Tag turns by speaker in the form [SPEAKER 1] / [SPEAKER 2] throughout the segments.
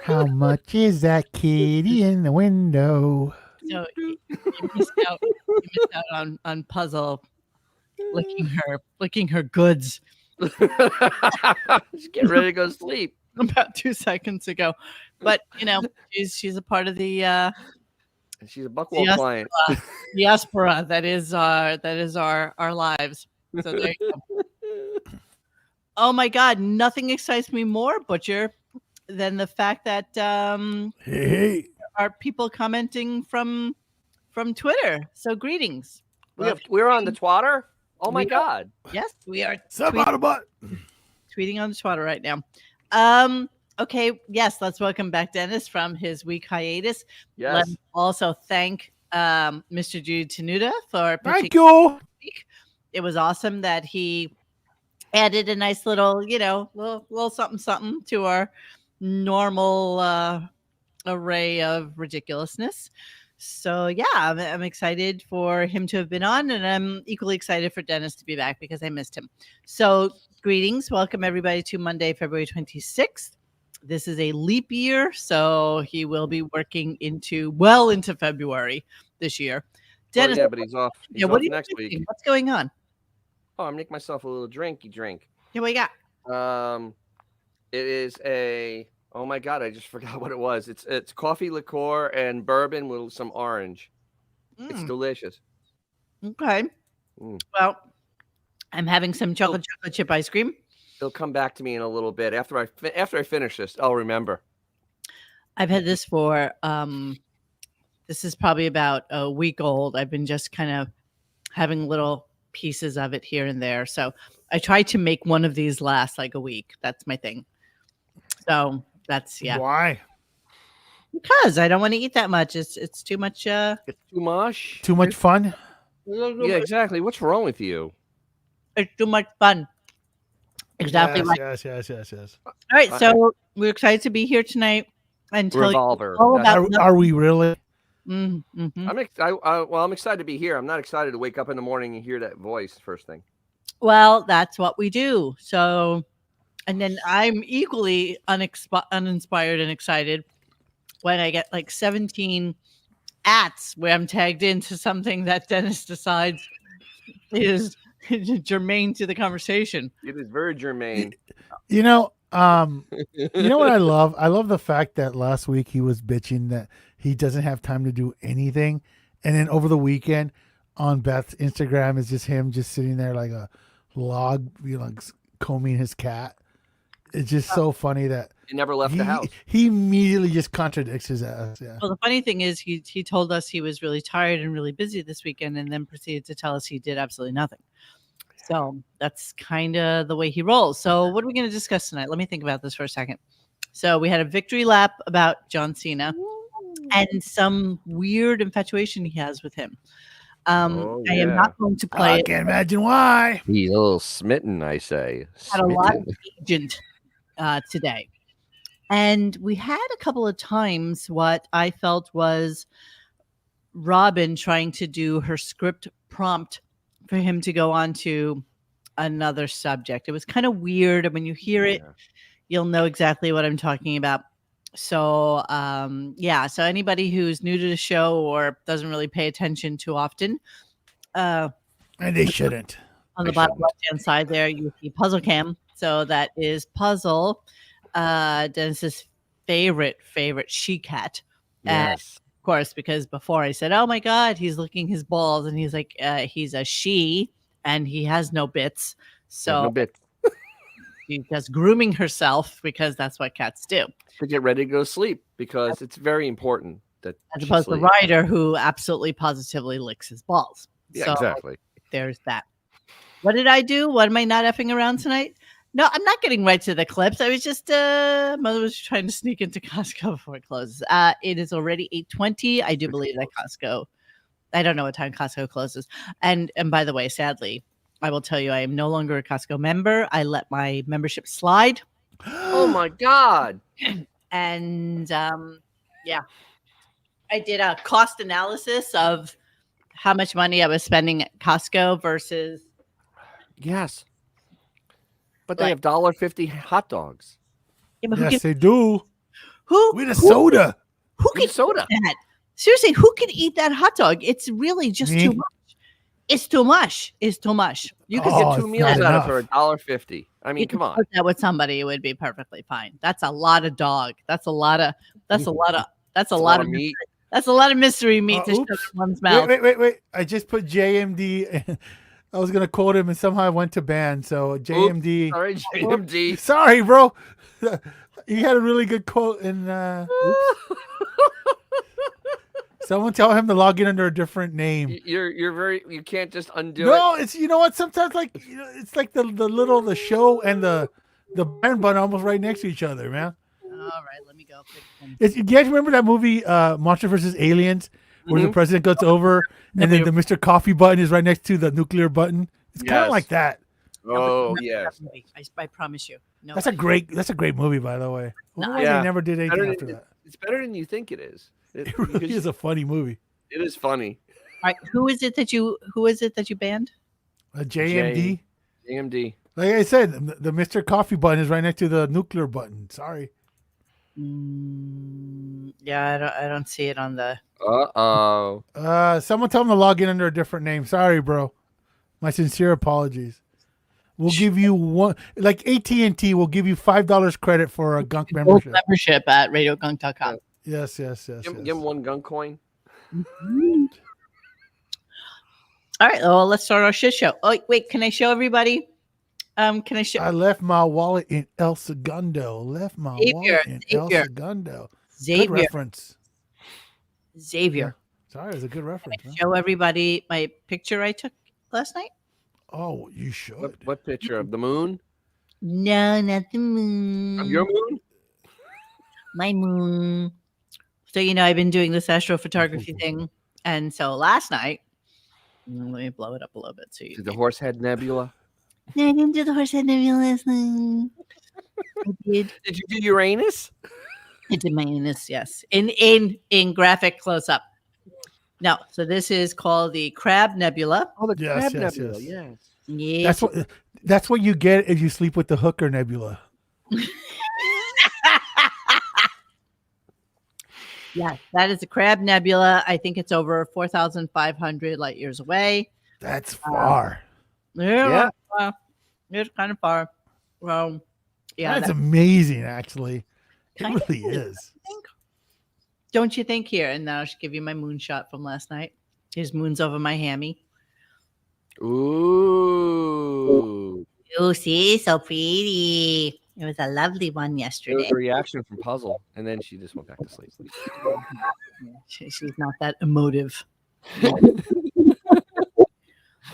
[SPEAKER 1] How much is that kitty in the window?
[SPEAKER 2] So you missed out. You missed out on Puzzle licking her goods
[SPEAKER 3] Just get ready to go to sleep.
[SPEAKER 2] about 2 seconds ago. But she's a part of the
[SPEAKER 3] She's a Buckwall client.
[SPEAKER 2] diaspora that is our lives. So there you go. Oh my God, nothing excites me more, Butcher, than the fact that
[SPEAKER 1] Hey,
[SPEAKER 2] are people commenting from Twitter. So greetings.
[SPEAKER 3] We're on the twatter. Oh my God.
[SPEAKER 2] Yes, we are
[SPEAKER 1] tweeting
[SPEAKER 2] on the Twitter right now. Okay, yes, let's welcome back Dennis from his week hiatus.
[SPEAKER 3] Yes.
[SPEAKER 2] Let's also thank Mr. Jude Tenuta for
[SPEAKER 1] Thank you.
[SPEAKER 2] It was awesome that he added a nice little, little something to our normal array of ridiculousness. So yeah, I'm excited for him to have been on, and I'm equally excited for Dennis to be back because I missed him. So greetings, welcome everybody to Monday, February 26th. This is a leap year, so he will be working into February this year. Dennis,
[SPEAKER 3] but he's off. He's
[SPEAKER 2] what
[SPEAKER 3] off
[SPEAKER 2] are you
[SPEAKER 3] next
[SPEAKER 2] thinking?
[SPEAKER 3] week.
[SPEAKER 2] What's going on?
[SPEAKER 3] Oh, I'm making myself a little drinky drink.
[SPEAKER 2] Yeah, what you got?
[SPEAKER 3] It is a. Oh my God, I just forgot what it was. It's coffee liqueur and bourbon with some orange. It's delicious.
[SPEAKER 2] Okay. Well, I'm having some chocolate chip ice cream.
[SPEAKER 3] It'll come back to me in a little bit after I finish this. I'll remember.
[SPEAKER 2] I've had this for this is probably about a week old. I've been just kind of having little pieces of it here and there. So I try to make one of these last like a week. That's my thing. So that's
[SPEAKER 1] Why?
[SPEAKER 2] Because I don't want to eat that much. It's too much.
[SPEAKER 3] It's too much.
[SPEAKER 1] Too much fun.
[SPEAKER 3] Yeah, exactly. What's wrong with you?
[SPEAKER 2] It's too much fun. Exactly.
[SPEAKER 1] Yes, right. Yes.
[SPEAKER 2] All right, so we're excited to be here tonight and tell
[SPEAKER 3] Revolver.
[SPEAKER 2] you all about.
[SPEAKER 1] Are we really?
[SPEAKER 2] Mm-hmm.
[SPEAKER 3] I'm excited to be here. I'm not excited to wake up in the morning and hear that voice first thing.
[SPEAKER 2] Well, that's what we do. So, and then I'm equally uninspired and excited when I get like 17 ats where I'm tagged into something that Dennis decides is germane to the conversation.
[SPEAKER 3] It is very germane.
[SPEAKER 1] You know what I love? I love the fact that last week he was bitching that he doesn't have time to do anything. And then over the weekend on Beth's Instagram is just him just sitting there like a log, combing his cat. It's just so funny that
[SPEAKER 3] he never left the house.
[SPEAKER 1] He immediately just contradicts his ass. Yeah.
[SPEAKER 2] Well, the funny thing is he told us he was really tired and really busy this weekend and then proceeded to tell us he did absolutely nothing. So that's kind of the way he rolls. So what are we going to discuss tonight? Let me think about this for a second. So we had a victory lap about John Cena and some weird infatuation he has with him. I am not going to play.
[SPEAKER 1] I can't imagine why.
[SPEAKER 3] He's a little smitten, I say.
[SPEAKER 2] Had a lot of agent today. And we had a couple of times what I felt was Robin trying to do her script prompt for him to go on to another subject. It was kind of weird. And when you hear it, you'll know exactly what I'm talking about. So, so anybody who's new to the show or doesn't really pay attention too often.
[SPEAKER 1] And they shouldn't.
[SPEAKER 2] On the bottom left-hand side there, you see Puzzle Cam. So that is Puzzle, Dennis's favorite she cat.
[SPEAKER 3] Yes.
[SPEAKER 2] Of course, because before I said, oh my God, he's licking his balls. And he's like, he's a she and he has no bits. So
[SPEAKER 3] no bits.
[SPEAKER 2] She's just grooming herself because that's what cats do.
[SPEAKER 3] To get ready to go to sleep because it's very important that
[SPEAKER 2] as opposed to the Ryder who absolutely positively licks his balls.
[SPEAKER 3] Yeah,
[SPEAKER 2] so
[SPEAKER 3] exactly.
[SPEAKER 2] There's that. What did I do? What am I not effing around tonight? No, I'm not getting right to the clips. I was just mother was trying to sneak into Costco before it closes. It is already 8:20. I do believe that Costco. I don't know what time Costco closes. And by the way, sadly, I will tell you, I am no longer a Costco member. I let my membership slide.
[SPEAKER 3] Oh my God.
[SPEAKER 2] And I did a cost analysis of how much money I was spending at Costco versus.
[SPEAKER 3] Yes. But they have $1.50 hot dogs.
[SPEAKER 2] Yeah, but
[SPEAKER 1] yes, they do. with a soda.
[SPEAKER 2] Who
[SPEAKER 3] With
[SPEAKER 2] can
[SPEAKER 3] soda.
[SPEAKER 2] eat that? Seriously, who can eat that hot dog? It's really just
[SPEAKER 1] Me.
[SPEAKER 2] too much. It's too much. It's too much.
[SPEAKER 3] You
[SPEAKER 2] could
[SPEAKER 3] could get
[SPEAKER 1] Oh,
[SPEAKER 3] 2
[SPEAKER 1] it's
[SPEAKER 3] meals
[SPEAKER 1] not
[SPEAKER 3] out of for
[SPEAKER 1] enough.
[SPEAKER 3] $1.50. I
[SPEAKER 2] you
[SPEAKER 3] mean,
[SPEAKER 2] could
[SPEAKER 3] come on.
[SPEAKER 2] split that with somebody, it would be perfectly fine. That's a lot of dog. That's a lot of
[SPEAKER 3] It's a
[SPEAKER 2] lot
[SPEAKER 3] lot
[SPEAKER 2] of
[SPEAKER 3] of meat.
[SPEAKER 2] that's a lot of mystery meat to shove
[SPEAKER 1] Oops.
[SPEAKER 2] in one's mouth.
[SPEAKER 1] Wait. I just put JMD. I was going to quote him and somehow I went to band. So JMD.
[SPEAKER 3] Sorry, JMD.
[SPEAKER 1] Sorry, bro. He had a really good quote. And oops. Someone tell him to log in under a different name.
[SPEAKER 3] You're very. You can't just undo it.
[SPEAKER 1] No, it's you know what? Sometimes like it's like the show and the band button almost right next to each other, man.
[SPEAKER 2] All right, let me go.
[SPEAKER 1] Do you guys remember that movie, Monster vs. Aliens, where the president goes over and then the Mr. Coffee button is right next to the nuclear button? It's kind of
[SPEAKER 3] Yes.
[SPEAKER 1] like that.
[SPEAKER 3] Oh yes.
[SPEAKER 2] I promise you. No,
[SPEAKER 1] That's a great movie, by the way.
[SPEAKER 2] No,
[SPEAKER 1] Why
[SPEAKER 3] Yeah.
[SPEAKER 1] they never did anything after that?
[SPEAKER 3] It's better than you think it is.
[SPEAKER 1] It really is a funny movie.
[SPEAKER 3] It is funny.
[SPEAKER 2] All right, who is it that you banned?
[SPEAKER 1] JMD.
[SPEAKER 3] JMD.
[SPEAKER 1] Like I said, the Mr. Coffee button is right next to the nuclear button. Sorry.
[SPEAKER 2] Yeah, I don't see it on the.
[SPEAKER 1] Someone tell him to log in under a different name. Sorry, bro. My sincere apologies. We'll give you one, like AT&T will give you $5 credit for a Gunk membership.
[SPEAKER 2] Membership at radiogunk.com.
[SPEAKER 1] Yes.
[SPEAKER 3] Give him one Gunk coin.
[SPEAKER 2] All right, well, let's start our shit show. Oh, wait, can I show everybody? Can I show?
[SPEAKER 1] I left my wallet in El Segundo. El Segundo. Good reference.
[SPEAKER 2] Xavier.
[SPEAKER 1] Sorry, it's a good reference.
[SPEAKER 2] Can I
[SPEAKER 1] Man.
[SPEAKER 2] show everybody my picture I took last night?
[SPEAKER 1] Oh, you should.
[SPEAKER 3] What picture of the moon?
[SPEAKER 2] No, not the moon.
[SPEAKER 3] Of your moon?
[SPEAKER 2] My moon. So, I've been doing this astrophotography thing. And so last night, let me blow it up a little bit. So
[SPEAKER 3] The Horsehead Nebula.
[SPEAKER 2] No, I didn't do the Horsehead Nebula last night. I did.
[SPEAKER 3] Did you do Uranus?
[SPEAKER 2] I did my anus, yes. In graphic close up. No, so this is called the Crab Nebula.
[SPEAKER 3] Oh, the
[SPEAKER 1] Yes,
[SPEAKER 3] Crab
[SPEAKER 1] yes,
[SPEAKER 3] Nebula.
[SPEAKER 1] yes.
[SPEAKER 3] Yes.
[SPEAKER 2] Yes.
[SPEAKER 1] That's what you get if you sleep with the Hooker Nebula.
[SPEAKER 2] Yeah, that is the Crab Nebula. I think it's over 4,500 light years away.
[SPEAKER 1] That's far.
[SPEAKER 2] Yeah. It's kind of far. Well, yeah.
[SPEAKER 1] That's amazing, actually. It
[SPEAKER 2] Kind of
[SPEAKER 1] really is.
[SPEAKER 2] Don't you think? Here, and now I should give you my moonshot from last night. His moon's over my hammy.
[SPEAKER 3] Ooh.
[SPEAKER 2] Oh, see, so pretty. It was a lovely one
[SPEAKER 3] It
[SPEAKER 2] yesterday.
[SPEAKER 3] was a reaction from Puzzle, and then she just went back to sleep.
[SPEAKER 2] She's not that emotive.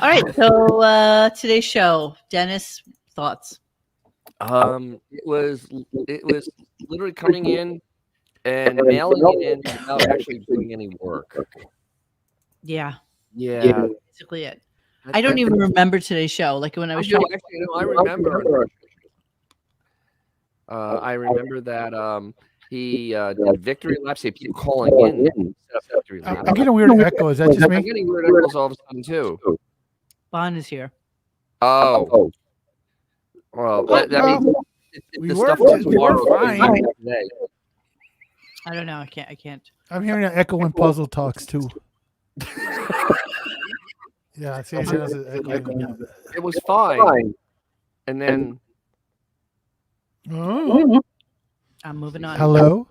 [SPEAKER 2] All right, so today's show, Dennis, thoughts?
[SPEAKER 3] It was literally coming in and mailing it in without actually doing any work.
[SPEAKER 2] Yeah,
[SPEAKER 3] Yeah.
[SPEAKER 2] basically it. I don't even remember today's show. Like when I was trying.
[SPEAKER 3] Actually, no, I remember. I remember that he did victory laps. He kept calling in. Set up victory laps.
[SPEAKER 1] I'm getting a weird echo. Is that just
[SPEAKER 3] I'm
[SPEAKER 1] me?
[SPEAKER 3] getting weird echoes all of a sudden too.
[SPEAKER 2] Bon is here.
[SPEAKER 3] Oh. Well, that means
[SPEAKER 1] We
[SPEAKER 3] the
[SPEAKER 1] were-
[SPEAKER 3] stuff
[SPEAKER 1] we were
[SPEAKER 3] tomorrow.
[SPEAKER 1] fine.
[SPEAKER 3] Today.
[SPEAKER 2] I don't know. I can't.
[SPEAKER 1] I'm hearing an echo when Puzzle talks, too. Yeah, see, that's an echo.
[SPEAKER 3] It was fine, and then
[SPEAKER 1] Oh,
[SPEAKER 2] I'm moving on.
[SPEAKER 1] hello?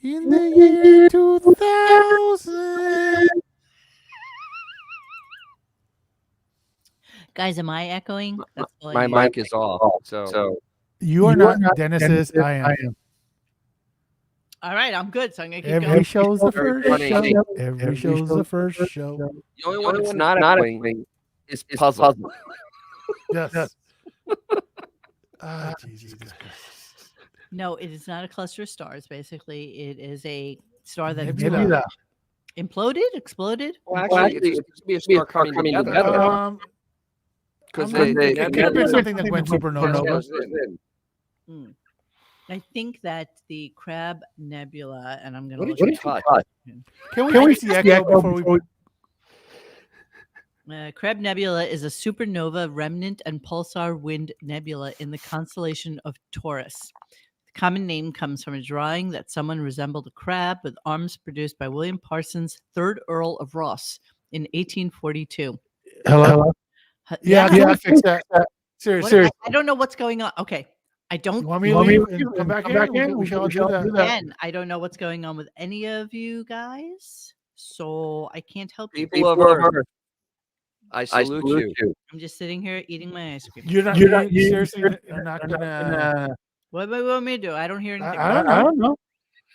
[SPEAKER 1] In the year 2000.
[SPEAKER 2] Guys, am I echoing? That's all I
[SPEAKER 3] my
[SPEAKER 2] hear.
[SPEAKER 3] mic is off. So
[SPEAKER 1] You are not Dennis is. I am.
[SPEAKER 2] All right, I'm good. So I'm gonna keep
[SPEAKER 1] Every
[SPEAKER 2] going.
[SPEAKER 1] show's the
[SPEAKER 3] Very
[SPEAKER 1] first
[SPEAKER 3] funny.
[SPEAKER 1] show. Every show's the first show.
[SPEAKER 3] the only one that's not echoing is Puzzle.
[SPEAKER 1] Yes. Ah, Jesus Christ.
[SPEAKER 2] No, it is not a cluster of stars. Basically, it is a star that
[SPEAKER 1] Nebula.
[SPEAKER 2] imploded, exploded.
[SPEAKER 3] Well, actually, it's supposed to be a star coming together. Because
[SPEAKER 1] It could have been something that went supernova.
[SPEAKER 2] Hmm. I think that the Crab Nebula, and I'm gonna
[SPEAKER 3] What
[SPEAKER 2] look
[SPEAKER 3] did you
[SPEAKER 2] at
[SPEAKER 3] touch?
[SPEAKER 1] Can we fix the echo before we...
[SPEAKER 2] Crab Nebula is a supernova remnant and pulsar wind nebula in the constellation of Taurus. The common name comes from a drawing that someone resembled a crab with arms produced by William Parsons, 3rd Earl of Ross in 1842.
[SPEAKER 1] Hello. Yeah, can we fix that? Seriously.
[SPEAKER 2] I don't know what's going on. Okay. I don't.
[SPEAKER 1] You want me to leave and come back in? We shall do that.
[SPEAKER 2] Again, I don't know what's going on with any of you guys, so I can't help you.
[SPEAKER 3] People of Earth, I salute you.
[SPEAKER 2] I'm just sitting here eating my ice cream.
[SPEAKER 1] You're not seriously are not gonna.
[SPEAKER 2] What do you want me to do? I don't hear anything.
[SPEAKER 1] I don't know.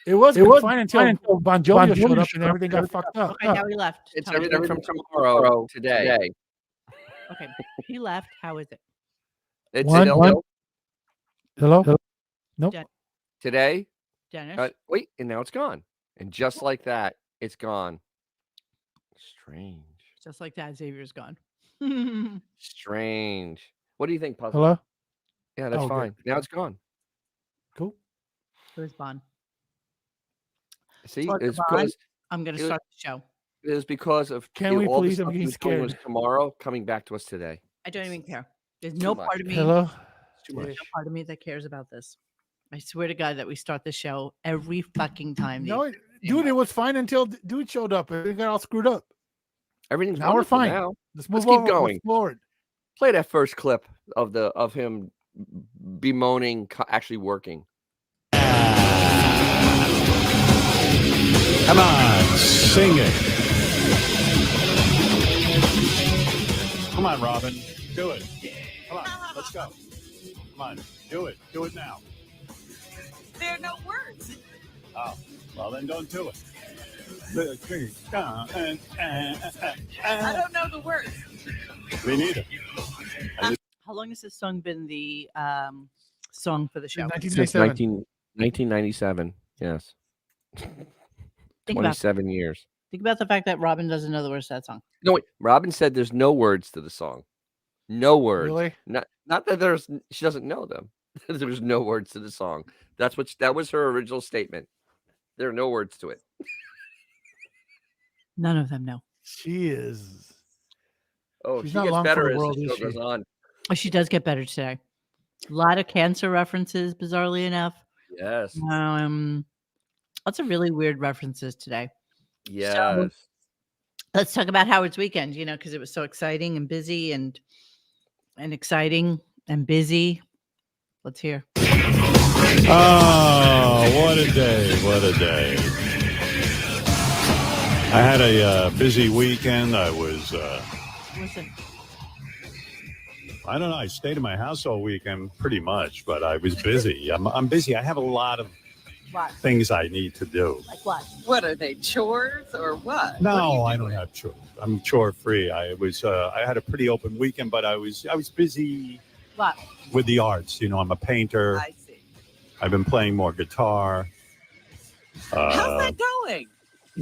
[SPEAKER 1] It was fine until Bon Jovi showed up and everything got fucked up.
[SPEAKER 2] Okay, now he left.
[SPEAKER 3] It's
[SPEAKER 2] Tell me.
[SPEAKER 3] everything from tomorrow today.
[SPEAKER 2] Okay, he left. How is it?
[SPEAKER 3] It's
[SPEAKER 1] One. Hello? Nope.
[SPEAKER 3] Today.
[SPEAKER 2] Dennis?
[SPEAKER 3] Wait, and now it's gone. And just like that, it's gone. Strange.
[SPEAKER 2] Just like that, Xavier's gone.
[SPEAKER 3] Strange. What do you think, Puzzle?
[SPEAKER 1] Hello?
[SPEAKER 3] Yeah, that's
[SPEAKER 1] Oh,
[SPEAKER 3] fine.
[SPEAKER 1] good.
[SPEAKER 3] Now it's gone.
[SPEAKER 1] Cool.
[SPEAKER 2] Who's Bon?
[SPEAKER 3] See,
[SPEAKER 2] Talk
[SPEAKER 3] it's
[SPEAKER 2] about-
[SPEAKER 3] because
[SPEAKER 2] I'm going to start the show.
[SPEAKER 3] it was because of
[SPEAKER 1] Can we
[SPEAKER 3] all the
[SPEAKER 1] please?
[SPEAKER 3] stuff
[SPEAKER 1] I'm
[SPEAKER 3] he
[SPEAKER 1] getting
[SPEAKER 3] was doing was
[SPEAKER 1] scared.
[SPEAKER 3] tomorrow coming back to us today.
[SPEAKER 2] I don't even care. There's
[SPEAKER 3] Too
[SPEAKER 2] no
[SPEAKER 3] much.
[SPEAKER 2] part of me.
[SPEAKER 1] Hello?
[SPEAKER 3] It's too much.
[SPEAKER 2] No part of me that cares about this. I swear to God that we start the show every fucking time.
[SPEAKER 1] No, dude, it was fine until dude showed up and it got all screwed up.
[SPEAKER 3] Everything's
[SPEAKER 1] Now we're
[SPEAKER 3] wonderful
[SPEAKER 1] fine.
[SPEAKER 3] now.
[SPEAKER 1] Let's move
[SPEAKER 3] keep
[SPEAKER 1] over,
[SPEAKER 3] going.
[SPEAKER 1] forward.
[SPEAKER 3] Play that first clip of him bemoaning actually working.
[SPEAKER 4] Come on, sing it. Come on, Robin. Do it. Come on, let's go. Come on, do it. Do it now.
[SPEAKER 5] There are no words.
[SPEAKER 4] Oh, well, then don't do it.
[SPEAKER 5] I don't know the words.
[SPEAKER 4] Me neither.
[SPEAKER 2] How long has this song been the song for the show?
[SPEAKER 3] Since 1997. Yes.
[SPEAKER 2] Think about
[SPEAKER 3] 27 years.
[SPEAKER 2] Think about the fact that Robin doesn't know the words to that song.
[SPEAKER 3] No, wait. Robin said there's no words to the song. No words.
[SPEAKER 1] Really?
[SPEAKER 3] Not that she doesn't know them. There's no words to the song. That was her original statement. There are no words to it.
[SPEAKER 2] None of them know.
[SPEAKER 1] She is.
[SPEAKER 3] Oh,
[SPEAKER 1] She's
[SPEAKER 3] she
[SPEAKER 1] not
[SPEAKER 3] gets
[SPEAKER 1] long for
[SPEAKER 3] better
[SPEAKER 1] the
[SPEAKER 3] as
[SPEAKER 1] world,
[SPEAKER 3] the
[SPEAKER 1] is
[SPEAKER 3] show
[SPEAKER 1] she?
[SPEAKER 3] goes on.
[SPEAKER 2] Oh, she does get better today. A lot of cancer references, bizarrely enough.
[SPEAKER 3] Yes.
[SPEAKER 2] Lots of really weird references today.
[SPEAKER 3] Yes.
[SPEAKER 2] Let's talk about Howard's weekend, because it was so exciting and busy and exciting and busy. Let's hear.
[SPEAKER 4] Oh, what a day. What a day. I had a busy weekend. I was,
[SPEAKER 2] Listen.
[SPEAKER 4] I don't know. I stayed in my house all weekend pretty much, but I was busy. I'm busy. I have a lot of
[SPEAKER 2] What?
[SPEAKER 4] things I need to do.
[SPEAKER 2] Like what?
[SPEAKER 5] What are they, chores or what?
[SPEAKER 4] No, I don't have chores. I'm chore free. I had a pretty open weekend, but I was busy
[SPEAKER 2] What?
[SPEAKER 4] with the arts. I'm a painter.
[SPEAKER 5] I see.
[SPEAKER 4] I've been playing more guitar.
[SPEAKER 5] How's that going?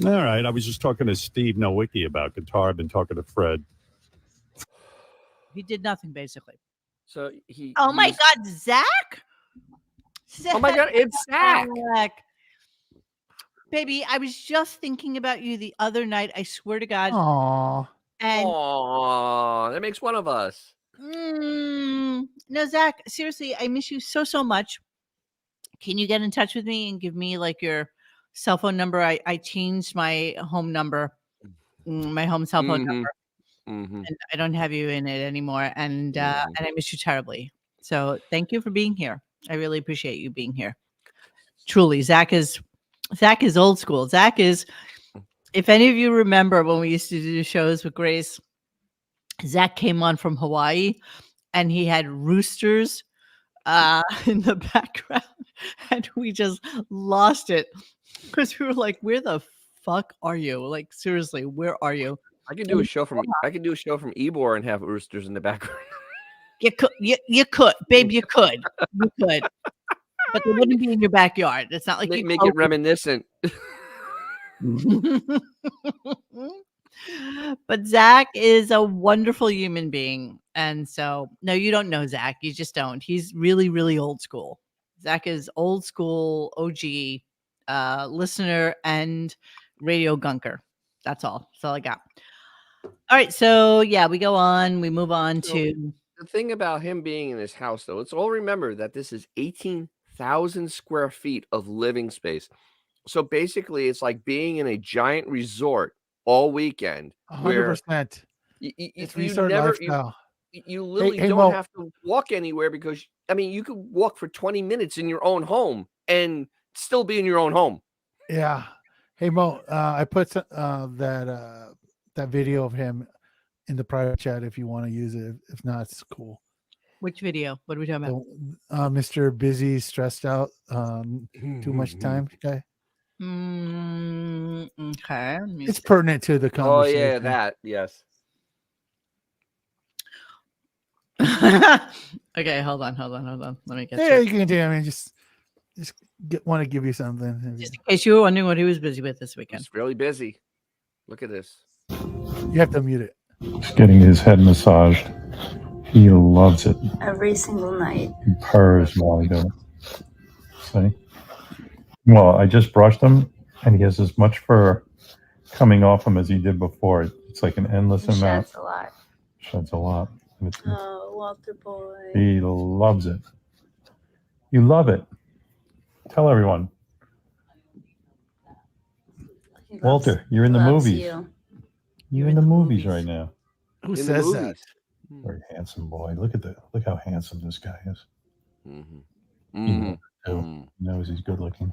[SPEAKER 4] All right. I was just talking to Steve Nowicki about guitar. I've been talking to Fred.
[SPEAKER 2] He did nothing, basically.
[SPEAKER 3] So he.
[SPEAKER 2] Oh, my God, Zach?
[SPEAKER 3] Oh, my God, it's Zach.
[SPEAKER 2] Baby, I was just thinking about you the other night. I swear to God.
[SPEAKER 1] Aww.
[SPEAKER 2] And
[SPEAKER 3] Aw, that makes one of us.
[SPEAKER 2] no, Zach, seriously, I miss you so, so much. Can you get in touch with me and give me like your cell phone number? I changed my home number, my home cell phone number, and I don't have you in it anymore. And I miss you terribly. So thank you for being here. I really appreciate you being here. Truly, Zach is old school. Zach is, if any of you remember when we used to do shows with Grace, Zach came on from Hawaii and he had roosters in the background, and we just lost it because we were like, where the fuck are you? Like, seriously, where are you?
[SPEAKER 3] I could do a show from Ybor and have roosters in the background.
[SPEAKER 2] You could, babe, you could, but they wouldn't be in your backyard. It's not like you
[SPEAKER 3] Make it reminiscent.
[SPEAKER 2] But Zach is a wonderful human being. And so, no, you don't know Zach. You just don't. He's really, really old school. Zach is old school OG listener and radio gunker. That's all. That's all I got. All right. So, yeah, we go on. We move on to.
[SPEAKER 3] The thing about him being in his house, though, let's all remember that this is 1,000 square feet of living space. So basically, it's like being in a giant resort all weekend where
[SPEAKER 1] 100%.
[SPEAKER 3] you
[SPEAKER 1] It's
[SPEAKER 3] you
[SPEAKER 1] resort
[SPEAKER 3] never
[SPEAKER 1] lifestyle.
[SPEAKER 3] you
[SPEAKER 1] Hey,
[SPEAKER 3] literally
[SPEAKER 1] hey,
[SPEAKER 3] don't
[SPEAKER 1] Mo.
[SPEAKER 3] have to walk anywhere because I mean you could walk for 20 minutes in your own home and still be in your own home.
[SPEAKER 1] Yeah. Hey, Mo. I put that video of him in the private chat if you want to use it. If not, it's cool.
[SPEAKER 2] Which video? What are we talking about?
[SPEAKER 1] Mr. Busy, stressed out, too much time guy.
[SPEAKER 2] Okay. let me
[SPEAKER 1] It's
[SPEAKER 2] see.
[SPEAKER 1] pertinent to the
[SPEAKER 3] Oh
[SPEAKER 1] conversation.
[SPEAKER 3] yeah, that yes.
[SPEAKER 2] Okay, hold on. Let me get
[SPEAKER 1] Yeah,
[SPEAKER 2] to
[SPEAKER 1] you can continue. I mean, just want to give you something.
[SPEAKER 2] Just in case you were wondering what he was busy with this weekend.
[SPEAKER 3] It's really busy. Look at this.
[SPEAKER 1] You have to mute it.
[SPEAKER 4] He's getting his head massaged. He loves it.
[SPEAKER 6] Every single night.
[SPEAKER 4] He purrs while he does it. See? Well, I just brushed him, and he has as much fur coming off him as he did before. It's like an endless
[SPEAKER 6] He
[SPEAKER 4] amount.
[SPEAKER 6] sheds a lot.
[SPEAKER 4] Sheds a lot.
[SPEAKER 6] Oh, Walter boy.
[SPEAKER 4] He loves it. You love it. Tell everyone.
[SPEAKER 6] He loves-
[SPEAKER 4] Walter, you're in the
[SPEAKER 6] loves
[SPEAKER 4] movies. You're in the movies right now.
[SPEAKER 1] Who
[SPEAKER 3] In the
[SPEAKER 1] says that?
[SPEAKER 3] movies.
[SPEAKER 4] Very handsome boy. Look how handsome this guy is.
[SPEAKER 3] Mm-hmm.
[SPEAKER 4] He knows it, too. He knows he's good looking.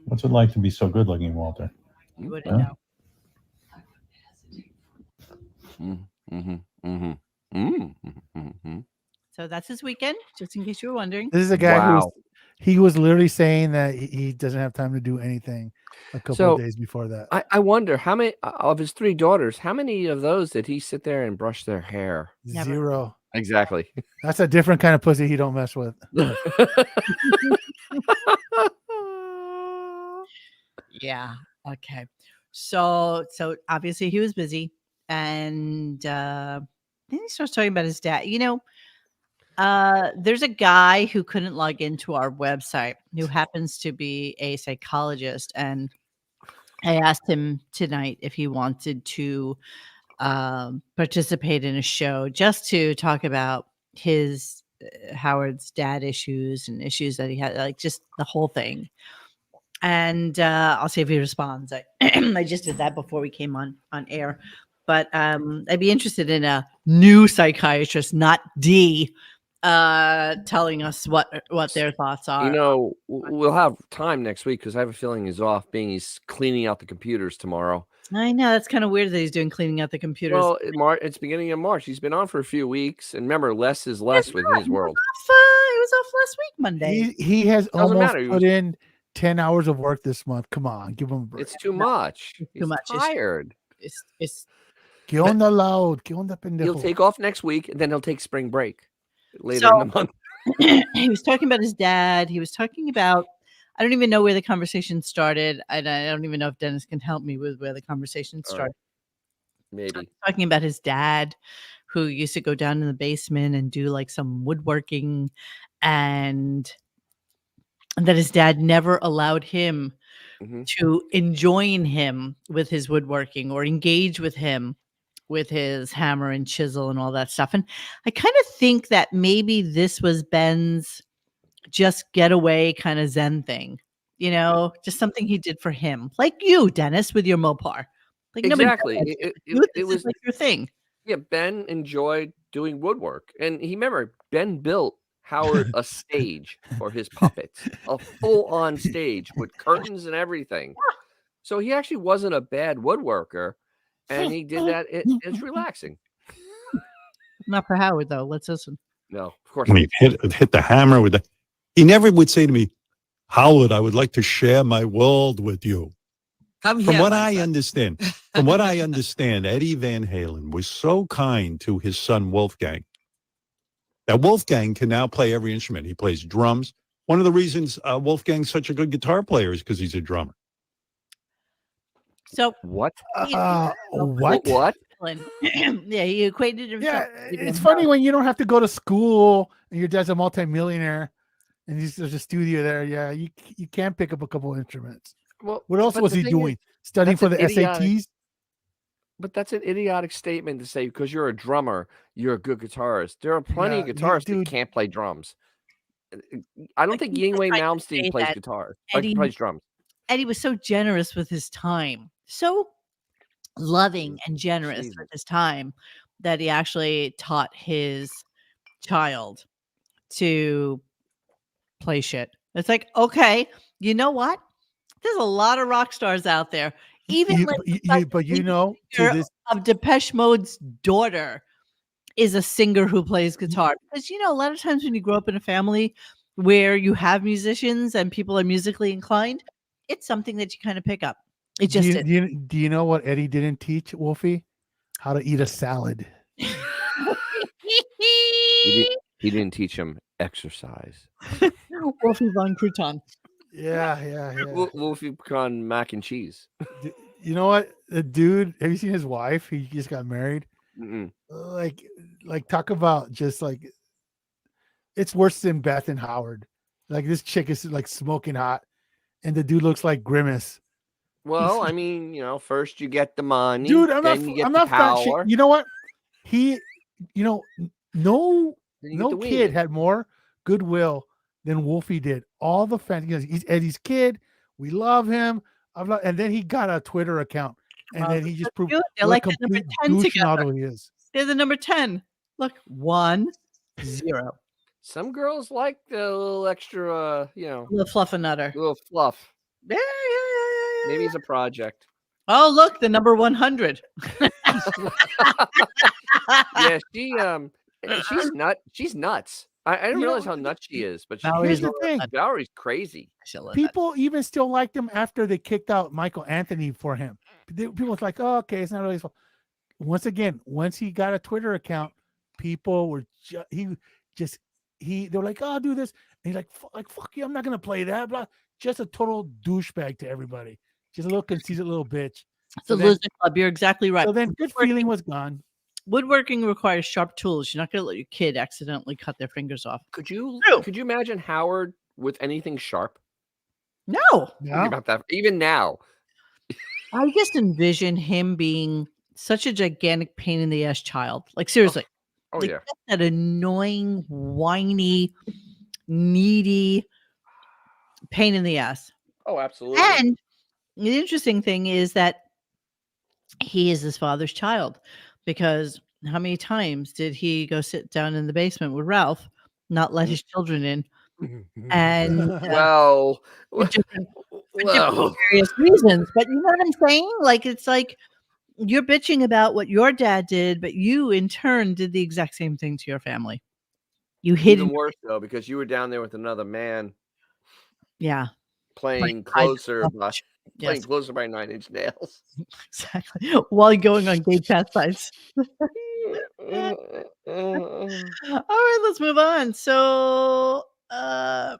[SPEAKER 4] What's it like to be so good looking, Walter?
[SPEAKER 2] You wouldn't know. So that's his weekend, just in case you were wondering.
[SPEAKER 1] This is a guy
[SPEAKER 3] Wow.
[SPEAKER 1] he was literally saying that he doesn't have time to do anything a couple
[SPEAKER 3] So,
[SPEAKER 1] of days before that.
[SPEAKER 3] I wonder how many of his 3 daughters, how many of those did he sit there and brush their hair?
[SPEAKER 2] Never.
[SPEAKER 1] 0.
[SPEAKER 3] Exactly.
[SPEAKER 1] That's a different kind of pussy he don't mess with.
[SPEAKER 2] Yeah. Okay. So obviously he was busy, and then he starts talking about his dad. There's a guy who couldn't log into our website who happens to be a psychologist, and I asked him tonight if he wanted to participate in a show just to talk about his Howard's dad issues and issues that he had, like just the whole thing. And I'll see if he responds. I just did that before we came on air, but I'd be interested in a new psychiatrist, not D, telling us what their thoughts are.
[SPEAKER 3] We'll have time next week because I have a feeling he's off, being he's cleaning out the computers tomorrow.
[SPEAKER 2] I know that's kind of weird that he's doing cleaning out the computers.
[SPEAKER 3] Well, it's beginning of March. He's been on for a few weeks, and remember, less is less with his world.
[SPEAKER 2] It was off last week, Monday.
[SPEAKER 1] He has
[SPEAKER 3] Doesn't
[SPEAKER 1] almost
[SPEAKER 3] matter.
[SPEAKER 1] put in 10 hours of work this month. Come on, give him a break.
[SPEAKER 3] It's too much.
[SPEAKER 2] It's
[SPEAKER 3] He's
[SPEAKER 2] too much.
[SPEAKER 3] tired.
[SPEAKER 2] It's
[SPEAKER 1] ¿Qué onda loud? ¿Qué onda pendejo?
[SPEAKER 3] He'll take off next week, and then he'll take spring break later in the month.
[SPEAKER 2] He was talking about his dad. He was talking about, I don't even know where the conversation started. I don't even know if Dennis can help me with where the conversation started.
[SPEAKER 3] Maybe.
[SPEAKER 2] Talking about his dad, who used to go down in the basement and do like some woodworking, and that his dad never allowed him to enjoin him with his woodworking or engage with him with his hammer and chisel and all that stuff. And I kind of think that maybe this was Ben's just getaway kind of Zen thing, just something he did for him, like you, Dennis, with your Mopar. Like
[SPEAKER 3] Exactly.
[SPEAKER 2] it was like your thing.
[SPEAKER 3] Yeah, Ben enjoyed doing woodwork, and Ben built Howard a stage for his puppets, a full-on stage with curtains and everything. So he actually wasn't a bad woodworker, and he did that. It's relaxing.
[SPEAKER 2] Not for Howard though. Let's listen.
[SPEAKER 3] No, of course.
[SPEAKER 7] When he hit the hammer with he never would say to me, Howard, I would like to share my world with you. From what I understand, Eddie Van Halen was so kind to his son Wolfgang that Wolfgang can now play every instrument. He plays drums. One of the reasons Wolfgang's such a good guitar player is because he's a drummer.
[SPEAKER 2] So
[SPEAKER 3] what?
[SPEAKER 1] What?
[SPEAKER 2] Yeah, he equated himself.
[SPEAKER 1] Yeah, it's funny when you don't have to go to school and your dad's a multimillionaire and there's a studio there. Yeah, you can't pick up a couple of instruments.
[SPEAKER 3] Well,
[SPEAKER 1] what else was he doing? Studying for the SATs?
[SPEAKER 3] But that's an idiotic statement to say because you're a drummer, you're a good guitarist. There are plenty of guitarists that can't play drums. I don't
[SPEAKER 2] Like,
[SPEAKER 3] think
[SPEAKER 2] he just
[SPEAKER 3] Yingwei
[SPEAKER 2] tried to
[SPEAKER 3] Malmsteen
[SPEAKER 2] say
[SPEAKER 3] plays
[SPEAKER 2] that
[SPEAKER 3] guitar.
[SPEAKER 2] Eddie
[SPEAKER 3] Plays drums.
[SPEAKER 2] Eddie was so generous with his time, so loving and generous
[SPEAKER 3] Jesus.
[SPEAKER 2] with his time that he actually taught his child to play shit. It's like, okay, you know what? There's a lot of rock stars out there. Even
[SPEAKER 1] You,
[SPEAKER 2] like the
[SPEAKER 1] you,
[SPEAKER 2] fucking
[SPEAKER 1] but you
[SPEAKER 2] lead
[SPEAKER 1] know, to
[SPEAKER 2] singer
[SPEAKER 1] this,
[SPEAKER 2] of Depeche Mode's daughter is a singer who plays guitar. Because a lot of times when you grow up in a family where you have musicians and people are musically inclined, it's something that you kind of pick up. It
[SPEAKER 1] do
[SPEAKER 2] just
[SPEAKER 1] you,
[SPEAKER 2] is.
[SPEAKER 1] do you know what Eddie didn't teach Wolfie? How to eat a salad.
[SPEAKER 3] He didn't teach him exercise.
[SPEAKER 2] Wolfie von Crouton.
[SPEAKER 1] Yeah.
[SPEAKER 3] Wolfie pecan mac and cheese.
[SPEAKER 1] You know what? The dude, have you seen his wife? He just got married.
[SPEAKER 3] Mm-mm.
[SPEAKER 1] Like talk about just like it's worse than Beth and Howard. Like this chick is like smoking hot, and the dude looks like Grimace.
[SPEAKER 3] Well, I mean, first you get the money,
[SPEAKER 1] Dude,
[SPEAKER 3] then you get
[SPEAKER 1] I'm
[SPEAKER 3] the
[SPEAKER 1] not fat shit.
[SPEAKER 3] power,
[SPEAKER 1] You know what? He, no
[SPEAKER 3] then you get the
[SPEAKER 1] kid
[SPEAKER 3] weed.
[SPEAKER 1] had more goodwill than Wolfie did. All the fans, he's Eddie's kid. We love him. And then he got a Twitter account, and then he just proved
[SPEAKER 2] They're
[SPEAKER 1] what
[SPEAKER 2] like
[SPEAKER 1] a
[SPEAKER 2] the number
[SPEAKER 1] complete
[SPEAKER 2] 10
[SPEAKER 1] douche
[SPEAKER 2] together.
[SPEAKER 1] model he is.
[SPEAKER 2] They're the number 10. Look, 1, 0.
[SPEAKER 3] Some girls like the little extra,
[SPEAKER 2] Little fluffernutter.
[SPEAKER 3] little fluff.
[SPEAKER 2] Yeah.
[SPEAKER 3] Maybe it's a project.
[SPEAKER 2] Oh, look, the number 100.
[SPEAKER 3] Yeah, she's nuts. I didn't realize how nuts she is, but
[SPEAKER 1] Here's the thing.
[SPEAKER 3] Valery's crazy.
[SPEAKER 1] People even still liked him after they kicked out Michael Anthony for him. People was like, "Oh, okay, it's not really his fault." Once again, once he got a Twitter account, people were they were like, "Oh, do this," and he's like, "Fuck you, I'm not gonna play that." Blah. Just a total douchebag to everybody. Just a little conceited little bitch.
[SPEAKER 2] It's a loser club. You're exactly right.
[SPEAKER 1] So then, good feeling was gone.
[SPEAKER 2] Woodworking requires sharp tools. You're not going to let your kid accidentally cut their fingers off.
[SPEAKER 3] Could you imagine Howard with anything sharp?
[SPEAKER 2] No.
[SPEAKER 3] Think about that. Even now.
[SPEAKER 2] I just envision him being such a gigantic pain in the ass child. Like, seriously.
[SPEAKER 3] Oh,
[SPEAKER 2] like,
[SPEAKER 3] yeah.
[SPEAKER 2] That annoying, whiny, needy pain in the ass.
[SPEAKER 3] Oh, absolutely.
[SPEAKER 2] And the interesting thing is that he is his father's child, because how many times did he go sit down in the basement with Ralph, not let his children in, and
[SPEAKER 3] well,
[SPEAKER 2] for different various reasons? But you know what I'm saying? Like, it's like you're bitching about what your dad did, but you in turn did the exact same thing to your family. You hid.
[SPEAKER 3] Even worse though, because you were down there with another man.
[SPEAKER 2] Yeah.
[SPEAKER 3] Playing closer by 9 Inch Nails.
[SPEAKER 2] Exactly. While going on gay chat sites. All right, let's move on. So, I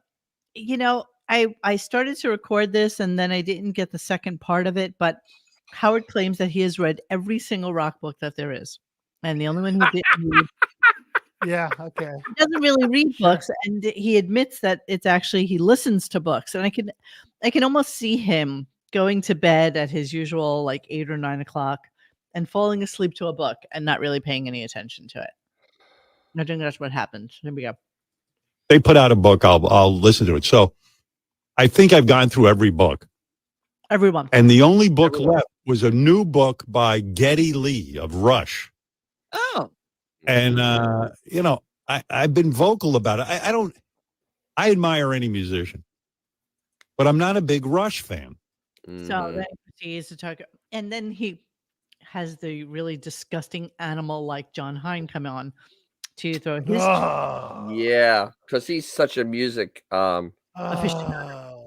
[SPEAKER 2] started to record this and then I didn't get the second part of it, but Howard claims that he has read every single rock book that there is. And the only one who didn't read.
[SPEAKER 1] Yeah, okay.
[SPEAKER 2] He doesn't really read books, and he admits that it's actually he listens to books. And I can almost see him going to bed at his usual like 8 or 9 o'clock and falling asleep to a book and not really paying any attention to it. I think that's what happened. Here we go.
[SPEAKER 7] They put out a book. I'll listen to it. So I think I've gone through every book.
[SPEAKER 2] Everyone.
[SPEAKER 7] And the only book left was a new book by Geddy Lee of Rush.
[SPEAKER 5] Oh.
[SPEAKER 7] And, I've been vocal about it. I admire any musician, but I'm not a big Rush fan.
[SPEAKER 2] So then he proceeds to talk. And then he has the really disgusting animal like John Hine come on to throw his.
[SPEAKER 3] Yeah, because he's such a music aficionado.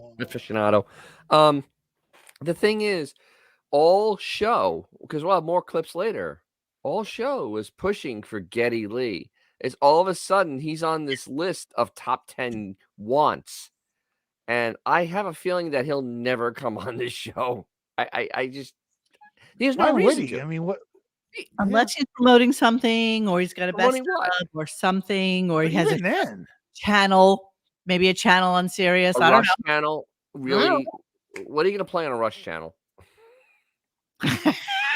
[SPEAKER 3] The thing is, all show, because we'll have more clips later, all show was pushing for Geddy Lee. It's all of a sudden he's on this list of top 10 wants. And I have a feeling that he'll never come on this show. I just, there's no reason to.
[SPEAKER 1] I mean, what?
[SPEAKER 2] Unless he's promoting something, or he's got a best
[SPEAKER 3] Promoting
[SPEAKER 2] of or something, or
[SPEAKER 1] But
[SPEAKER 2] he has a
[SPEAKER 1] even then,
[SPEAKER 2] channel, maybe a channel on Sirius.
[SPEAKER 3] A
[SPEAKER 2] I don't
[SPEAKER 3] Rush
[SPEAKER 2] know.
[SPEAKER 3] channel? Really? What are you going to play on a Rush channel?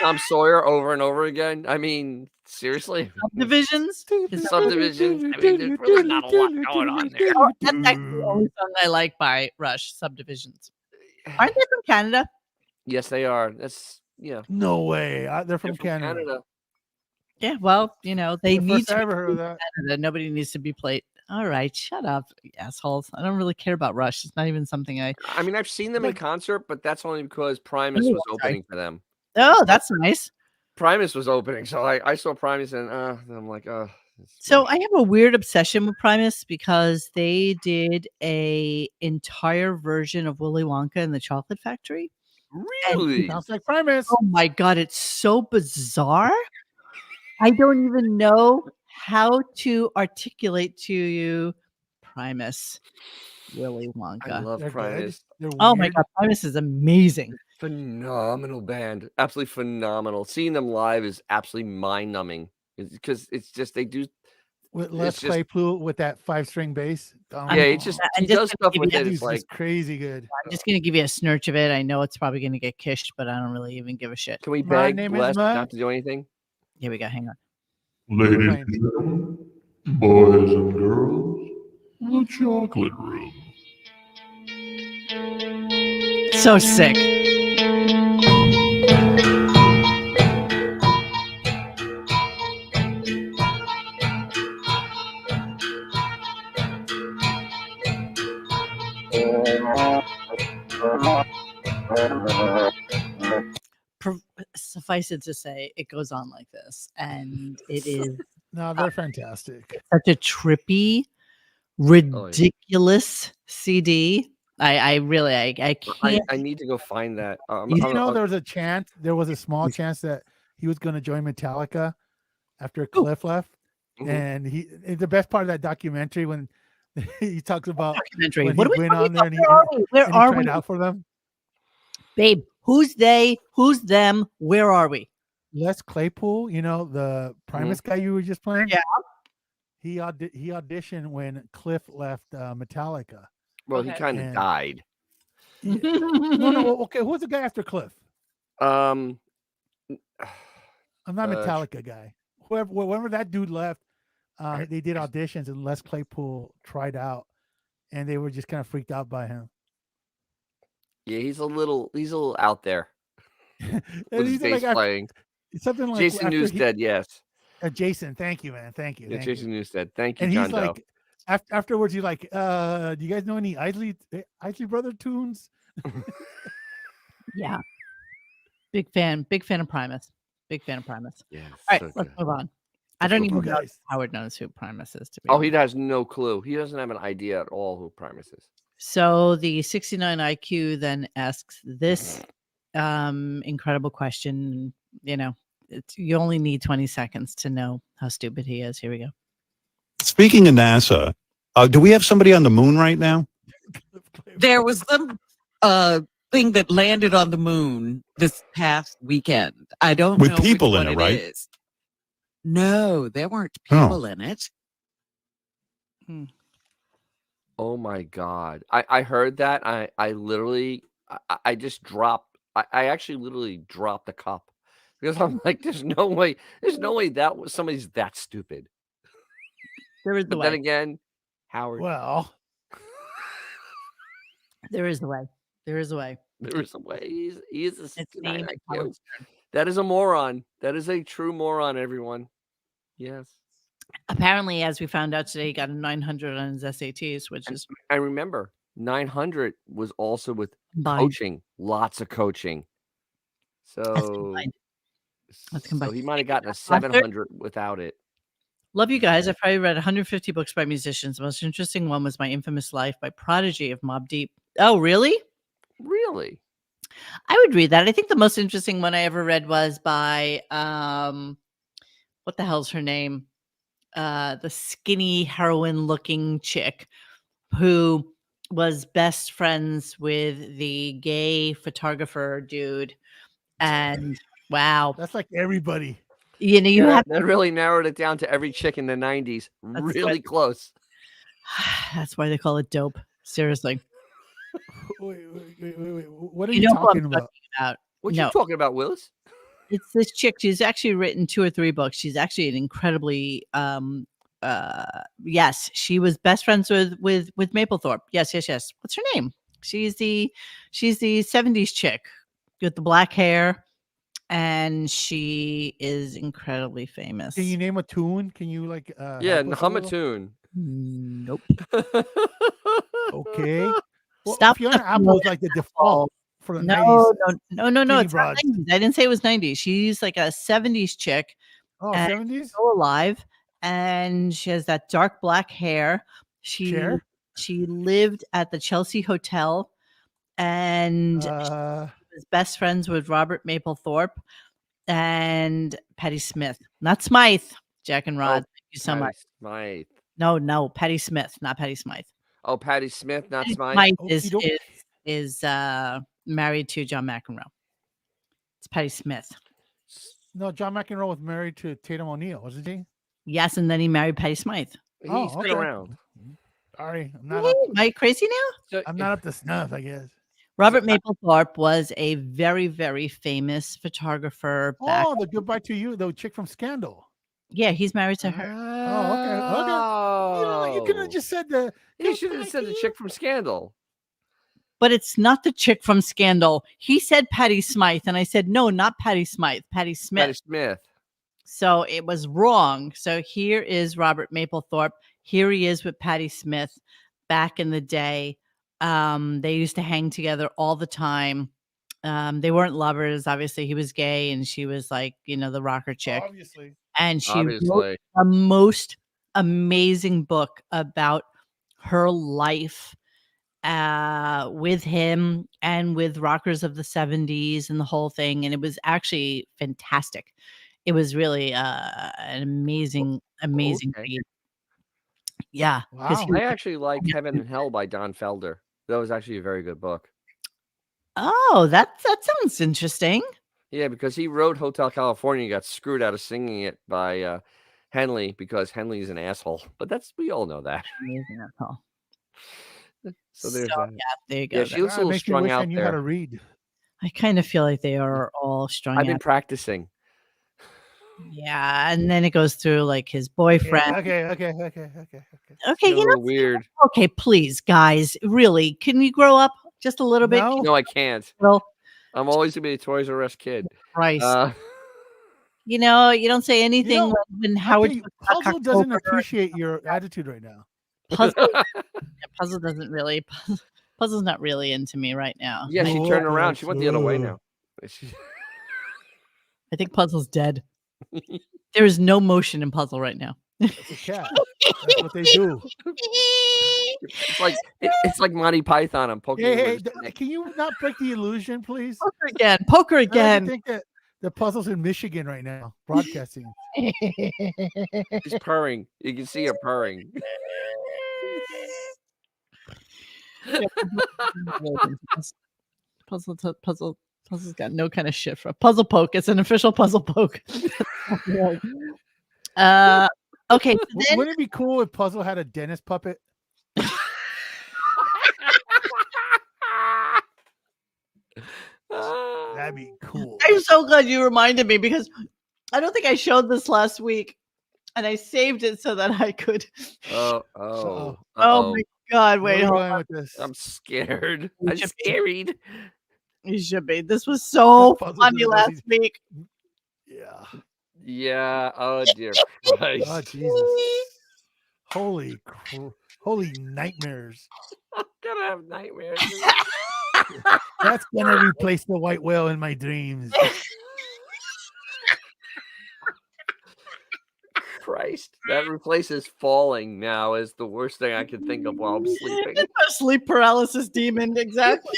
[SPEAKER 3] Tom Sawyer over and over again. I mean, seriously.
[SPEAKER 2] Subdivisions.
[SPEAKER 3] Subdivisions. I mean, there's really not a lot going on there.
[SPEAKER 2] Oh, that's actually the only song I like by Rush. Subdivisions. Aren't they from Canada?
[SPEAKER 3] Yes, they are. That's
[SPEAKER 1] No way. They're
[SPEAKER 3] they're
[SPEAKER 1] from Canada.
[SPEAKER 2] Yeah, well, they
[SPEAKER 1] The
[SPEAKER 2] need
[SPEAKER 1] first
[SPEAKER 2] to
[SPEAKER 1] I
[SPEAKER 2] be
[SPEAKER 1] ever heard of that.
[SPEAKER 2] Canada. Nobody needs to be played. All right, shut up, you assholes. I don't really care about Rush. It's not even something I.
[SPEAKER 3] I mean, I've seen them in
[SPEAKER 1] Like-
[SPEAKER 3] concert, but that's only because Primus
[SPEAKER 2] Oh,
[SPEAKER 3] was
[SPEAKER 2] sorry.
[SPEAKER 3] opening for them.
[SPEAKER 2] Oh, that's nice.
[SPEAKER 3] Primus was opening, so I saw Primus and I'm like,
[SPEAKER 2] So I have a weird obsession with Primus because they did a entire version of Willy Wonka and the Chocolate Factory.
[SPEAKER 3] really?
[SPEAKER 1] Sounds like Primus.
[SPEAKER 2] Oh my god, it's so bizarre. I don't even know how to articulate to you Primus, Willy
[SPEAKER 3] I
[SPEAKER 2] Wonka.
[SPEAKER 3] love
[SPEAKER 1] They're good.
[SPEAKER 3] Primus.
[SPEAKER 1] They're
[SPEAKER 2] Oh my
[SPEAKER 1] weird.
[SPEAKER 2] god, Primus is amazing.
[SPEAKER 3] Phenomenal band, absolutely phenomenal. Seeing them live is absolutely mind-numbing because it's just they do.
[SPEAKER 1] With Les
[SPEAKER 3] It's just
[SPEAKER 1] Claypool with that 5-string bass.
[SPEAKER 3] yeah, it's just
[SPEAKER 2] I'm
[SPEAKER 3] he
[SPEAKER 2] just
[SPEAKER 3] does
[SPEAKER 2] gonna
[SPEAKER 3] stuff
[SPEAKER 2] give
[SPEAKER 3] with
[SPEAKER 2] you-
[SPEAKER 3] it.
[SPEAKER 1] That
[SPEAKER 3] It's
[SPEAKER 1] dude's
[SPEAKER 3] like,
[SPEAKER 1] just crazy good.
[SPEAKER 2] I'm just gonna give you a snurch of it. I know it's probably gonna get kished, but I don't really even give a shit.
[SPEAKER 3] can we
[SPEAKER 1] My
[SPEAKER 3] beg
[SPEAKER 1] name is
[SPEAKER 3] Les
[SPEAKER 1] Mud.
[SPEAKER 3] not to do anything?
[SPEAKER 2] Here we go. Hang on.
[SPEAKER 7] Ladies
[SPEAKER 1] Fine.
[SPEAKER 7] and gentlemen, boys and girls, the chocolate room.
[SPEAKER 2] So sick. Suffice it to say, it goes on like this, and it is
[SPEAKER 1] No, they're fantastic.
[SPEAKER 2] such a trippy, ridiculous CD. I really, I can't.
[SPEAKER 3] I need to go find that.
[SPEAKER 1] You know, there was a chance. There was a small chance that he was going to join Metallica after Cliff left,
[SPEAKER 3] Mhm.
[SPEAKER 1] and the best part of that documentary when he talks about
[SPEAKER 2] Documentary.
[SPEAKER 1] when
[SPEAKER 2] What
[SPEAKER 1] he
[SPEAKER 2] are we
[SPEAKER 1] went
[SPEAKER 2] talking
[SPEAKER 1] on there
[SPEAKER 2] about?
[SPEAKER 1] and he,
[SPEAKER 2] Where are we? Where
[SPEAKER 1] and he
[SPEAKER 2] are
[SPEAKER 1] tried
[SPEAKER 2] we?
[SPEAKER 1] out for them.
[SPEAKER 2] Babe, who's they? Who's them? Where are we?
[SPEAKER 1] Les Claypool, you know, the Primus guy you were just playing.
[SPEAKER 2] Yeah.
[SPEAKER 1] He auditioned when Cliff left Metallica.
[SPEAKER 3] well, he
[SPEAKER 2] Okay.
[SPEAKER 3] kind of
[SPEAKER 1] And-
[SPEAKER 3] died.
[SPEAKER 1] No, okay. Who's the guy after Cliff?
[SPEAKER 3] Um,
[SPEAKER 1] I'm not a
[SPEAKER 3] Uh,
[SPEAKER 1] Metallica guy. Whoever that dude left, they did auditions and Les Claypool tried out, and they were just kind of freaked out by him.
[SPEAKER 3] yeah, he's a little out there
[SPEAKER 1] And
[SPEAKER 3] with his
[SPEAKER 1] he's like
[SPEAKER 3] bass playing.
[SPEAKER 1] something like
[SPEAKER 3] Jason
[SPEAKER 1] after
[SPEAKER 3] Newsted, yes.
[SPEAKER 1] Jason, thank you, man. Thank you.
[SPEAKER 3] Yeah,
[SPEAKER 1] Thank
[SPEAKER 3] Jason
[SPEAKER 1] you.
[SPEAKER 3] Newsted. Thank you,
[SPEAKER 1] And
[SPEAKER 3] John
[SPEAKER 1] he's
[SPEAKER 3] Doe.
[SPEAKER 1] like, afterwards, he's like, do you guys know any Isley Brother tunes?
[SPEAKER 2] Yeah. Big fan of Primus. Big fan of Primus.
[SPEAKER 3] Yeah,
[SPEAKER 2] All right,
[SPEAKER 3] so
[SPEAKER 2] let's
[SPEAKER 3] good.
[SPEAKER 2] move on. I don't
[SPEAKER 1] go,
[SPEAKER 2] even know if
[SPEAKER 1] guys.
[SPEAKER 2] Howard knows who Primus is. To be
[SPEAKER 3] Oh, he
[SPEAKER 2] honest.
[SPEAKER 3] has no clue. He doesn't have an idea at all who Primus is.
[SPEAKER 2] So the 69 IQ then asks this incredible question. You know, you only need 20 seconds to know how stupid he is. Here we go.
[SPEAKER 7] Speaking of NASA, do we have somebody on the moon right now?
[SPEAKER 5] There was some thing that landed on the moon this past weekend. I don't
[SPEAKER 7] With
[SPEAKER 5] know
[SPEAKER 7] people
[SPEAKER 5] which
[SPEAKER 7] in
[SPEAKER 5] one
[SPEAKER 7] it, right?
[SPEAKER 5] is. No, there weren't
[SPEAKER 7] Oh.
[SPEAKER 5] people in it.
[SPEAKER 3] Oh my God. I heard that. I literally, I just dropped, I actually literally dropped the cup because I'm like, there's no way that was somebody's that stupid.
[SPEAKER 2] There is the
[SPEAKER 3] But then
[SPEAKER 2] way.
[SPEAKER 3] again, Howard,
[SPEAKER 1] Well,
[SPEAKER 2] There is the way. There is a way.
[SPEAKER 3] there is a way. He is a
[SPEAKER 2] It's
[SPEAKER 3] 69
[SPEAKER 2] named
[SPEAKER 3] IQ.
[SPEAKER 2] Howard Stern.
[SPEAKER 3] That is a moron. That is a true moron, everyone. Yes.
[SPEAKER 2] Apparently, as we found out today, he got a 900 on his SATs, which is
[SPEAKER 3] I remember 900 was also with
[SPEAKER 2] combined.
[SPEAKER 3] coaching, lots of coaching.
[SPEAKER 2] That's
[SPEAKER 3] So,
[SPEAKER 2] combined. That's
[SPEAKER 3] so
[SPEAKER 2] combined.
[SPEAKER 3] he might have gotten a
[SPEAKER 2] Concert?
[SPEAKER 3] 700 without it.
[SPEAKER 2] Love you guys. I've probably read 150 books by musicians. The most interesting one was My Infamous Life by Prodigy of Mobb Deep. Oh, really?
[SPEAKER 3] Really?
[SPEAKER 2] I would read that. I think the most interesting one I ever read was by what the hell's her name? The skinny heroine looking chick who was best friends with the gay photographer dude. And wow.
[SPEAKER 1] that's like everybody.
[SPEAKER 2] You know, you
[SPEAKER 3] Yeah,
[SPEAKER 2] have
[SPEAKER 3] that really narrowed it down to every chick in the 90s. Really
[SPEAKER 2] right.
[SPEAKER 3] close.
[SPEAKER 2] that's why they call it dope. Seriously.
[SPEAKER 1] Wait. What are
[SPEAKER 2] You
[SPEAKER 1] you
[SPEAKER 2] know who I'm
[SPEAKER 1] talking about?
[SPEAKER 2] about.
[SPEAKER 3] What
[SPEAKER 2] No.
[SPEAKER 3] you talking about, Willis?
[SPEAKER 2] It's this chick. She's actually written 2 or 3 books. She's actually an incredibly yes, she was best friends with Mapplethorpe. Yes. What's her name? She's the 70s chick with the black hair, and she is incredibly famous.
[SPEAKER 1] Can you name a tune? Can you like
[SPEAKER 3] Yeah,
[SPEAKER 1] help us a
[SPEAKER 3] hum a
[SPEAKER 1] little?
[SPEAKER 3] tune.
[SPEAKER 2] Nope.
[SPEAKER 1] Okay. Well,
[SPEAKER 2] Stop
[SPEAKER 1] Fiona
[SPEAKER 2] the
[SPEAKER 1] Apple is like the default for the
[SPEAKER 2] No,
[SPEAKER 1] 90s
[SPEAKER 2] no.
[SPEAKER 1] skinny
[SPEAKER 2] It's not
[SPEAKER 1] broads.
[SPEAKER 2] 90s. I didn't say it was 90s. She's like a 70s chick.
[SPEAKER 1] Oh,
[SPEAKER 2] And
[SPEAKER 1] 70s?
[SPEAKER 2] still alive, and she has that dark black hair. She
[SPEAKER 1] Cher?
[SPEAKER 2] she lived at the Chelsea Hotel, and she was best friends with Robert Mapplethorpe and Patti Smith. Not Smythe, Jack and Rod. Thank you so
[SPEAKER 3] Patty
[SPEAKER 2] much.
[SPEAKER 3] Smythe.
[SPEAKER 2] No, Patti Smith, not Patty Smythe.
[SPEAKER 3] Oh, Patty Smith, not
[SPEAKER 2] Patty
[SPEAKER 3] Smythe.
[SPEAKER 2] Smythe
[SPEAKER 1] Okey doke.
[SPEAKER 2] is married to John McEnroe. It's Patti Smith.
[SPEAKER 1] No, John McEnroe was married to Tatum O'Neal, wasn't he?
[SPEAKER 2] Yes, and then he married Patti Smythe.
[SPEAKER 3] He's
[SPEAKER 1] Oh,
[SPEAKER 3] been
[SPEAKER 1] okay.
[SPEAKER 3] around.
[SPEAKER 1] Sorry, I'm not up.
[SPEAKER 2] Am I crazy now?
[SPEAKER 3] So,
[SPEAKER 1] I'm not up to snuff, I guess.
[SPEAKER 2] Robert Mapplethorpe was a very, very famous photographer back.
[SPEAKER 1] Oh, the Goodbye to You, the chick from Scandal.
[SPEAKER 2] Yeah, he's married to her.
[SPEAKER 1] Oh, okay. You could have just said the.
[SPEAKER 3] You should have said
[SPEAKER 1] Goodbye
[SPEAKER 3] the
[SPEAKER 1] to
[SPEAKER 3] chick from Scandal.
[SPEAKER 2] But it's not the chick from Scandal. He said Patti Smythe, and I said, no, not Patti Smythe, Patti Smith.
[SPEAKER 3] Patty Smith.
[SPEAKER 2] So it was wrong. So here is Robert Mapplethorpe. Here he is with Patti Smith back in the day. They used to hang together all the time. They weren't lovers. Obviously, he was gay and she was like, the rocker chick.
[SPEAKER 1] Obviously.
[SPEAKER 2] And she wrote
[SPEAKER 3] Obviously.
[SPEAKER 2] the most amazing book about her life with him and with rockers of the 70s and the whole thing. And it was actually fantastic. It was really an amazing
[SPEAKER 3] Okay.
[SPEAKER 2] read. Yeah. 'cause
[SPEAKER 1] Wow.
[SPEAKER 3] I actually like Heaven and Hell by Don Felder. That was actually a very good book.
[SPEAKER 2] Oh, that sounds interesting.
[SPEAKER 3] Yeah, because he wrote Hotel California and got screwed out of singing it by Henley because Henley's an asshole. But we all know that.
[SPEAKER 2] Amazing asshole.
[SPEAKER 3] So there's
[SPEAKER 2] So,
[SPEAKER 3] that.
[SPEAKER 2] yeah, there you go.
[SPEAKER 3] Yeah, she looks a little
[SPEAKER 1] Makes me
[SPEAKER 3] strung
[SPEAKER 1] wish I
[SPEAKER 3] out
[SPEAKER 1] knew how to
[SPEAKER 3] there.
[SPEAKER 1] read.
[SPEAKER 2] I kind of feel like they are all strung
[SPEAKER 3] I've been
[SPEAKER 2] out.
[SPEAKER 3] practicing.
[SPEAKER 2] Yeah, and then it goes through like his boyfriend.
[SPEAKER 1] Okay.
[SPEAKER 2] Okay,
[SPEAKER 3] It's a little weird.
[SPEAKER 2] okay, please, guys, really, can you grow up just a little bit?
[SPEAKER 1] No.
[SPEAKER 3] No, I can't.
[SPEAKER 2] Well,
[SPEAKER 3] I'm always gonna be a Toys R Us kid.
[SPEAKER 2] Christ. You don't say anything when Howard
[SPEAKER 1] Puzzle doesn't appreciate your attitude right now.
[SPEAKER 2] Puzzle doesn't really. Puzzle's not really into me right now.
[SPEAKER 3] Yeah, she turned around. She went the other way now.
[SPEAKER 2] I think Puzzle's dead. There is no motion in Puzzle right now.
[SPEAKER 1] It's a cat. That's what they do.
[SPEAKER 3] It's like Monty Python. I'm poking.
[SPEAKER 1] Hey, can you not break the illusion, please?
[SPEAKER 2] Poker
[SPEAKER 1] I
[SPEAKER 2] again.
[SPEAKER 1] think that the Puzzle's in Michigan right now, broadcasting.
[SPEAKER 3] She's purring. You can see her purring.
[SPEAKER 2] Puzzle's got no kind of shit for puzzle poke. It's an official puzzle poke. Okay. So then,
[SPEAKER 1] Wouldn't it be cool if Puzzle had a dentist puppet? That'd be cool.
[SPEAKER 2] I'm so glad you reminded me because I don't think I showed this last week, and I saved it so that I could.
[SPEAKER 3] Oh
[SPEAKER 2] my God! Wait,
[SPEAKER 1] Where are
[SPEAKER 2] hold
[SPEAKER 1] we going
[SPEAKER 2] on.
[SPEAKER 1] with this?
[SPEAKER 3] I'm scared.
[SPEAKER 2] You
[SPEAKER 3] I'm
[SPEAKER 2] should be.
[SPEAKER 3] scared.
[SPEAKER 2] You should be. This was so
[SPEAKER 1] Puzzle
[SPEAKER 2] funny
[SPEAKER 1] doesn't
[SPEAKER 2] last week.
[SPEAKER 1] Yeah.
[SPEAKER 3] Yeah. Oh dear Christ.
[SPEAKER 1] Oh Jesus! Holy nightmares!
[SPEAKER 3] I'm gonna have nightmares.
[SPEAKER 1] That's gonna replace the white whale in my dreams.
[SPEAKER 3] Christ. That replaces falling now as the worst thing I can think of while I'm sleeping.
[SPEAKER 2] Sleep paralysis demon, exactly.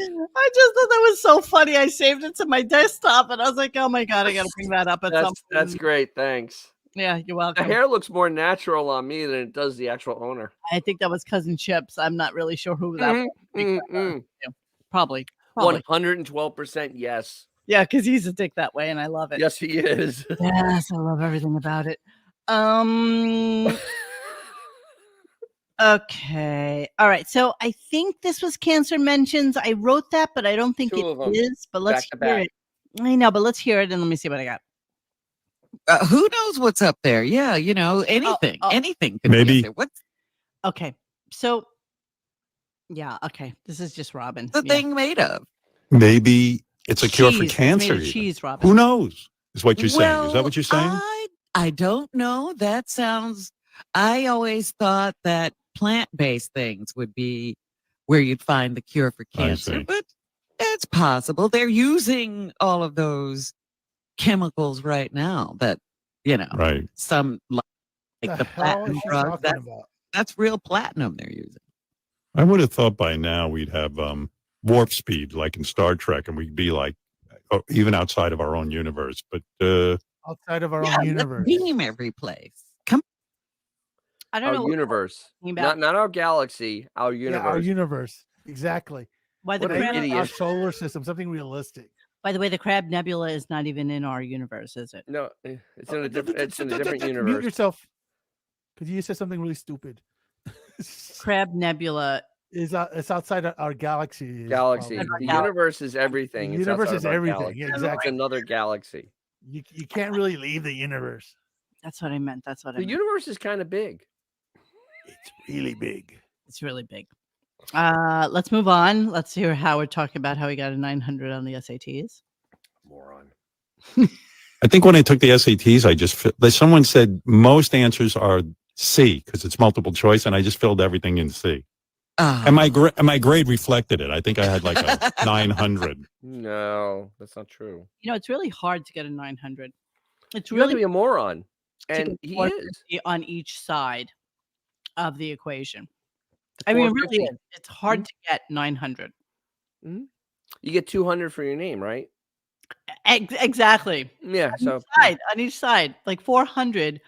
[SPEAKER 2] I just thought that was so funny. I saved it to my desktop, and I was like, "Oh my God, I got to bring that up at some point."
[SPEAKER 3] That's great. Thanks.
[SPEAKER 2] Yeah, you're
[SPEAKER 3] The
[SPEAKER 2] welcome.
[SPEAKER 3] hair looks more natural on me than it does the actual owner.
[SPEAKER 2] I think that was Cousin Chips. I'm not really sure who that was. Probably.
[SPEAKER 3] 112% yes.
[SPEAKER 2] Yeah, because he's a dick that way, and I love it.
[SPEAKER 3] Yes, he is.
[SPEAKER 2] Yes, I love everything about it. Okay. All right. So I think this was Cancer Mentions. I wrote that, but I don't think
[SPEAKER 3] Two
[SPEAKER 2] it
[SPEAKER 3] of 'em,
[SPEAKER 2] is. But let's
[SPEAKER 3] back to
[SPEAKER 2] hear
[SPEAKER 3] back.
[SPEAKER 2] it. I know, but let's hear it and let me see what I got.
[SPEAKER 5] Who knows what's up there? Yeah, anything.
[SPEAKER 2] oh.
[SPEAKER 5] Anything could be
[SPEAKER 7] Maybe-
[SPEAKER 5] up there. What's
[SPEAKER 2] Okay. So, yeah. Okay. This is just Robin.
[SPEAKER 5] the
[SPEAKER 2] Yeah.
[SPEAKER 5] thing made of?
[SPEAKER 7] Maybe it's a cure for
[SPEAKER 2] Cheese. It's
[SPEAKER 7] cancer.
[SPEAKER 2] made of
[SPEAKER 7] even.
[SPEAKER 2] cheese, Robin.
[SPEAKER 7] Who knows? Is what you're saying? Is that what you're saying?
[SPEAKER 5] I don't know. That sounds. I always thought that plant-based things would be where you'd find the cure for
[SPEAKER 7] I
[SPEAKER 5] cancer,
[SPEAKER 7] see.
[SPEAKER 5] but it's possible. They're using all of those chemicals right now that,
[SPEAKER 7] Right.
[SPEAKER 5] some like
[SPEAKER 1] The
[SPEAKER 5] the
[SPEAKER 1] hell
[SPEAKER 5] platinum
[SPEAKER 1] is she
[SPEAKER 5] drug.
[SPEAKER 1] talking about?
[SPEAKER 5] That's real platinum they're using.
[SPEAKER 7] I would have thought by now we'd have warp speed like in Star Trek, and we'd be like even outside of our own universe. But
[SPEAKER 1] Outside of our
[SPEAKER 5] Yeah,
[SPEAKER 1] own
[SPEAKER 5] let's
[SPEAKER 1] universe.
[SPEAKER 5] beam every place. Come
[SPEAKER 2] I don't
[SPEAKER 3] Our
[SPEAKER 2] know what
[SPEAKER 3] universe,
[SPEAKER 2] you're talking about.
[SPEAKER 3] not our galaxy. Our
[SPEAKER 1] Yeah,
[SPEAKER 3] universe.
[SPEAKER 1] our universe. Exactly.
[SPEAKER 2] Why the
[SPEAKER 3] What an
[SPEAKER 2] crab,
[SPEAKER 3] idiot.
[SPEAKER 1] Our solar system, something realistic.
[SPEAKER 2] by the way, the Crab Nebula is not even in our universe, is it?
[SPEAKER 3] No, it's in a different. It's in a different
[SPEAKER 1] Mute
[SPEAKER 3] universe.
[SPEAKER 1] yourself. Because you said something really stupid.
[SPEAKER 2] Crab Nebula.
[SPEAKER 1] It's outside our galaxy.
[SPEAKER 3] Galaxy.
[SPEAKER 1] probably.
[SPEAKER 3] The universe is everything.
[SPEAKER 1] The
[SPEAKER 3] It's
[SPEAKER 1] universe
[SPEAKER 3] outside
[SPEAKER 1] is
[SPEAKER 3] of our
[SPEAKER 1] everything.
[SPEAKER 3] galaxy.
[SPEAKER 1] Yeah,
[SPEAKER 3] It's
[SPEAKER 1] exactly.
[SPEAKER 3] another galaxy.
[SPEAKER 1] You can't really leave the universe.
[SPEAKER 2] That's what I meant. That's what I
[SPEAKER 3] The
[SPEAKER 2] meant.
[SPEAKER 3] universe is kind of big.
[SPEAKER 1] It's really big.
[SPEAKER 2] It's really big. Let's move on. Let's hear Howard talk about how he got a 900 on the SATs.
[SPEAKER 3] Moron.
[SPEAKER 7] I think when I took the SATs, someone said most answers are C because it's multiple choice, and I just filled everything in C. And my grade reflected it. I think I had like a 900.
[SPEAKER 3] No, that's not true.
[SPEAKER 2] It's really hard to get a 900. It's
[SPEAKER 3] You have to
[SPEAKER 2] really
[SPEAKER 3] be a moron,
[SPEAKER 2] to
[SPEAKER 3] and
[SPEAKER 2] get
[SPEAKER 3] he is.
[SPEAKER 2] 450 on each side of the equation.
[SPEAKER 3] The
[SPEAKER 2] I mean, it really
[SPEAKER 3] 450.
[SPEAKER 2] is. It's hard to get 900.
[SPEAKER 3] You get 200 for your name, right?
[SPEAKER 2] Exactly.
[SPEAKER 3] Yeah. So
[SPEAKER 2] On each side, like 400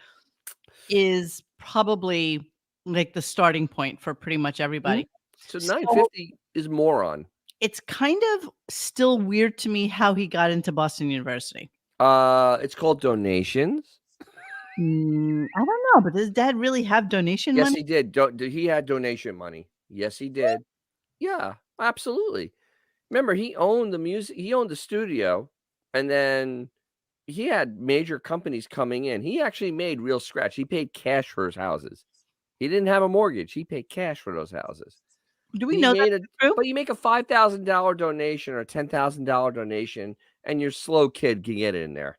[SPEAKER 2] is probably like the starting point for pretty much everybody.
[SPEAKER 3] so 950 is moron.
[SPEAKER 2] It's kind of still weird to me how he got into Boston University.
[SPEAKER 3] It's called donations.
[SPEAKER 2] I don't know, but does Dad really have donation
[SPEAKER 3] Yes,
[SPEAKER 2] money?
[SPEAKER 3] he did. He had donation money. Yes, he did. Yeah, absolutely. Remember, he owned the music. He owned the studio, and then he had major companies coming in. He actually made real scratch. He paid cash for his houses. He didn't have a mortgage. He paid cash for those houses.
[SPEAKER 2] Do we know that's true?
[SPEAKER 3] But you make a $5,000 donation or a $10,000 donation, and your slow kid can get in there.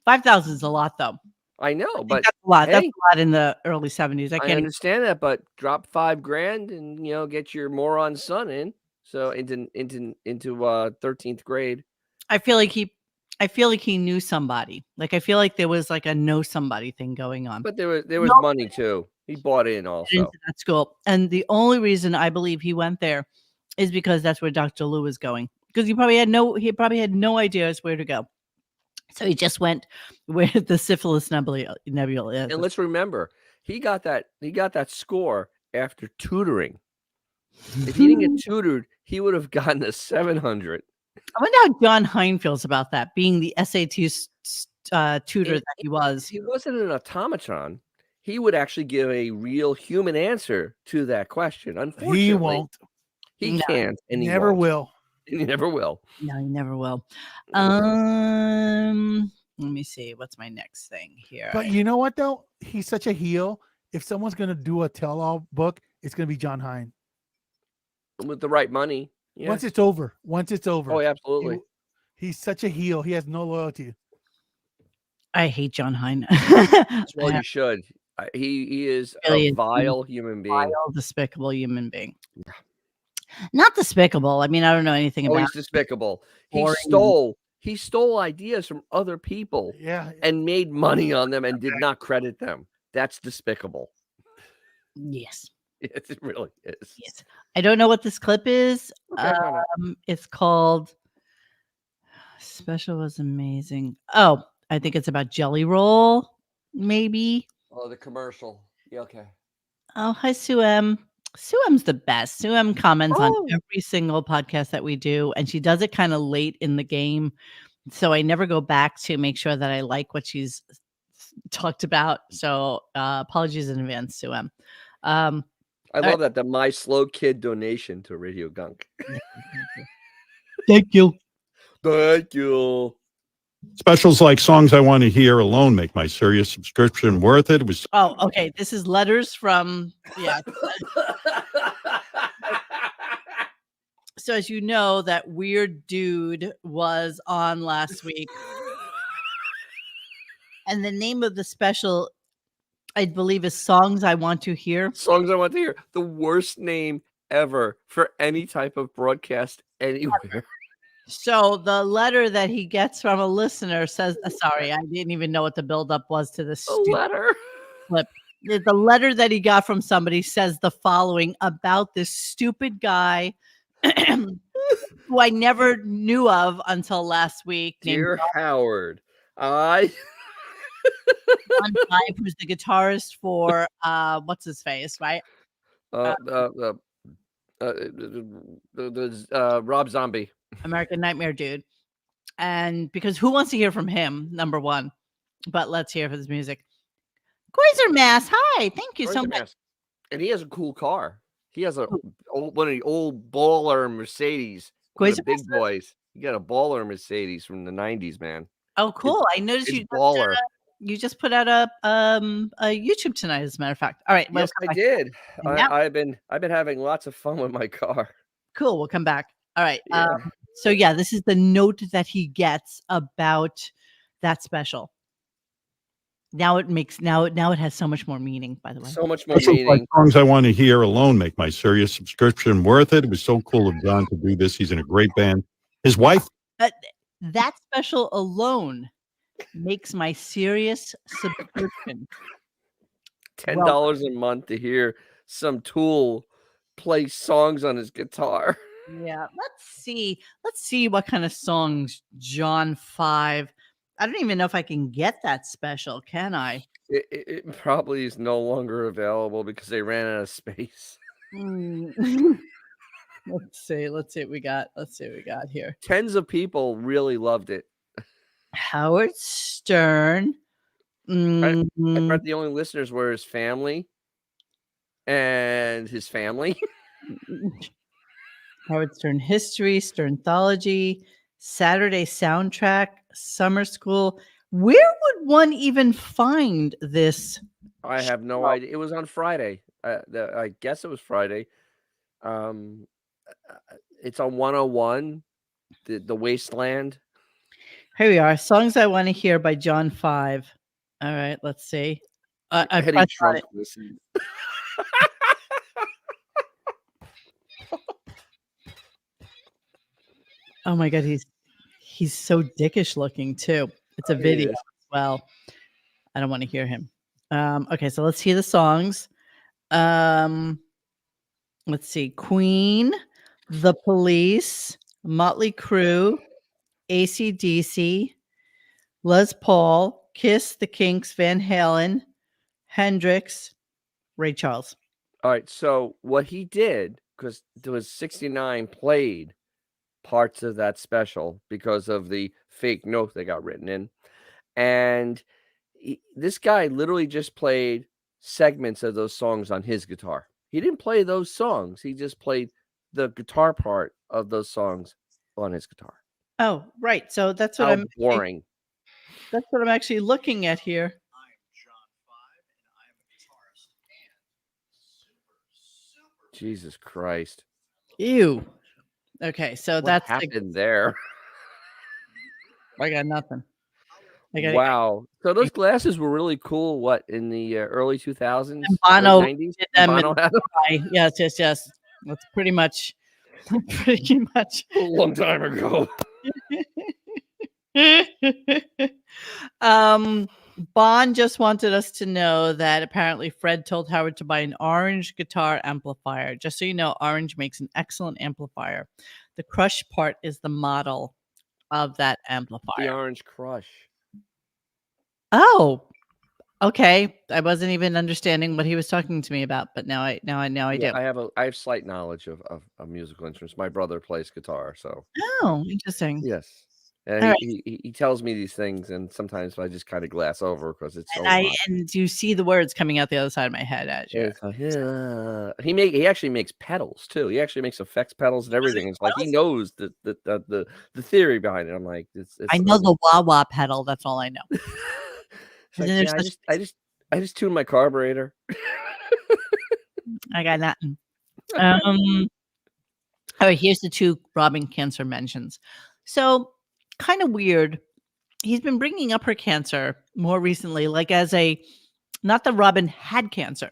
[SPEAKER 2] 5,000 is a lot, though.
[SPEAKER 3] I know, but
[SPEAKER 2] That's a lot. That's
[SPEAKER 3] hey,
[SPEAKER 2] a lot in the early 70s.
[SPEAKER 3] I understand that, but drop $5,000 and get your moron son in. So into 13th grade.
[SPEAKER 2] I feel like he knew somebody. Like I feel like there was like a know somebody thing going on.
[SPEAKER 3] But there was money too. He bought in also.
[SPEAKER 2] Into that school. And the only reason I believe he went there is because that's where Dr. Lou was going. Because he probably had no idea where to go. So he just went where the syphilis nebula is.
[SPEAKER 3] And let's remember, he got that score after tutoring. If he didn't get tutored, he would have gotten a 700.
[SPEAKER 2] I wonder how John Hine feels about that, being the SAT tutor that he was.
[SPEAKER 3] If he wasn't an automaton, he would actually give a real human answer to that question. Unfortunately,
[SPEAKER 1] He won't.
[SPEAKER 3] He can't, and he
[SPEAKER 1] never
[SPEAKER 3] won't.
[SPEAKER 1] will.
[SPEAKER 3] He never will.
[SPEAKER 2] No, he never will. Let me see. What's my next thing here?
[SPEAKER 1] But you know what though? He's such a heel. If someone's gonna do a tell-all book, it's gonna be John Hine.
[SPEAKER 3] With the right money. Yeah.
[SPEAKER 1] Once it's over.
[SPEAKER 3] Oh, absolutely.
[SPEAKER 1] He's such a heel. He has no loyalty.
[SPEAKER 2] I hate John Hine.
[SPEAKER 3] Well, you should. He is
[SPEAKER 2] Really
[SPEAKER 3] a
[SPEAKER 2] is.
[SPEAKER 3] vile human being.
[SPEAKER 2] Vile, despicable human being. Not despicable. I mean, I don't know anything
[SPEAKER 3] Oh,
[SPEAKER 2] about.
[SPEAKER 3] he's despicable.
[SPEAKER 2] Boring.
[SPEAKER 3] He stole ideas from other people.
[SPEAKER 1] Yeah.
[SPEAKER 3] And made money on them and did not credit them. That's despicable.
[SPEAKER 2] Yes.
[SPEAKER 3] Yes, it really is.
[SPEAKER 2] Yes. I don't know what this clip is.
[SPEAKER 3] Okay, why not?
[SPEAKER 2] It's called Special Was Amazing. Oh, I think it's about Jelly Roll, maybe.
[SPEAKER 3] Oh, the commercial. Yeah, okay.
[SPEAKER 2] Oh, hi, Sue M. Sue M's the best. Sue M comments on
[SPEAKER 3] Oh.
[SPEAKER 2] every single podcast that we do, and she does it kind of late in the game. So I never go back to make sure that I like what she's talked about. So apologies in advance, Sue M.
[SPEAKER 3] I love that my slow kid donation to Radio Gunk.
[SPEAKER 2] Thank you.
[SPEAKER 3] Thank you.
[SPEAKER 7] Specials like Songs I Want to Hear alone make my Sirius subscription worth it. It was
[SPEAKER 2] Oh, okay. This is letters from So as you know, that weird dude was on last week. And the name of the special, I believe, is Songs I Want to Hear.
[SPEAKER 3] Songs I Want to Hear. The worst name ever for any type of broadcast anywhere.
[SPEAKER 2] So the letter that he gets from a listener says, sorry, I didn't even know what the buildup was to this
[SPEAKER 3] letter
[SPEAKER 2] clip. The letter that he got from somebody says the following about this stupid guy who I never knew of until last week.
[SPEAKER 3] Dear Howard,
[SPEAKER 2] John Five, who's the guitarist for what's his face, right?
[SPEAKER 3] Rob Zombie,
[SPEAKER 2] American Nightmare dude. And because who wants to hear from him, number one? But let's hear his music. Quasar Mass, hi, thank you so much.
[SPEAKER 3] And he has a cool car. He has one of the old baller Mercedes. One of the big boys. He got a baller Mercedes from the 90s, man.
[SPEAKER 2] Oh, cool! I noticed you just put out a YouTube tonight, as a matter of fact. All right,
[SPEAKER 3] yes, I did. I've been having lots of fun with my car.
[SPEAKER 2] Cool. We'll come back. All right. Yeah. So yeah, this is the note that he gets about that special. Now it has so much more meaning, by the way.
[SPEAKER 3] So much more meaning.
[SPEAKER 7] Like Songs I Want to Hear alone make my Sirius subscription worth it. It was so cool of John to do this. He's in a great band. His wife.
[SPEAKER 2] That special alone makes my Sirius subscription
[SPEAKER 3] $10 a month to hear some Tool play songs on his guitar.
[SPEAKER 2] Yeah, let's see what kind of songs John 5. I don't even know if I can get that special, can I?
[SPEAKER 3] It probably is no longer available because they ran out of space.
[SPEAKER 2] Let's see what we got. Let's see what we got here.
[SPEAKER 3] Tens of people really loved it.
[SPEAKER 2] Howard Stern.
[SPEAKER 3] I bet the only listeners were his family and his family.
[SPEAKER 2] Howard Stern history, Sternthology, Saturday soundtrack, summer school. Where would one even find this?
[SPEAKER 3] I have no idea. It was on Friday. I guess it was Friday. It's on 101, the Wasteland.
[SPEAKER 2] Here we are. Songs I Want to Hear by John 5. All right, let's see.
[SPEAKER 3] Eddie Trunk listened.
[SPEAKER 2] Oh my God, he's so dickish looking too. It's a video as well. I don't want to hear him. Okay, so let's hear the songs. Let's see. Queen, The Police, Motley Crue, AC/DC, Les Paul, Kiss, The Kinks, Van Halen, Hendrix, Ray Charles.
[SPEAKER 3] All right, so what he did, because there was 69 played parts of that special because of the fake note that got written in. And this guy literally just played segments of those songs on his guitar. He didn't play those songs. He just played the guitar part of those songs on his guitar.
[SPEAKER 2] Oh, right. So that's what
[SPEAKER 3] boring.
[SPEAKER 2] That's what I'm actually looking at here.
[SPEAKER 8] I'm John 5 and I am a guitarist and
[SPEAKER 3] Jesus Christ.
[SPEAKER 2] Ew. Okay, so
[SPEAKER 3] what
[SPEAKER 2] that's
[SPEAKER 3] happened there.
[SPEAKER 2] I got nothing.
[SPEAKER 3] Wow. So those glasses were really cool. What, in the early 2000s?
[SPEAKER 2] And Bono
[SPEAKER 3] 90s?
[SPEAKER 2] did them.
[SPEAKER 3] Bono had them?
[SPEAKER 2] Yes. That's pretty much
[SPEAKER 3] a long time ago.
[SPEAKER 2] Bond just wanted us to know that apparently Fred told Howard to buy an orange guitar amplifier. Just so you know, orange makes an excellent amplifier. The Crush part is the model of that amplifier.
[SPEAKER 3] The Orange Crush.
[SPEAKER 2] Oh, okay. I wasn't even understanding what he was talking to me about, but now I do.
[SPEAKER 3] I have slight knowledge of musical instruments. My brother plays guitar, so.
[SPEAKER 2] Oh, interesting.
[SPEAKER 3] Yes. And
[SPEAKER 2] All
[SPEAKER 3] he tells me these things, and sometimes I just kind of glass over because it's so
[SPEAKER 2] And
[SPEAKER 3] hot.
[SPEAKER 2] and you see the words coming out the other side of my head as you.
[SPEAKER 3] It's like, he actually makes pedals too. He actually makes effects pedals and everything. It's like he knows the theory behind it. I'm like, it's
[SPEAKER 2] I know the wah wah pedal. That's all I know.
[SPEAKER 3] it's like,
[SPEAKER 2] And there's
[SPEAKER 3] yeah, I just tuned my carburetor.
[SPEAKER 2] I got nothing. All right, here's the 2 Robin cancer mentions. So kind of weird. He's been bringing up her cancer more recently, like as a, not that Robin had cancer,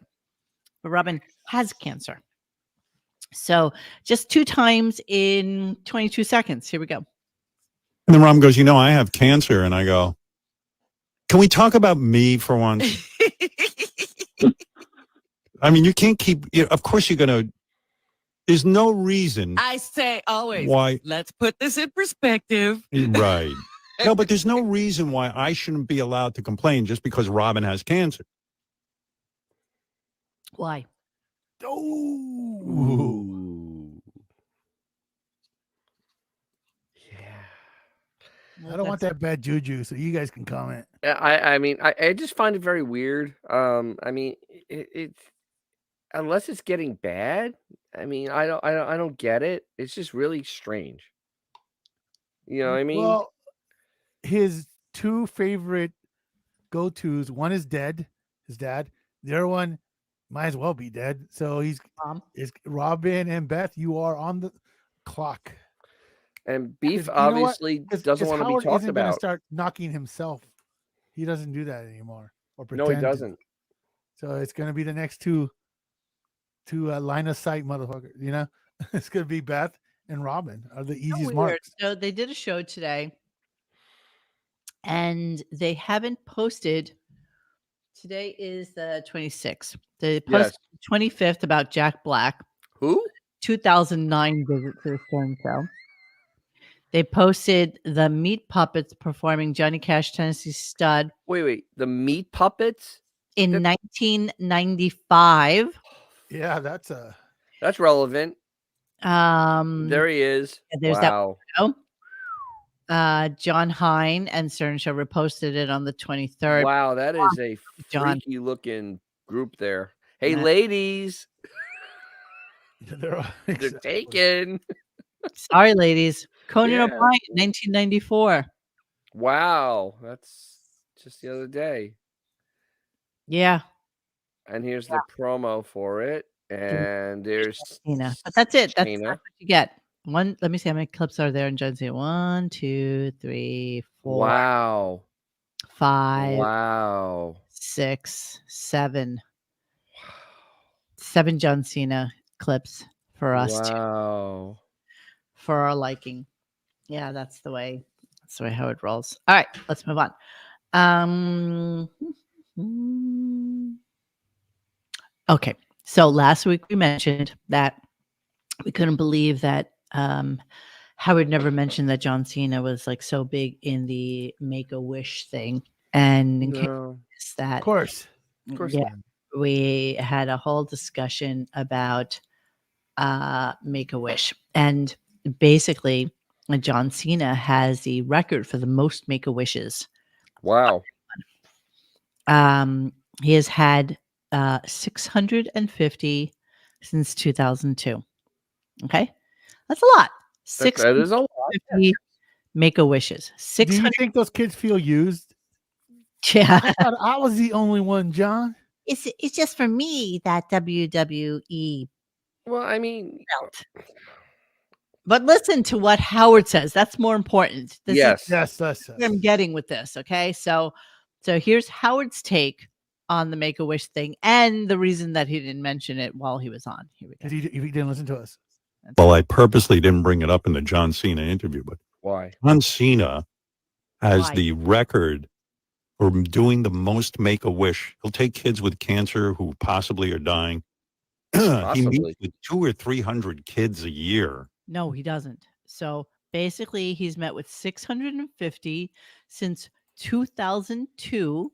[SPEAKER 2] but Robin has cancer. So just 2 times in 22 seconds. Here we go.
[SPEAKER 7] And then Rom goes, I have cancer. And I go, can we talk about me for once? I mean, you can't keep, of course you're going to, there's no reason.
[SPEAKER 5] I say always,
[SPEAKER 7] why.
[SPEAKER 5] Let's put this in perspective.
[SPEAKER 7] Right. No, but there's no reason why I shouldn't be allowed to complain just because Robin has cancer.
[SPEAKER 2] Why?
[SPEAKER 1] Ooh.
[SPEAKER 3] Yeah.
[SPEAKER 1] I don't want that bad juju, so you guys can comment.
[SPEAKER 3] I mean, I just find it very weird. I mean, it's unless it's getting bad. I mean, I don't get it. It's just really strange. You know what I mean?
[SPEAKER 1] Well, his 2 favorite go-tos, one is dead, his dad. The other one might as well be dead. So is Robin and Beth, you are on the clock.
[SPEAKER 3] And Beef
[SPEAKER 1] You know what?
[SPEAKER 3] obviously doesn't want to be
[SPEAKER 1] Howard
[SPEAKER 3] talked
[SPEAKER 1] isn't going to
[SPEAKER 3] about.
[SPEAKER 1] start knocking himself. He doesn't do that anymore. Or
[SPEAKER 3] No, he
[SPEAKER 1] pretend to.
[SPEAKER 3] doesn't.
[SPEAKER 1] So it's going to be the next two line of sight motherfucker. It's going to be Beth and Robin are the easiest marks.
[SPEAKER 2] So they did a show today, and they haven't posted. Today is the 26th. They posted the 25th about Jack Black.
[SPEAKER 3] Who?
[SPEAKER 2] 2009 visit to the Stern Show. They posted the Meat Puppets performing Johnny Cash, Tennessee Stud.
[SPEAKER 3] Wait. The Meat Puppets?
[SPEAKER 2] In 1995.
[SPEAKER 1] Yeah, that's
[SPEAKER 3] relevant.
[SPEAKER 2] There
[SPEAKER 3] There he is.
[SPEAKER 2] There's
[SPEAKER 3] wow.
[SPEAKER 2] that. John Hine and Stern Show reposted it on the 23rd.
[SPEAKER 3] Wow, that is a freaky looking group there. Hey,
[SPEAKER 2] Yeah.
[SPEAKER 3] ladies.
[SPEAKER 1] they're
[SPEAKER 3] taken.
[SPEAKER 2] Sorry, ladies. Conan O'Brien, 1994.
[SPEAKER 3] Wow, that's just the other day.
[SPEAKER 2] Yeah.
[SPEAKER 3] And here's the promo for it. And there's
[SPEAKER 2] Cena. But that's it. That's
[SPEAKER 3] Cena.
[SPEAKER 2] what you get. Let me see how many clips are there in John Cena. 1, 2, 3, 4.
[SPEAKER 3] Wow.
[SPEAKER 2] 5.
[SPEAKER 3] Wow.
[SPEAKER 2] 6, 7. 7 John Cena clips for us.
[SPEAKER 3] Wow.
[SPEAKER 2] For our liking. Yeah, that's the way how it rolls. All right, let's move on. Okay. So last week we mentioned that we couldn't believe that Howard never mentioned that John Cena was like so big in the Make-A-Wish thing. And in case that,
[SPEAKER 1] of course.
[SPEAKER 2] Yeah, we had a whole discussion about Make-A-Wish. And basically, John Cena has the record for the most Make-A-Wishes.
[SPEAKER 3] Wow.
[SPEAKER 2] He has had 650 since 2002. Okay, that's a lot.
[SPEAKER 3] That is a lot.
[SPEAKER 2] Make-A-Wishes. 600.
[SPEAKER 1] Do you think those kids feel used?
[SPEAKER 2] Yeah,
[SPEAKER 1] I thought I was the only one, John.
[SPEAKER 2] It's just for me that WWE.
[SPEAKER 3] Well, I mean,
[SPEAKER 2] but listen to what Howard says. That's more important.
[SPEAKER 1] Yes.
[SPEAKER 2] What I'm getting with this. Okay, so here's Howard's take on the Make-A-Wish thing and the reason that he didn't mention it while he was on. Here we go.
[SPEAKER 1] If he didn't listen to us.
[SPEAKER 7] Well, I purposely didn't bring it up in the John Cena interview, but
[SPEAKER 3] why?
[SPEAKER 7] John Cena has the record for doing the most Make-A-Wish. He'll take kids with cancer who possibly are dying. He meets with 200 or 300 kids a year.
[SPEAKER 2] No, he doesn't. So basically, he's met with 650 since 2002.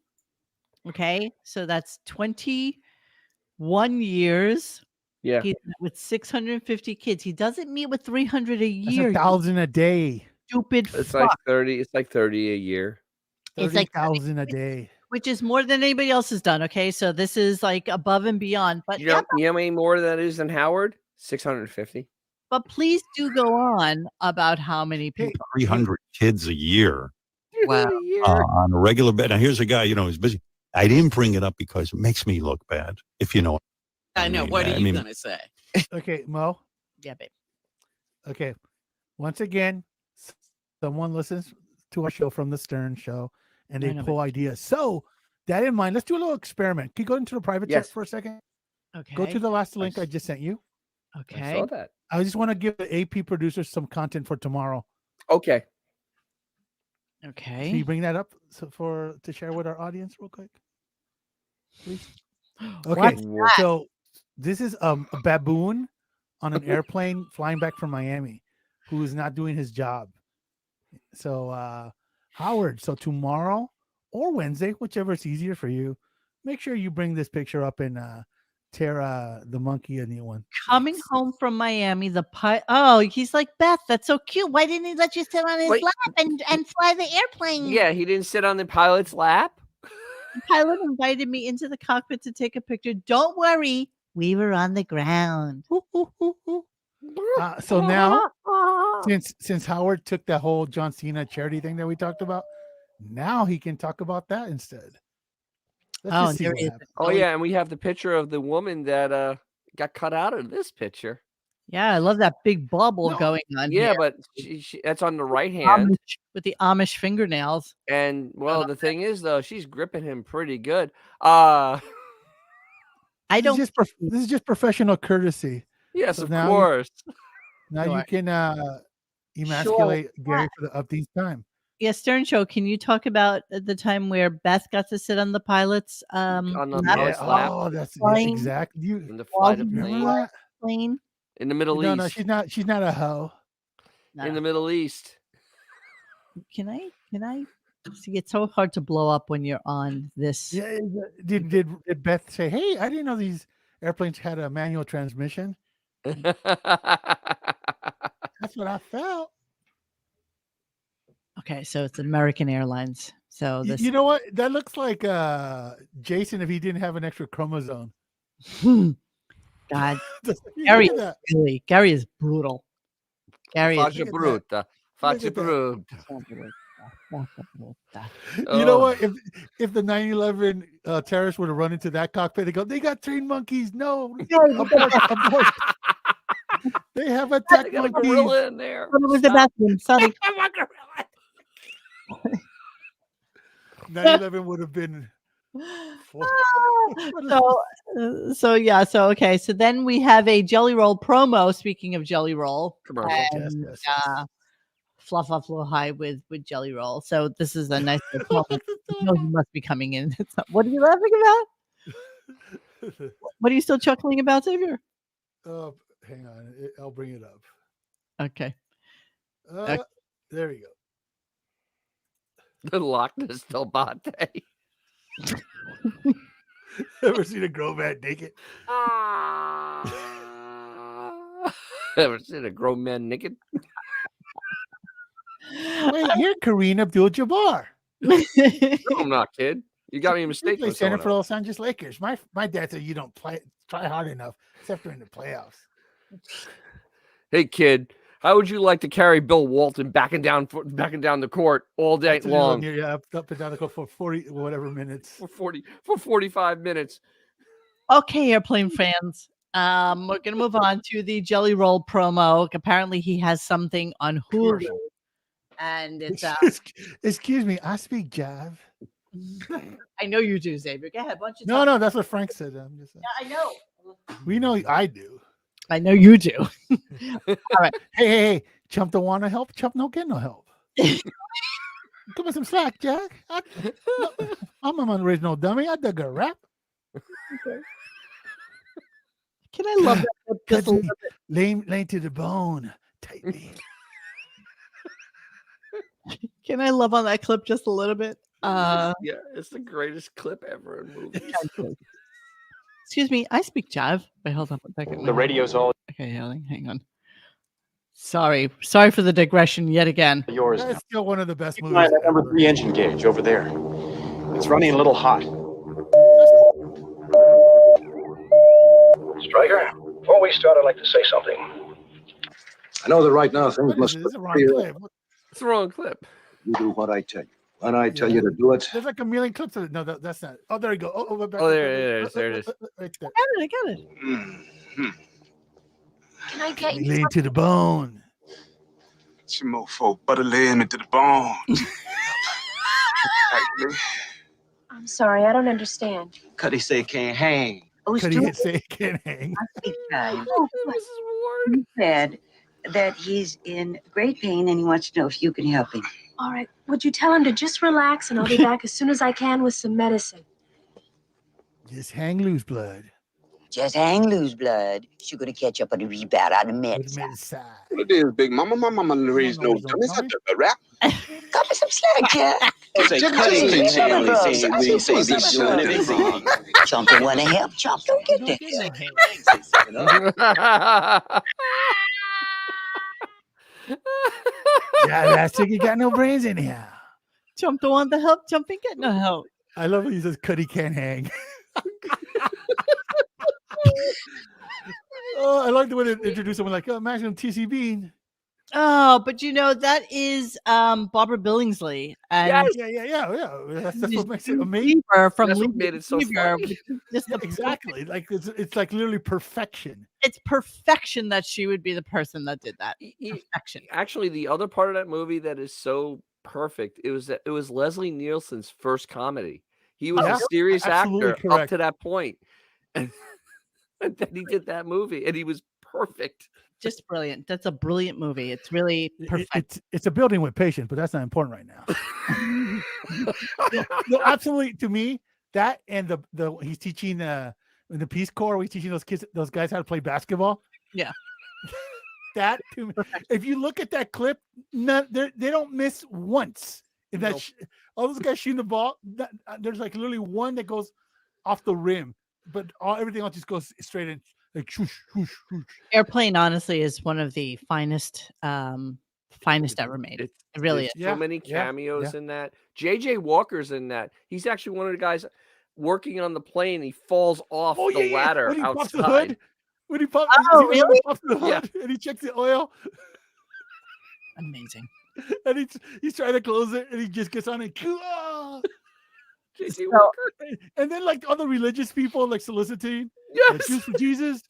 [SPEAKER 2] Okay, so that's 21 years.
[SPEAKER 3] Yeah,
[SPEAKER 2] he's met with 650 kids. He doesn't meet with 300 a year.
[SPEAKER 1] That's 1,000 a day.
[SPEAKER 2] stupid
[SPEAKER 3] It's
[SPEAKER 2] fuck.
[SPEAKER 3] like 30. It's like 30 a year.
[SPEAKER 2] It's like
[SPEAKER 1] 30,000 a day.
[SPEAKER 2] which is more than anybody else has done. Okay, so this is like above and beyond. But
[SPEAKER 3] You know how many more that is than Howard? 650.
[SPEAKER 2] but please do go on about how many people.
[SPEAKER 7] 300 kids a year
[SPEAKER 5] Wow.
[SPEAKER 3] A year.
[SPEAKER 7] on a regular bed. Now, here's a guy, who's busy. I didn't bring it up because it makes me look bad, if you know.
[SPEAKER 5] I know. What are you going to say?
[SPEAKER 1] Okay, Mo.
[SPEAKER 2] Yeah, babe.
[SPEAKER 1] Okay. Once again, someone listens to our show from the Stern Show and
[SPEAKER 2] I
[SPEAKER 1] they
[SPEAKER 2] know,
[SPEAKER 1] pull ideas. So, that in mind, let's do a little experiment. Can you go into the private chat
[SPEAKER 3] Yes.
[SPEAKER 1] for a second?
[SPEAKER 2] Okay.
[SPEAKER 1] Go to the last link I just sent you.
[SPEAKER 3] I
[SPEAKER 2] Okay.
[SPEAKER 3] saw that.
[SPEAKER 1] I just want to give the AP producers some content for tomorrow.
[SPEAKER 3] Okay.
[SPEAKER 2] Okay.
[SPEAKER 1] Can you bring that up to share with our audience real quick, please? Okay,
[SPEAKER 2] What's
[SPEAKER 1] so this is a baboon on an airplane flying back from Miami, who is not doing his job. So Howard, so tomorrow or Wednesday, whichever is easier for you, make sure you bring this picture up and Tara the monkey a new one.
[SPEAKER 2] Coming home from Miami, oh, he's like, Beth, that's so cute. Why didn't he let you sit on his
[SPEAKER 3] Wait.
[SPEAKER 2] lap and fly the airplane?
[SPEAKER 3] Yeah, he didn't sit on the pilot's lap.
[SPEAKER 2] The pilot invited me into the cockpit to take a picture. Don't worry, we were on the ground.
[SPEAKER 1] So now, since Howard took that whole John Cena charity thing that we talked about, now he can talk about that instead. Let's just see
[SPEAKER 2] there
[SPEAKER 1] what
[SPEAKER 2] he is.
[SPEAKER 1] happens.
[SPEAKER 3] Oh yeah, and we have the picture of the woman that got cut out of this picture.
[SPEAKER 2] Yeah, I love that big bubble
[SPEAKER 1] No.
[SPEAKER 2] going on.
[SPEAKER 3] Yeah,
[SPEAKER 2] here.
[SPEAKER 3] but that's on the right hand.
[SPEAKER 2] With the Amish fingernails.
[SPEAKER 3] And well, the thing is though, she's gripping him pretty good.
[SPEAKER 2] I don't.
[SPEAKER 1] This is just professional courtesy.
[SPEAKER 3] Yes,
[SPEAKER 1] So
[SPEAKER 3] of
[SPEAKER 1] now
[SPEAKER 3] course.
[SPEAKER 1] Now
[SPEAKER 2] Sure.
[SPEAKER 1] you can emasculate Gary for the upbeat time.
[SPEAKER 2] Yeah, Stern Show. Can you talk about the time where Beth got to sit on the pilot's
[SPEAKER 3] On the
[SPEAKER 2] lap
[SPEAKER 3] pilot's lap.
[SPEAKER 1] Oh, that's
[SPEAKER 2] Flying.
[SPEAKER 1] exactly you.
[SPEAKER 3] In the flight of
[SPEAKER 1] Remember
[SPEAKER 3] plane.
[SPEAKER 1] that?
[SPEAKER 2] plane?
[SPEAKER 3] In the Middle
[SPEAKER 1] No,
[SPEAKER 3] East.
[SPEAKER 1] no, she's not a hoe.
[SPEAKER 3] In the Middle East.
[SPEAKER 2] Can I? See, it's so hard to blow up when you're on this.
[SPEAKER 1] Yeah, did Beth say, "Hey, I didn't know these airplanes had a manual transmission"? That's what I felt.
[SPEAKER 2] Okay, so it's American Airlines. So this.
[SPEAKER 1] You know what? That looks like Jason if he didn't have an extra chromosome.
[SPEAKER 2] God,
[SPEAKER 1] You
[SPEAKER 2] Gary,
[SPEAKER 1] look at
[SPEAKER 2] Gary is brutal. Gary is
[SPEAKER 3] Faccia brutta. Faccia
[SPEAKER 1] Look at
[SPEAKER 3] brutta.
[SPEAKER 1] You know what? If the 9/11 terrorists would have run into that cockpit, they got trained monkeys. No, abort. They have attack
[SPEAKER 3] They got a
[SPEAKER 1] monkeys.
[SPEAKER 3] gorilla in there.
[SPEAKER 2] It was the bathroom. Sorry.
[SPEAKER 1] 9/11 would have been.
[SPEAKER 2] Okay. So then we have a Jelly Roll promo. Speaking of Jelly Roll,
[SPEAKER 3] Commercial.
[SPEAKER 2] and, fluff up a little high with Jelly Roll. So this is a nice little promo. No, he must be coming in. What are you laughing about? What are you still chuckling about, Xavier?
[SPEAKER 1] Hang on, I'll bring it up.
[SPEAKER 2] Okay.
[SPEAKER 1] There we go.
[SPEAKER 3] The Loch Ness Delbate.
[SPEAKER 1] Ever seen a grown man naked?
[SPEAKER 3] Ever seen a grown man naked?
[SPEAKER 1] Wait, you're Kareem Abdul-Jabbar.
[SPEAKER 3] No, I'm not, kid. You got me
[SPEAKER 1] You
[SPEAKER 3] mistaken.
[SPEAKER 1] play
[SPEAKER 3] with
[SPEAKER 1] center
[SPEAKER 3] someone
[SPEAKER 1] for
[SPEAKER 3] else.
[SPEAKER 1] Los Angeles Lakers. My dad said you don't try hard enough, except during the playoffs.
[SPEAKER 3] Hey, kid, how would you like to carry Bill Walton backing down the court all day long
[SPEAKER 1] Up and down the court for 40 whatever minutes.
[SPEAKER 3] for 45 minutes?
[SPEAKER 2] Okay, airplane fans. We're gonna move on to the Jelly Roll promo. Apparently, he has something on Hulu,
[SPEAKER 1] Commercial.
[SPEAKER 2] and it's
[SPEAKER 1] Excuse me, I speak jive.
[SPEAKER 2] I know you do, Xavier. Go ahead. Bunch of
[SPEAKER 1] No, that's what Frank said. I'm just saying.
[SPEAKER 2] I know.
[SPEAKER 1] We know I do.
[SPEAKER 2] I know you do. All right.
[SPEAKER 1] Hey, Chump don't want to help. Chump don't get no help. Give me some slack, Jack. I'm an original dummy. I dug a rap.
[SPEAKER 2] Can I love that? Just a little bit?
[SPEAKER 1] Lame to the bone. Tight me.
[SPEAKER 2] Can I love on that clip just a little bit?
[SPEAKER 3] Yeah, it's the greatest clip ever in movies.
[SPEAKER 2] Excuse me, I speak jive. Wait, hold on a second.
[SPEAKER 8] The radio's all.
[SPEAKER 2] Okay, hang on. Sorry for the digression yet again.
[SPEAKER 8] Yours now.
[SPEAKER 1] That's still one of the best
[SPEAKER 8] Keep an eye on
[SPEAKER 1] movies
[SPEAKER 8] that number
[SPEAKER 1] ever.
[SPEAKER 8] 3 engine gauge over there. It's running a little hot.
[SPEAKER 9] Striker, before we start, I'd like to say something. I know that right now things
[SPEAKER 1] What is
[SPEAKER 9] must
[SPEAKER 1] it?
[SPEAKER 9] look
[SPEAKER 1] This is a wrong
[SPEAKER 9] pretty
[SPEAKER 1] clip.
[SPEAKER 3] It's the wrong clip.
[SPEAKER 9] You do what I tell you. When I tell
[SPEAKER 1] Yeah.
[SPEAKER 9] you to do it,
[SPEAKER 1] There's like a million clips of it. No, that's not. Oh, there you go.
[SPEAKER 3] Oh, there it is. There it is.
[SPEAKER 1] Right there.
[SPEAKER 2] I got it.
[SPEAKER 6] Can I get you
[SPEAKER 1] Lean to the bone.
[SPEAKER 10] Some mofo butter laying me to the bone.
[SPEAKER 6] I'm sorry, I don't understand.
[SPEAKER 9] Cuddy say can't hang.
[SPEAKER 1] Could he say it can't hang?
[SPEAKER 11] Because
[SPEAKER 3] Mrs. Ward.
[SPEAKER 11] he said that he's in great pain and he wants to know if you can help him.
[SPEAKER 6] All right, would you tell him to just relax and I'll be back as soon as I can with some medicine?
[SPEAKER 1] Just hang loose, blood.
[SPEAKER 11] Just hang loose, blood. She's gonna catch up on the rebound on the
[SPEAKER 1] With
[SPEAKER 11] med side.
[SPEAKER 1] med side.
[SPEAKER 10] What it is, big mama? My mama raised no dummies. I took a rap.
[SPEAKER 11] Cut me some slack, kid.
[SPEAKER 9] Say Cuddy can hang. We say be doing anything.
[SPEAKER 11] Chump don't wanna help. Chump don't get
[SPEAKER 1] Don't
[SPEAKER 11] this.
[SPEAKER 1] get no hang. Yeah, last chick, you got no brains anyhow.
[SPEAKER 2] Jump don't want the help. Jump ain't get no help.
[SPEAKER 1] I love when he says Cuddy can't hang. Oh, I like the way they introduce someone like, oh, imagine TC Bean.
[SPEAKER 2] Oh, but you know that is Barbara Billingsley and
[SPEAKER 1] Yeah. That's what makes it amazing.
[SPEAKER 2] Lever from
[SPEAKER 3] That's what
[SPEAKER 2] Leave
[SPEAKER 3] made it so
[SPEAKER 2] Lever,
[SPEAKER 3] funny.
[SPEAKER 2] which is just
[SPEAKER 1] Yeah,
[SPEAKER 2] the
[SPEAKER 1] exactly. Like it's like literally perfection.
[SPEAKER 2] It's perfection that she would be the person that did that. Perfection.
[SPEAKER 3] Actually, the other part of that movie that is so perfect, it was Leslie Nielsen's first comedy. He was
[SPEAKER 1] Yeah,
[SPEAKER 3] a serious
[SPEAKER 1] absolutely
[SPEAKER 3] actor up
[SPEAKER 1] correct.
[SPEAKER 3] to that point. And then he did that movie and he was perfect.
[SPEAKER 2] Just brilliant. That's a brilliant movie. It's really perfect.
[SPEAKER 1] It's a building with patience, but that's not important right now. No, absolutely. To me, that and the he's teaching in the Peace Corps, he's teaching those guys how to play basketball.
[SPEAKER 2] Yeah.
[SPEAKER 1] That to me, if you look at that clip, they don't miss once. In that, all those guys shooting the ball, there's like literally one that goes off the rim, but everything else just goes straight in. Like swoosh, swoosh, swoosh.
[SPEAKER 2] Airplane, honestly, is one of the finest ever made. It really is.
[SPEAKER 3] So many cameos in that. JJ Walker's in that. He's actually one of the guys working on the plane. He falls off the ladder
[SPEAKER 1] when he pops the
[SPEAKER 3] outside.
[SPEAKER 1] hood. When he pops,
[SPEAKER 2] really?
[SPEAKER 1] Pops the hood and he checks the oil.
[SPEAKER 2] Amazing.
[SPEAKER 1] And he's trying to close it, and he just gets on it.
[SPEAKER 3] JJ Walker.
[SPEAKER 1] And then like other religious people like soliciting.
[SPEAKER 3] Yes.
[SPEAKER 1] Like, Jews for Jesus.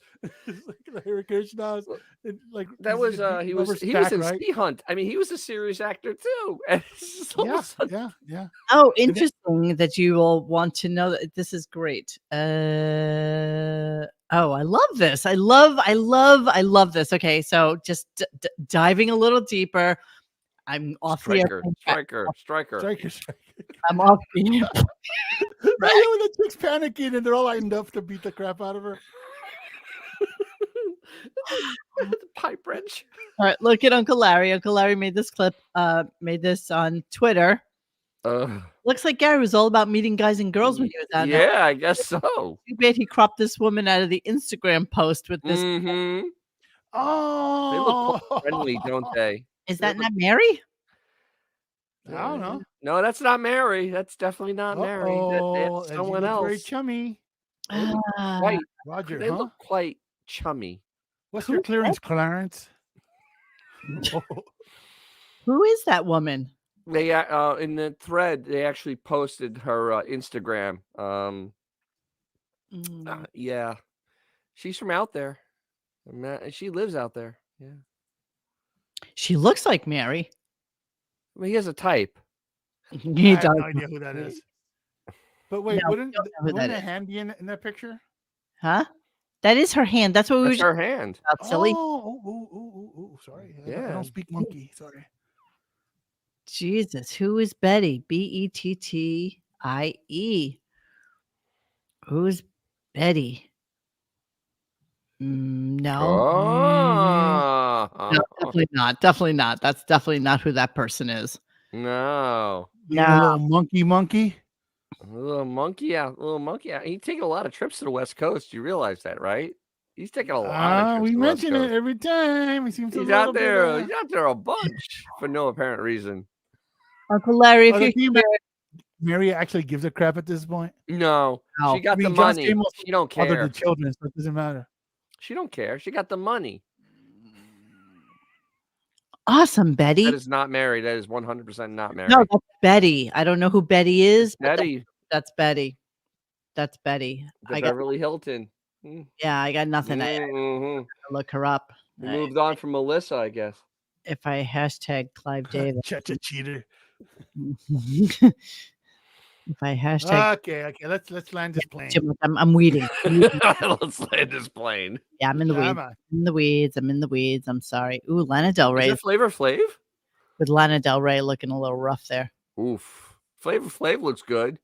[SPEAKER 1] Like Hare Krishnas. And like
[SPEAKER 3] That was he was in Sea Hunt. I mean, he was a serious actor too. And it's just all of a sudden-
[SPEAKER 1] yeah.
[SPEAKER 2] Oh, interesting that you will want to know that this is great. I love this. I love this. Okay, so just diving a little deeper. I'm off the airplane track.
[SPEAKER 3] Striker.
[SPEAKER 2] I'm off the
[SPEAKER 1] Right. When the chick's panicking and they're all lined up to beat the crap out of her.
[SPEAKER 3] The pipe wrench.
[SPEAKER 2] All right, look at Uncle Larry. Uncle Larry made this clip, made this on Twitter. Looks like Gary was all about meeting guys and girls when he was out there.
[SPEAKER 3] Yeah, I guess so.
[SPEAKER 2] Too bad he cropped this woman out of the Instagram post with this.
[SPEAKER 3] Mm-hmm.
[SPEAKER 1] Oh,
[SPEAKER 3] They look quite friendly, don't they?
[SPEAKER 2] Is that not Mary?
[SPEAKER 1] I don't know.
[SPEAKER 3] No, that's not Mary. That's definitely not Mary. That's someone else.
[SPEAKER 1] Very chummy.
[SPEAKER 3] Quite,
[SPEAKER 1] Roger,
[SPEAKER 3] they
[SPEAKER 1] huh?
[SPEAKER 3] look quite chummy.
[SPEAKER 1] What's your clearance, Clarence?
[SPEAKER 2] Who is that woman?
[SPEAKER 3] They in the thread they actually posted her Instagram. Yeah, she's from out there. She lives out there. Yeah,
[SPEAKER 2] she looks like Mary.
[SPEAKER 3] I mean, he has a type.
[SPEAKER 1] I have no idea who that is. But wait,
[SPEAKER 2] No,
[SPEAKER 1] wouldn't
[SPEAKER 2] that
[SPEAKER 1] a
[SPEAKER 2] is.
[SPEAKER 1] hand be in that picture?
[SPEAKER 2] Huh? That is her hand. That's what we were
[SPEAKER 3] That's her hand.
[SPEAKER 2] about, silly.
[SPEAKER 1] Oh, sorry. I don't speak monkey. Sorry.
[SPEAKER 2] Jesus, who is Betty? Bettie. Who's Betty? No. No, definitely not. Definitely not. That's definitely not who that person is.
[SPEAKER 3] No.
[SPEAKER 1] Little monkey.
[SPEAKER 3] A little monkey out. He's taking a lot of trips to the West Coast. You realize that, right? He's taking a lot of trips
[SPEAKER 1] We
[SPEAKER 3] to the West
[SPEAKER 1] mention it
[SPEAKER 3] Coast.
[SPEAKER 1] every time. He seems
[SPEAKER 3] He's
[SPEAKER 1] a
[SPEAKER 3] out
[SPEAKER 1] little
[SPEAKER 3] there.
[SPEAKER 1] bit.
[SPEAKER 3] He's out there a bunch for no apparent reason.
[SPEAKER 2] Uncle Larry, if
[SPEAKER 1] Can you
[SPEAKER 2] you're
[SPEAKER 1] imagine Mary actually gives a crap at this point?
[SPEAKER 3] No,
[SPEAKER 2] No.
[SPEAKER 3] she got the
[SPEAKER 1] John
[SPEAKER 3] money.
[SPEAKER 1] Stamos
[SPEAKER 3] She don't
[SPEAKER 1] fathered the
[SPEAKER 3] care.
[SPEAKER 1] children, so it doesn't matter.
[SPEAKER 3] She don't care. She got the money.
[SPEAKER 2] awesome, Betty.
[SPEAKER 3] That is not Mary. That is 100% not Mary.
[SPEAKER 2] No, that's Betty. I don't know who Betty is. But
[SPEAKER 3] Betty,
[SPEAKER 2] that's Betty. That's Betty.
[SPEAKER 3] the Beverly Hilton.
[SPEAKER 2] Yeah, I got nothing. I
[SPEAKER 3] Mhm.
[SPEAKER 2] look her up.
[SPEAKER 3] We moved on from Melissa, I guess.
[SPEAKER 2] If I hashtag Clive Davis.
[SPEAKER 1] Cha-cha cheater.
[SPEAKER 2] If I hashtag
[SPEAKER 1] Okay. Let's land this plane.
[SPEAKER 2] I'm weeding.
[SPEAKER 3] Let's land this plane.
[SPEAKER 2] Yeah, I'm in the weeds.
[SPEAKER 1] Come on.
[SPEAKER 2] I'm in the weeds. I'm sorry. Ooh, Lana Del Rey
[SPEAKER 3] Is it Flavor Flav?
[SPEAKER 2] with Lana Del Rey looking a little rough there.
[SPEAKER 3] Oof. Flavor Flav looks good.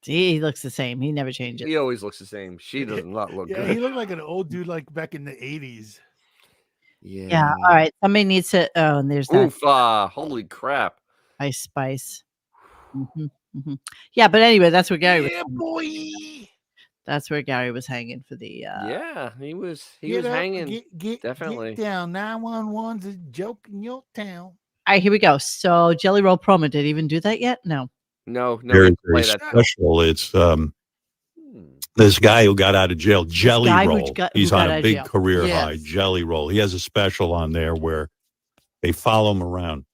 [SPEAKER 2] He looks the same. He never changes.
[SPEAKER 3] He always looks the same. She does not look
[SPEAKER 1] Yeah,
[SPEAKER 3] good.
[SPEAKER 1] he looked like an old dude like back in the 80s.
[SPEAKER 2] Yeah. All right. Somebody needs to. Oh, and there's that
[SPEAKER 3] Oof. Holy crap.
[SPEAKER 2] Ice Spice. Yeah, but anyway, that's where Gary was.
[SPEAKER 1] Boy.
[SPEAKER 2] That's where Gary was hanging for the.
[SPEAKER 3] Yeah, he was
[SPEAKER 1] Get up,
[SPEAKER 3] hanging.
[SPEAKER 1] Get
[SPEAKER 3] definitely.
[SPEAKER 1] down. 911's a joke in your town.
[SPEAKER 2] All right, here we go. So Jelly Roll promo. Did he even do that yet? No.
[SPEAKER 3] No.
[SPEAKER 7] Very,
[SPEAKER 3] Play
[SPEAKER 7] very
[SPEAKER 3] that.
[SPEAKER 7] special. It's this guy who got out of jail, Jelly Roll. He's on a big career high, Jelly Roll. He has a special on there where they follow him around.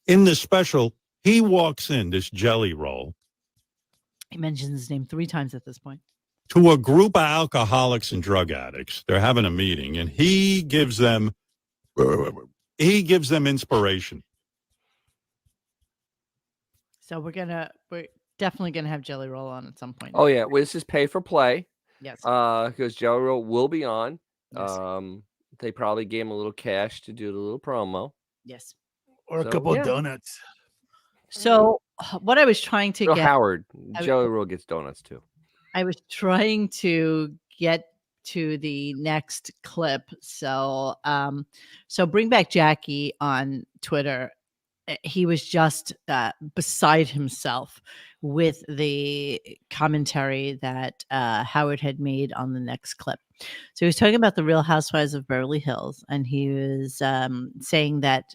[SPEAKER 7] In the special, he walks in, this Jelly Roll,
[SPEAKER 2] He mentions his name 3 times at this point.
[SPEAKER 7] to a group of alcoholics and drug addicts. They're having a meeting, and he gives them inspiration.
[SPEAKER 2] So we're definitely gonna have Jelly Roll on at some point.
[SPEAKER 3] Oh yeah, well, this is pay for play.
[SPEAKER 2] Yes.
[SPEAKER 3] Because Jelly Roll will be on.
[SPEAKER 2] Yes.
[SPEAKER 3] They probably gave him a little cash to do the little promo.
[SPEAKER 2] Yes.
[SPEAKER 1] Or a couple of donuts.
[SPEAKER 2] So what I was trying to get
[SPEAKER 3] Howard, Jelly Roll gets donuts too.
[SPEAKER 2] I was trying to get to the next clip. So bring back Jackie on Twitter. He was just beside himself with the commentary that Howard had made on the next clip. So he was talking about the Real Housewives of Beverly Hills, and he was saying that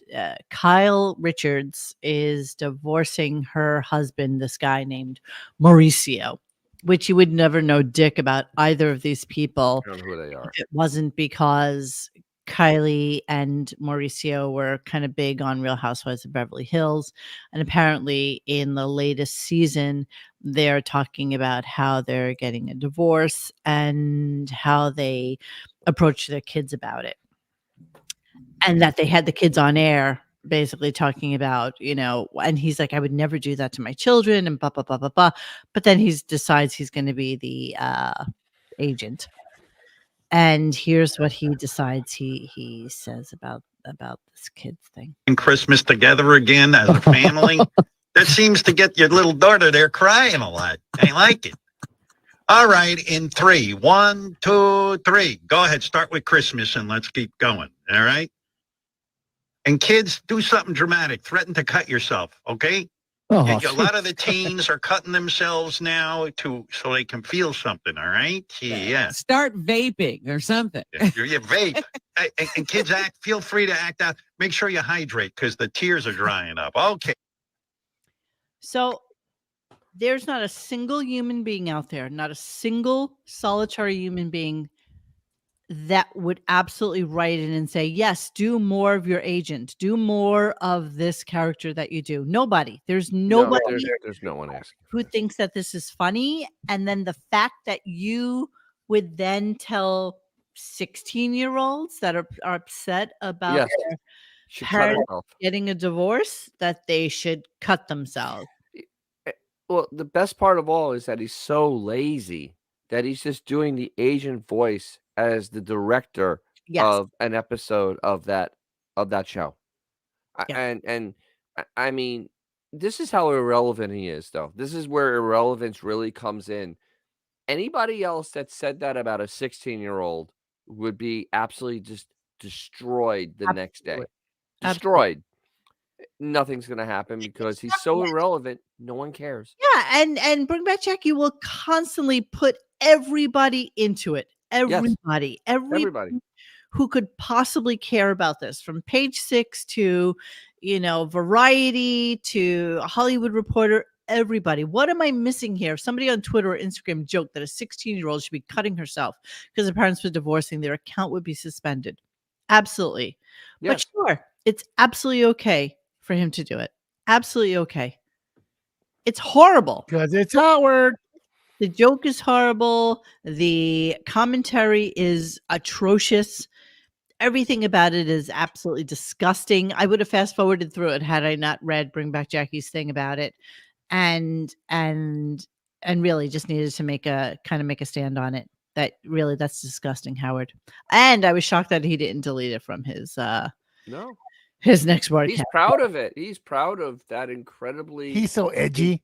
[SPEAKER 2] Kylie Richards is divorcing her husband, this guy named Mauricio, which you would never know dick about either of these people.
[SPEAKER 3] I don't know who they are.
[SPEAKER 2] It wasn't because Kylie and Mauricio were kind of big on Real Housewives of Beverly Hills. And apparently in the latest season, they're talking about how they're getting a divorce and how they approach their kids about it. And that they had the kids on air basically talking about, and he's like, I would never do that to my children and blah, blah, blah, blah, blah. But then he decides he's going to be the agent. And here's what he decides he says about this kids thing.
[SPEAKER 12] Christmas together again as a family. That seems to get your little daughter there crying a lot. I like it. All right, in 3. 1, 2, 3. Go ahead, start with Christmas and let's keep going. All right. And kids, do something dramatic. Threaten to cut yourself, okay?
[SPEAKER 13] Oh,
[SPEAKER 12] A lot of the teens are cutting themselves now so they can feel something, all right? Yeah.
[SPEAKER 5] Start vaping or something.
[SPEAKER 12] You vape. And kids, feel free to act out. Make sure you hydrate because the tears are drying up. Okay.
[SPEAKER 2] So there's not a single human being out there, not a single solitary human being that would absolutely write in and say, yes, do more of your agent, do more of this character that you do. Nobody. There's nobody
[SPEAKER 3] there's no one asking
[SPEAKER 2] who thinks that this is funny. And then the fact that you would then tell 16-year-olds that are upset about their parents getting a divorce that they should cut themselves.
[SPEAKER 3] Well, the best part of all is that he's so lazy that he's just doing the agent voice as the director of an episode of that show. And I mean, this is how irrelevant he is, though. This is where irrelevance really comes in. Anybody else that said that about a 16-year-old would be absolutely just destroyed the next day. Destroyed. Nothing's going to happen because he's so irrelevant. No one cares.
[SPEAKER 2] Yeah. And Bring Back Jackie will constantly put everybody into it. everybody,
[SPEAKER 3] Everybody.
[SPEAKER 2] who could possibly care about this, from Page Six to, Variety to Hollywood Reporter, everybody. What am I missing here? Somebody on Twitter or Instagram joked that a 16-year-old should be cutting herself because her parents were divorcing, their account would be suspended. Absolutely. But
[SPEAKER 3] Yes.
[SPEAKER 2] sure, it's absolutely okay for him to do it. Absolutely okay. It's horrible.
[SPEAKER 1] Because it's Howard.
[SPEAKER 2] The joke is horrible. The commentary is atrocious. Everything about it is absolutely disgusting. I would have fast forwarded through it had I not read Bring Back Jackie's thing about it, and really just needed to make a stand on it. That's disgusting, Howard. And I was shocked that he didn't delete it from his
[SPEAKER 3] No.
[SPEAKER 2] his next broadcast.
[SPEAKER 3] He's proud of it. He's proud of that incredibly.
[SPEAKER 1] He's so edgy.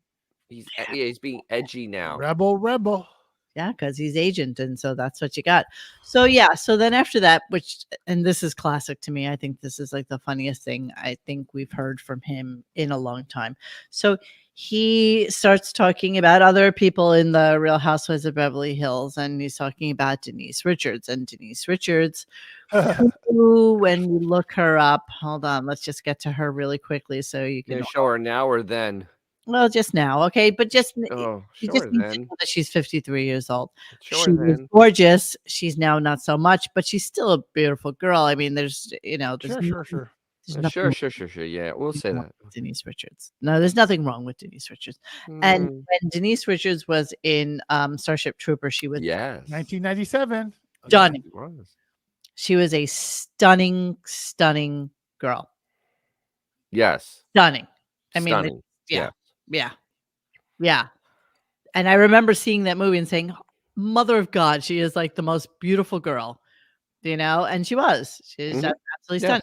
[SPEAKER 3] He's being edgy now.
[SPEAKER 1] Rebel.
[SPEAKER 2] Yeah, because he's agent, and so that's what you got. So so then after that, and this is classic to me, I think this is like the funniest thing I think we've heard from him in a long time. So he starts talking about other people in the Real Housewives of Beverly Hills, and he's talking about Denise Richards. And Denise Richards, who, when you look her up, hold on, let's just get to her really quickly so you can
[SPEAKER 3] show her now or then.
[SPEAKER 2] Well, just now, okay, but you just need to
[SPEAKER 3] then.
[SPEAKER 2] know that she's 53 years old.
[SPEAKER 3] Show
[SPEAKER 2] She
[SPEAKER 3] her
[SPEAKER 2] was
[SPEAKER 3] then.
[SPEAKER 2] gorgeous. She's now not so much, but she's still a beautiful girl. I mean, there's
[SPEAKER 1] Sure.
[SPEAKER 3] Sure. Yeah, we'll say that.
[SPEAKER 2] Denise Richards. No, there's nothing wrong with Denise Richards. And when Denise Richards was in Starship Trooper, she was
[SPEAKER 1] 1997.
[SPEAKER 2] stunning. She was a stunning girl.
[SPEAKER 3] Yes.
[SPEAKER 2] Stunning. I mean,
[SPEAKER 3] Stunning.
[SPEAKER 2] Yeah. And I remember seeing that movie and saying, Mother of God, she is like the most beautiful girl, and she was. She's absolutely stunning.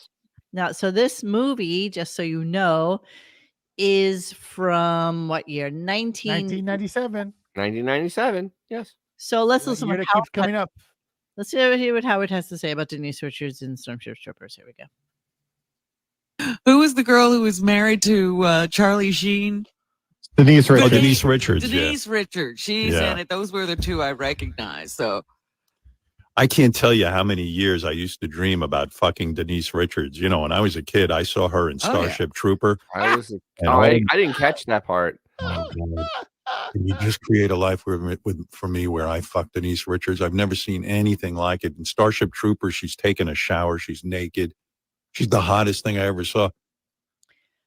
[SPEAKER 2] Now, so this movie, just so you know, is from what year?
[SPEAKER 1] 1997.
[SPEAKER 3] 1997. Yes.
[SPEAKER 2] So let's listen to what
[SPEAKER 1] keeps coming up.
[SPEAKER 2] Let's hear what Howard has to say about Denise Richards in Starship Troopers. Here we go.
[SPEAKER 5] Who was the girl who was married to Charlie Sheen?
[SPEAKER 7] Denise Richards.
[SPEAKER 5] Denise Richards. She's in it. Those were the two I recognized. So
[SPEAKER 7] I can't tell you how many years I used to dream about fucking Denise Richards. When I was a kid, I saw her in Starship Trooper.
[SPEAKER 3] I didn't catch that part.
[SPEAKER 7] Oh, God. Can you just create a life for me where I fuck Denise Richards? I've never seen anything like it. In Starship Trooper, she's taking a shower. She's naked. She's the hottest thing I ever saw.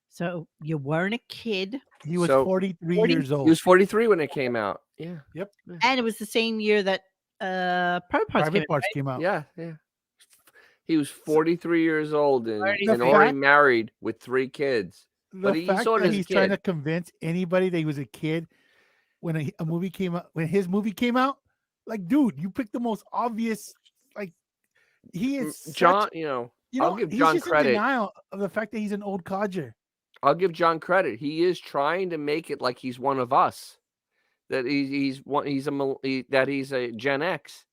[SPEAKER 2] So you weren't a kid.
[SPEAKER 1] He was 43 years old.
[SPEAKER 3] He was 43 when it came out. Yeah.
[SPEAKER 1] Yep.
[SPEAKER 2] And it was the same year that Private Parts
[SPEAKER 1] came out.
[SPEAKER 3] Yeah. He was 43 years old and already married with 3 kids.
[SPEAKER 1] The fact that he's trying to convince anybody that he was a kid when a movie came out, when his movie came out, like, dude, you picked the most obvious. Like, he is
[SPEAKER 3] John. I'll give John credit.
[SPEAKER 1] In denial of the fact that he's an old codger.
[SPEAKER 3] I'll give John credit. He is trying to make it like he's one of us. That he's a Gen X.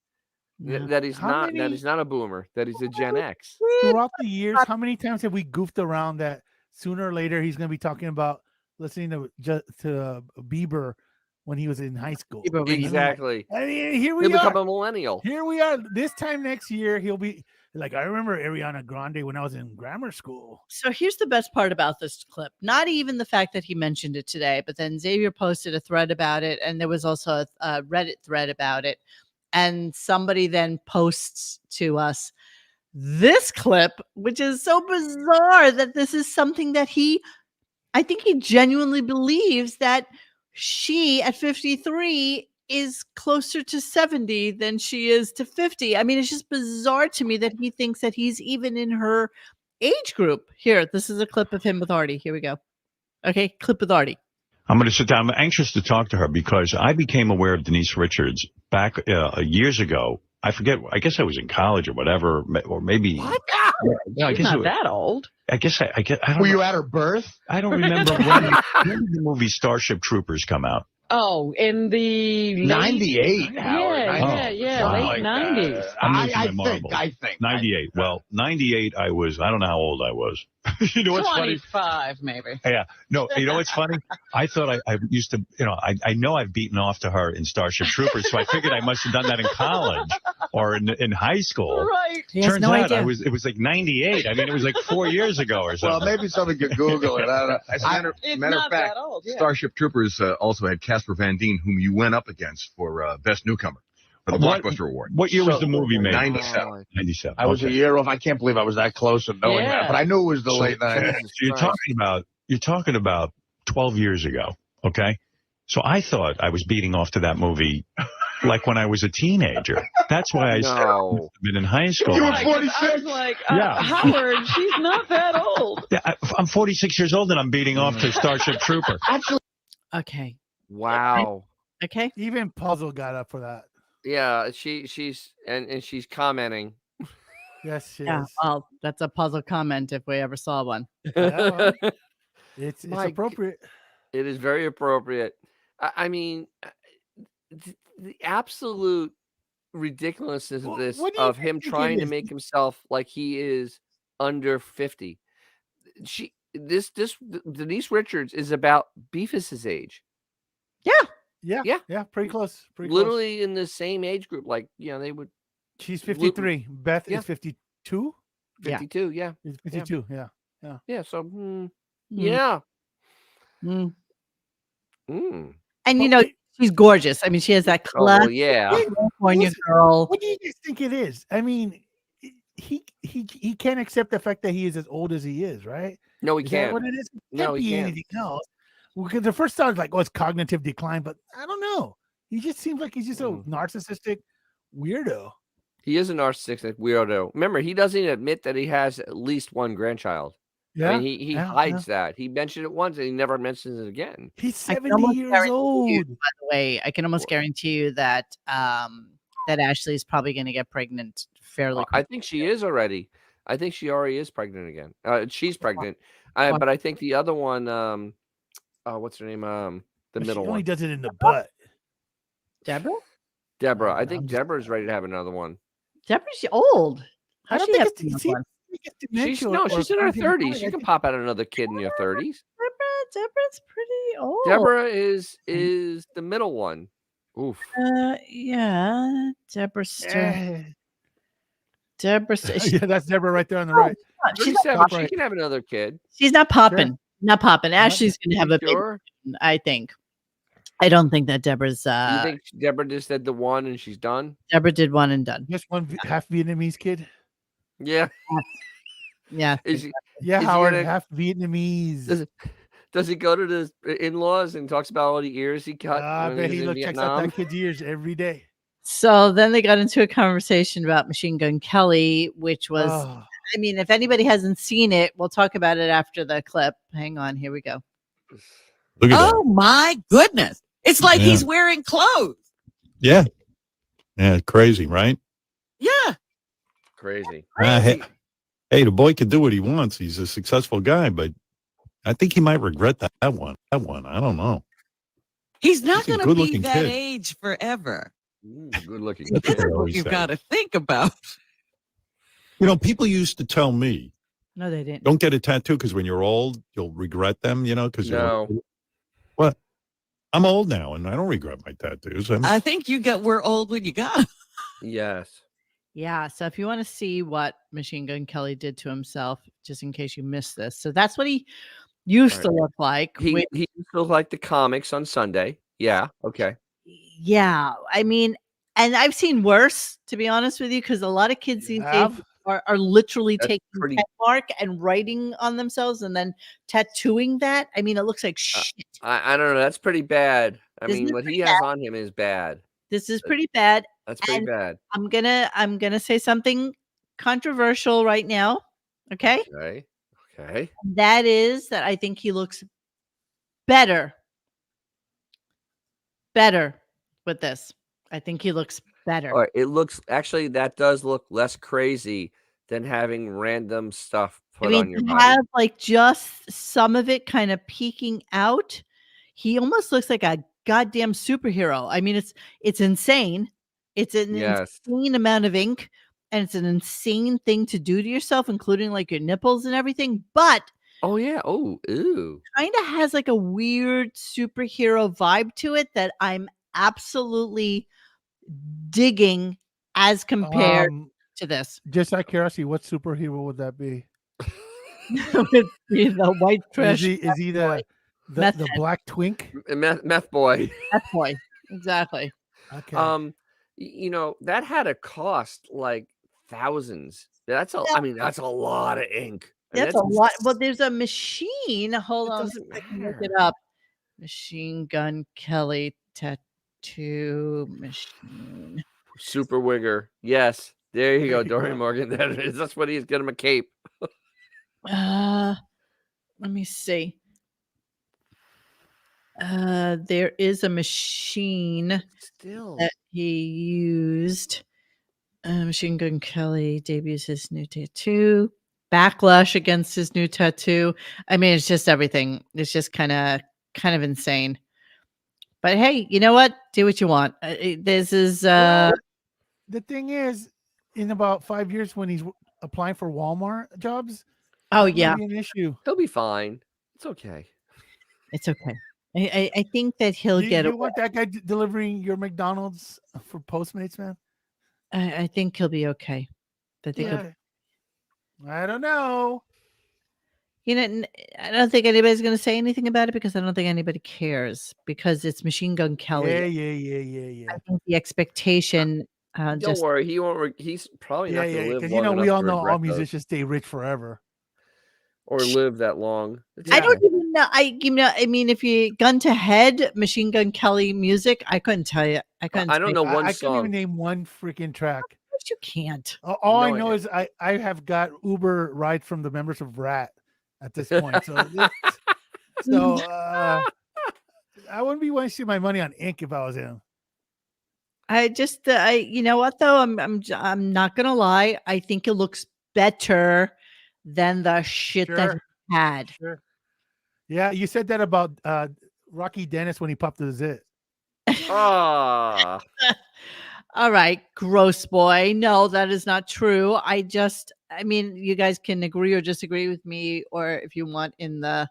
[SPEAKER 3] Yeah. That he's not a boomer. That he's a Gen X.
[SPEAKER 1] Throughout the years, how many times have we goofed around that sooner or later he's going to be talking about listening to Bieber when he was in high school?
[SPEAKER 3] Exactly.
[SPEAKER 1] I mean, he'll
[SPEAKER 3] become a millennial.
[SPEAKER 1] Here we are. This time next year, he'll be like, I remember Ariana Grande when I was in grammar school.
[SPEAKER 2] So here's the best part about this clip. Not even the fact that he mentioned it today, but then Xavier posted a thread about it, and there was also a Reddit thread about it. And somebody then posts to us this clip, which is so bizarre that this is something that I think he genuinely believes that she at 53 is closer to 70 than she is to 50. I mean, it's just bizarre to me that he thinks that he's even in her age group. Here, this is a clip of him with Artie. Here we go. Okay, clip with Artie.
[SPEAKER 13] I'm going to sit down. I'm anxious to talk to her because I became aware of Denise Richards back years ago. I forget. I guess I was in college or whatever, or maybe.
[SPEAKER 5] What?
[SPEAKER 13] Yeah, I guess
[SPEAKER 5] not that old.
[SPEAKER 13] I guess I don't
[SPEAKER 8] Were
[SPEAKER 13] know.
[SPEAKER 8] you at her birth?
[SPEAKER 13] I don't remember when did the movie Starship Troopers come out.
[SPEAKER 5] Oh, in the
[SPEAKER 8] 98.
[SPEAKER 5] Late 90s.
[SPEAKER 8] I think
[SPEAKER 13] 98. Well, 98. I don't know how old I was. You know what's
[SPEAKER 5] 25,
[SPEAKER 13] funny?
[SPEAKER 5] maybe.
[SPEAKER 13] Yeah. No, you know what's funny? I thought I used to, I know I've beaten off to her in Starship Troopers, so I figured I must have done that in college. or in high school.
[SPEAKER 2] Right. He has
[SPEAKER 13] Turns
[SPEAKER 2] no
[SPEAKER 13] out
[SPEAKER 2] idea.
[SPEAKER 13] it was like 98. I mean, it was like 4 years ago or something.
[SPEAKER 14] Well, maybe somebody could Google it. I don't know.
[SPEAKER 15] As a matter of fact, Starship Troopers also had Casper Van Dien, whom you went up against for Best Newcomer for the Blockbuster Award.
[SPEAKER 13] What year was the movie made?
[SPEAKER 15] 97.
[SPEAKER 13] 97.
[SPEAKER 14] I was a year off. I can't believe I was that close to knowing that, but I knew it was the late 90s.
[SPEAKER 13] So you're talking about 12 years ago, okay? So I thought I was beating off to that movie like when I was a teenager. That's why I started been in high school.
[SPEAKER 14] You were 46.
[SPEAKER 16] I was like,
[SPEAKER 13] Yeah.
[SPEAKER 16] Howard, she's not that old.
[SPEAKER 13] Yeah, I'm 46 years old and I'm beating off to Starship Trooper.
[SPEAKER 2] Okay.
[SPEAKER 3] Wow.
[SPEAKER 2] Okay.
[SPEAKER 1] Even Puzzle got up for that.
[SPEAKER 3] Yeah, she's commenting.
[SPEAKER 1] Yes, she
[SPEAKER 2] Yeah.
[SPEAKER 1] is.
[SPEAKER 2] Well, that's a puzzle comment if we ever saw one.
[SPEAKER 1] Yeah, well, it's
[SPEAKER 3] My
[SPEAKER 1] appropriate.
[SPEAKER 3] It is very appropriate. I mean, the absolute ridiculousness of this,
[SPEAKER 1] what do you
[SPEAKER 3] of him
[SPEAKER 1] think it
[SPEAKER 3] trying to
[SPEAKER 1] is?
[SPEAKER 3] make himself like he is under 50. Denise Richards is about Beefus's age.
[SPEAKER 1] Yeah, pretty close.
[SPEAKER 3] Literally in the same age group. Like, they would.
[SPEAKER 1] She's 53. Beth
[SPEAKER 3] Yeah.
[SPEAKER 1] is 52.
[SPEAKER 3] 52, yeah.
[SPEAKER 1] She's 52. Yeah.
[SPEAKER 3] Yeah, so, yeah.
[SPEAKER 2] Mm.
[SPEAKER 3] Mm.
[SPEAKER 2] And she's gorgeous. I mean, she has that
[SPEAKER 3] Oh, well,
[SPEAKER 2] classic
[SPEAKER 3] yeah.
[SPEAKER 2] California girl.
[SPEAKER 1] What do you guys think it is? I mean, he can't accept the fact that he is as old as he is, right?
[SPEAKER 3] No, he
[SPEAKER 1] Is that
[SPEAKER 3] can't.
[SPEAKER 1] what it is? It
[SPEAKER 3] No,
[SPEAKER 1] can't
[SPEAKER 3] he
[SPEAKER 1] be
[SPEAKER 3] can't.
[SPEAKER 1] anything else. Because the first thought was like, it's cognitive decline, but I don't know. He just seems like he's just a narcissistic weirdo.
[SPEAKER 3] He is a narcissistic weirdo. Remember, he doesn't even admit that he has at least one grandchild.
[SPEAKER 1] Yeah,
[SPEAKER 3] I mean, he hides that. He mentioned it once and he never mentions it again.
[SPEAKER 1] He's
[SPEAKER 2] I can
[SPEAKER 1] 70
[SPEAKER 2] almost
[SPEAKER 1] years
[SPEAKER 2] guarantee
[SPEAKER 1] old.
[SPEAKER 2] you, by the way, I can almost guarantee you that that Ashley is probably going to get pregnant fairly quickly.
[SPEAKER 3] I think she is already. I think she already is pregnant again. She's pregnant. But I think the other one, what's her name? The
[SPEAKER 1] But
[SPEAKER 3] middle
[SPEAKER 1] she only
[SPEAKER 3] one.
[SPEAKER 1] does it in the butt.
[SPEAKER 2] Deborah?
[SPEAKER 3] I think Deborah's ready to have another one.
[SPEAKER 2] Deborah's old.
[SPEAKER 1] I
[SPEAKER 2] How
[SPEAKER 1] don't
[SPEAKER 2] she
[SPEAKER 1] think
[SPEAKER 2] have
[SPEAKER 1] it's
[SPEAKER 2] another one?
[SPEAKER 3] She's in her 30s. You can pop out another kid in your 30s.
[SPEAKER 2] Deborah's pretty old.
[SPEAKER 3] Deborah is the middle one. Oof.
[SPEAKER 2] Yeah. Deborah Stern. Deborah Stern.
[SPEAKER 1] Yeah, that's Deborah right there on the right.
[SPEAKER 2] She's
[SPEAKER 3] 37.
[SPEAKER 2] not
[SPEAKER 3] She
[SPEAKER 2] popping.
[SPEAKER 3] can have another kid.
[SPEAKER 2] She's not popping. Not popping. Ashley's going to have a big
[SPEAKER 3] Sure.
[SPEAKER 2] one, I think. I don't think that Deborah's.
[SPEAKER 3] You think Deborah just said the one and she's done?
[SPEAKER 2] Deborah did one and done.
[SPEAKER 1] Just one half Vietnamese kid.
[SPEAKER 3] Yeah.
[SPEAKER 2] Yeah.
[SPEAKER 1] Yeah,
[SPEAKER 3] he
[SPEAKER 1] Howard,
[SPEAKER 3] gonna-
[SPEAKER 1] half Vietnamese.
[SPEAKER 3] Does he go to the in-laws and talks about all the ears he cut?
[SPEAKER 1] I
[SPEAKER 3] when
[SPEAKER 1] bet
[SPEAKER 3] was
[SPEAKER 1] he
[SPEAKER 3] in
[SPEAKER 1] checks out
[SPEAKER 3] Vietnam?
[SPEAKER 1] that kid's ears every day.
[SPEAKER 2] So then they got into a conversation about Machine Gun Kelly, which was,
[SPEAKER 1] Oh.
[SPEAKER 2] I mean, if anybody hasn't seen it, we'll talk about it after the clip. Hang on, here we go.
[SPEAKER 7] Look at
[SPEAKER 5] Oh my goodness. It's like
[SPEAKER 7] Yeah.
[SPEAKER 5] he's wearing clothes.
[SPEAKER 7] that. Yeah, crazy, right?
[SPEAKER 5] Yeah.
[SPEAKER 3] Crazy.
[SPEAKER 7] Hey, the boy can do what he wants. He's a successful guy, but I think he might regret that one. I don't know.
[SPEAKER 5] He's not
[SPEAKER 7] He's a
[SPEAKER 5] going to be
[SPEAKER 7] good-looking
[SPEAKER 5] that
[SPEAKER 7] kid.
[SPEAKER 5] age forever.
[SPEAKER 3] Good looking.
[SPEAKER 7] That's what
[SPEAKER 5] That's
[SPEAKER 7] they
[SPEAKER 5] what
[SPEAKER 7] always
[SPEAKER 5] you've
[SPEAKER 7] say.
[SPEAKER 5] got to think about.
[SPEAKER 7] People used to tell me,
[SPEAKER 2] No, they didn't.
[SPEAKER 7] don't get a tattoo because when you're old, you'll regret them, because
[SPEAKER 3] No.
[SPEAKER 7] What? I'm old now and I don't regret my tattoos.
[SPEAKER 5] I think we're old when you got.
[SPEAKER 3] Yes.
[SPEAKER 2] Yeah. So if you want to see what Machine Gun Kelly did to himself, just in case you missed this. So that's what he used to look like.
[SPEAKER 3] He used to look like the comics on Sunday. Yeah. Okay.
[SPEAKER 2] Yeah. I mean, and I've seen worse, to be honest with you, because a lot of kids these days
[SPEAKER 1] have?
[SPEAKER 2] are literally
[SPEAKER 3] That's
[SPEAKER 2] taking
[SPEAKER 3] pretty-
[SPEAKER 2] pet mark and writing on themselves and then tattooing that. I mean, it looks like shit.
[SPEAKER 3] I don't know. That's pretty bad. I
[SPEAKER 2] Isn't
[SPEAKER 3] mean,
[SPEAKER 2] it
[SPEAKER 3] what
[SPEAKER 2] pretty
[SPEAKER 3] he has
[SPEAKER 2] bad?
[SPEAKER 3] on him is bad.
[SPEAKER 2] This is pretty bad.
[SPEAKER 3] That's pretty
[SPEAKER 2] And
[SPEAKER 3] bad.
[SPEAKER 2] I'm gonna say something controversial right now. Okay.
[SPEAKER 3] Okay. Okay.
[SPEAKER 2] That is that I think he looks better with this. I think he looks better.
[SPEAKER 3] All right. It looks actually that does look less crazy than having random stuff put on your
[SPEAKER 2] to
[SPEAKER 3] body.
[SPEAKER 2] have like just some of it kind of peeking out. He almost looks like a goddamn superhero. I mean, it's insane. It's an
[SPEAKER 3] Yes.
[SPEAKER 2] insane amount of ink, and it's an insane thing to do to yourself, including like your nipples and everything. But
[SPEAKER 3] Oh yeah. Oh, ew.
[SPEAKER 2] kind of has like a weird superhero vibe to it that I'm absolutely digging as compared to this.
[SPEAKER 1] Just out of curiosity, what superhero would that be?
[SPEAKER 2] Would be the white trash.
[SPEAKER 1] Is he the black twink?
[SPEAKER 3] Meth boy.
[SPEAKER 2] Meth boy. Exactly.
[SPEAKER 1] Okay.
[SPEAKER 3] You know, that had a cost like thousands. That's a that's a lot of ink. I mean,
[SPEAKER 2] That's a lot. Well, there's a machine. Hold on. I can look it up. Machine Gun Kelly tattoo machine.
[SPEAKER 3] Super wigger. Yes. There you go, Dorian Morgan. That's what he's. Get him a cape.
[SPEAKER 2] Let me see. There is a machine that he used. Machine Gun Kelly debuts his new tattoo. Backlash against his new tattoo. I mean, it's just everything. It's just kind of insane. But hey, you know what? Do what you want. This is
[SPEAKER 1] the thing is, in about 5 years when he's applying for Walmart jobs.
[SPEAKER 2] Oh yeah,
[SPEAKER 1] be an issue.
[SPEAKER 3] He'll be fine. It's okay.
[SPEAKER 2] It's okay. I think that he'll get.
[SPEAKER 1] You want that guy delivering your McDonald's for Postmates, man?
[SPEAKER 2] I think he'll be okay.
[SPEAKER 1] I don't know.
[SPEAKER 2] You know, I don't think anybody's going to say anything about it because I don't think anybody cares because it's Machine Gun Kelly.
[SPEAKER 1] Yeah.
[SPEAKER 2] I think the expectation.
[SPEAKER 3] Don't worry, he won't. He's probably not going to live.
[SPEAKER 1] Because
[SPEAKER 3] long
[SPEAKER 1] we all
[SPEAKER 3] enough to
[SPEAKER 1] know all
[SPEAKER 3] regret
[SPEAKER 1] musicians stay rich forever,
[SPEAKER 3] or live that long.
[SPEAKER 2] I don't even know. I mean, if you gun to head Machine Gun Kelly music, I couldn't tell you. I don't
[SPEAKER 3] know one
[SPEAKER 1] I
[SPEAKER 3] song.
[SPEAKER 1] couldn't even name one freaking track.
[SPEAKER 2] Of course you can't.
[SPEAKER 1] All I know is I have got Uber rides from the members of Rat at this point. So, I wouldn't be wasting my money on ink if I was him.
[SPEAKER 2] I just, you know what though? I'm not gonna lie. I think it looks better than the shit that he had.
[SPEAKER 1] Sure. Yeah, you said that about Rocky Dennis when he popped the zit.
[SPEAKER 3] Ah.
[SPEAKER 2] All right, gross boy. No, that is not true. I mean, you guys can agree or disagree with me, or if you want in the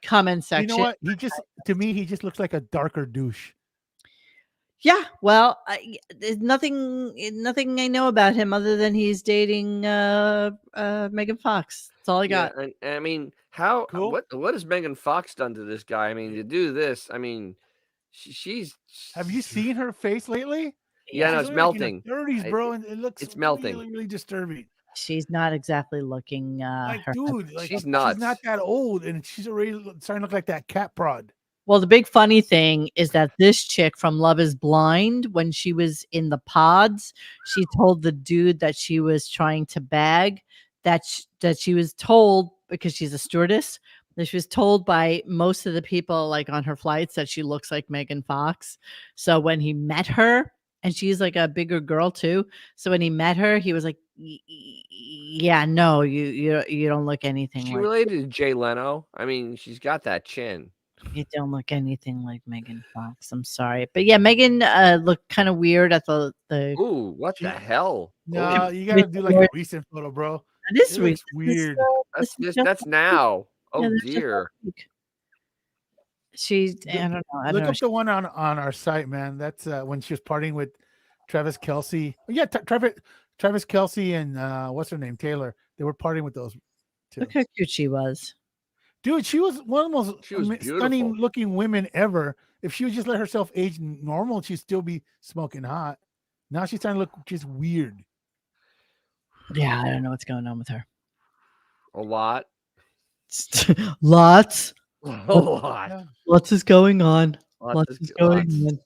[SPEAKER 2] comment section.
[SPEAKER 1] You know what? To me, he just looks like a darker douche.
[SPEAKER 2] Yeah, well, there's nothing I know about him other than he's dating Megan Fox. That's all I got.
[SPEAKER 3] Yeah, and I mean, what has Megan Fox done to this guy? I mean, to do this, I mean, she's.
[SPEAKER 1] Have you seen her face lately?
[SPEAKER 3] Yeah, no, it's melting.
[SPEAKER 1] Like 30s, bro, and it looks
[SPEAKER 3] melting.
[SPEAKER 1] really, really disturbing.
[SPEAKER 2] She's not exactly looking
[SPEAKER 3] she's nuts.
[SPEAKER 1] She's not that old, and she's already starting to look like that cat prod.
[SPEAKER 2] Well, the big funny thing is that this chick from Love is Blind, when she was in the pods, she told the dude that she was trying to bag that she was told, because she's a stewardess, that she was told by most of the people like on her flights that she looks like Megan Fox. So when he met her, and she's like a bigger girl too. So when he met her, he was like, yeah, no, you don't look anything
[SPEAKER 3] She
[SPEAKER 2] like
[SPEAKER 3] related to Jay Leno. I mean, she's got that chin.
[SPEAKER 2] You don't look anything like Megan Fox. I'm sorry. But yeah, Megan looked kind of weird at the
[SPEAKER 3] Ooh, what the hell?
[SPEAKER 1] No, you gotta do like a recent photo, bro.
[SPEAKER 2] It is
[SPEAKER 1] looks weird.
[SPEAKER 3] That's now. Oh dear.
[SPEAKER 2] She's I don't know.
[SPEAKER 1] Look up the one on our site, man. That's when she was partying with Travis Kelce. Yeah, Travis Kelce and what's her name? Taylor. They were partying with those two.
[SPEAKER 2] Look how cute she was.
[SPEAKER 1] Dude, she was one of the most stunning looking women ever. If she would just let herself age normal, she'd still be smoking hot. Now she's starting to look just weird.
[SPEAKER 2] Yeah, I don't know what's going on with her.
[SPEAKER 3] A lot.
[SPEAKER 2] Lots.
[SPEAKER 3] A lot.
[SPEAKER 2] Lots is going on.
[SPEAKER 3] Lots
[SPEAKER 2] is going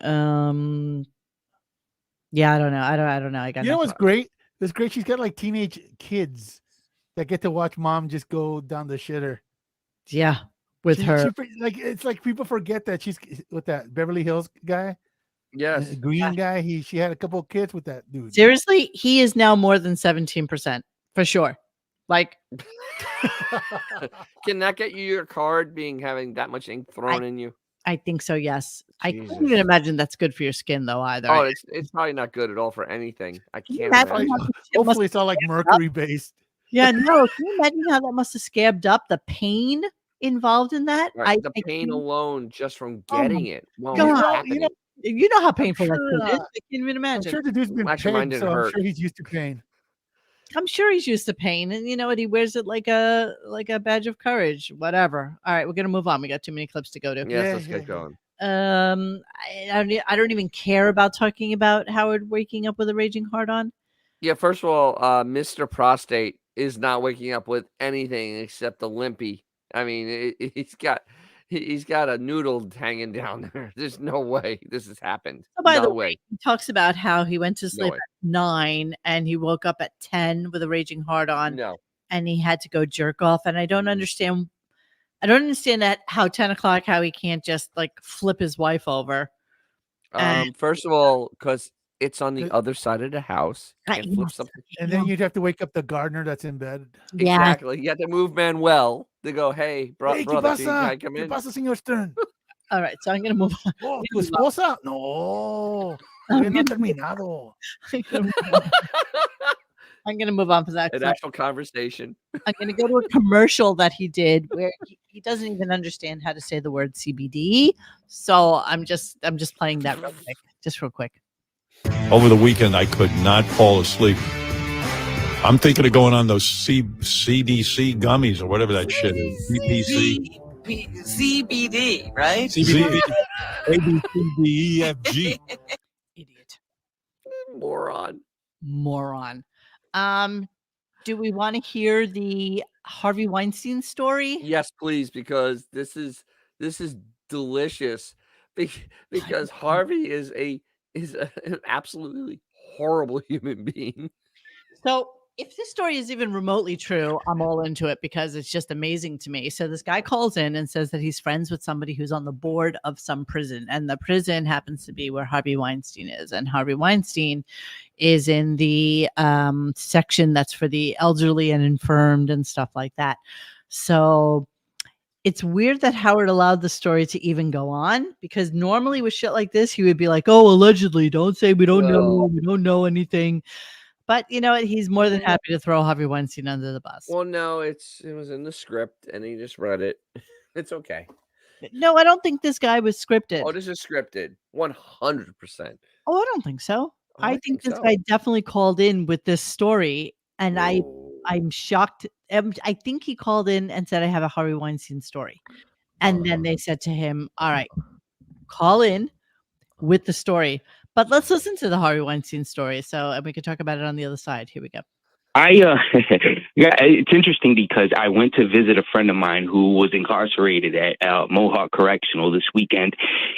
[SPEAKER 2] on. Yeah, I don't know. I don't know. I got.
[SPEAKER 1] You know what's great? It's great. She's got like teenage kids that get to watch mom just go down the shitter.
[SPEAKER 2] Yeah, with her.
[SPEAKER 1] Like it's like people forget that she's with that Beverly Hills guy.
[SPEAKER 3] Yes,
[SPEAKER 1] green guy. She had a couple of kids with that dude.
[SPEAKER 2] Seriously, he is now more than 17% for sure. Like,
[SPEAKER 3] can that get you your card having that much ink thrown in you?
[SPEAKER 2] I think so. Yes, I can't even imagine that's good for your skin though either.
[SPEAKER 3] Oh, it's probably not good at all for anything. I can't imagine.
[SPEAKER 1] Hopefully, it's all like mercury based.
[SPEAKER 2] Yeah, no. Can you imagine how that must have scabbed up? The pain involved in that.
[SPEAKER 3] Right, the pain alone just from getting it. Well,
[SPEAKER 1] you
[SPEAKER 2] You know how painful that
[SPEAKER 1] sure,
[SPEAKER 2] shit is. I can't even
[SPEAKER 1] I'm
[SPEAKER 2] imagine.
[SPEAKER 1] sure the dude's been
[SPEAKER 3] Actually, mine
[SPEAKER 1] pegged,
[SPEAKER 3] didn't
[SPEAKER 1] so I'm
[SPEAKER 3] hurt.
[SPEAKER 1] sure he's used to pain.
[SPEAKER 2] I'm sure he's used to pain, and you know what? He wears it like a badge of courage. Whatever. All right, we're gonna move on. We got too many clips to go to.
[SPEAKER 3] Yes, let's get going.
[SPEAKER 2] I don't even care about talking about Howard waking up with a raging heart on.
[SPEAKER 3] Yeah, first of all, Mr. Prostate is not waking up with anything except a limpy. I mean, he's got a noodle hanging down there. There's no way this has happened.
[SPEAKER 2] So by
[SPEAKER 3] no
[SPEAKER 2] the
[SPEAKER 3] way.
[SPEAKER 2] way, he talks about how he went to
[SPEAKER 3] No
[SPEAKER 2] sleep
[SPEAKER 3] way.
[SPEAKER 2] at 9 and he woke up at 10 with a raging heart on.
[SPEAKER 3] No.
[SPEAKER 2] And he had to go jerk off. And I don't understand that how 10 o'clock, how he can't just like flip his wife over.
[SPEAKER 3] First of all, because it's on the other side of the house. And flip something.
[SPEAKER 1] And then you'd have to wake up the gardener that's in bed.
[SPEAKER 2] Yeah.
[SPEAKER 3] Exactly. You have to move Manuel to go, hey,
[SPEAKER 1] Hey,
[SPEAKER 3] brother,
[SPEAKER 1] ¿qué
[SPEAKER 3] can I
[SPEAKER 1] pasa?
[SPEAKER 3] come
[SPEAKER 1] ¿Qué
[SPEAKER 3] in?
[SPEAKER 1] pasa, señor Stern?
[SPEAKER 2] All right, so I'm gonna move on.
[SPEAKER 1] Oh, ¿tu esposa? No, todavía no ha terminado.
[SPEAKER 2] I'm gonna move on for that.
[SPEAKER 3] An actual conversation.
[SPEAKER 2] I'm gonna go to a commercial that he did where he doesn't even understand how to say the word CBD. So I'm just playing that real quick.
[SPEAKER 7] Over the weekend, I could not fall asleep. I'm thinking of going on those CDC gummies or whatever that shit is. CPC.
[SPEAKER 5] CBD, right?
[SPEAKER 7] CBD. A, B, C, D, E, F, G.
[SPEAKER 2] Idiot.
[SPEAKER 3] Moron.
[SPEAKER 2] Do we want to hear the Harvey Weinstein story?
[SPEAKER 3] Yes, please, because this is delicious. Because Harvey is an absolutely horrible human being.
[SPEAKER 2] So if this story is even remotely true, I'm all into it because it's just amazing to me. So this guy calls in and says that he's friends with somebody who's on the board of some prison, and the prison happens to be where Harvey Weinstein is. And Harvey Weinstein is in the section that's for the elderly and infirmed and stuff like that. So it's weird that Howard allowed the story to even go on, because normally with shit like this, he would be like, oh, allegedly, don't say we don't know. We don't know anything. But you know what? He's more than happy to throw Harvey Weinstein under the bus.
[SPEAKER 3] Well, no, it was in the script, and he just read it. It's okay.
[SPEAKER 2] No, I don't think this guy was scripted.
[SPEAKER 3] Oh, this is scripted. 100%.
[SPEAKER 2] Oh, I don't think so. I think this
[SPEAKER 3] so.
[SPEAKER 2] guy definitely called in with this story, and I'm shocked. I think he called in and said, I have a Harvey Weinstein story. And then they said to him, all right, call in with the story. But let's listen to the Harvey Weinstein story, and we can talk about it on the other side. Here we go.
[SPEAKER 17] Yeah, it's interesting because I went to visit a friend of mine who was incarcerated at Mohawk Correctional this weekend,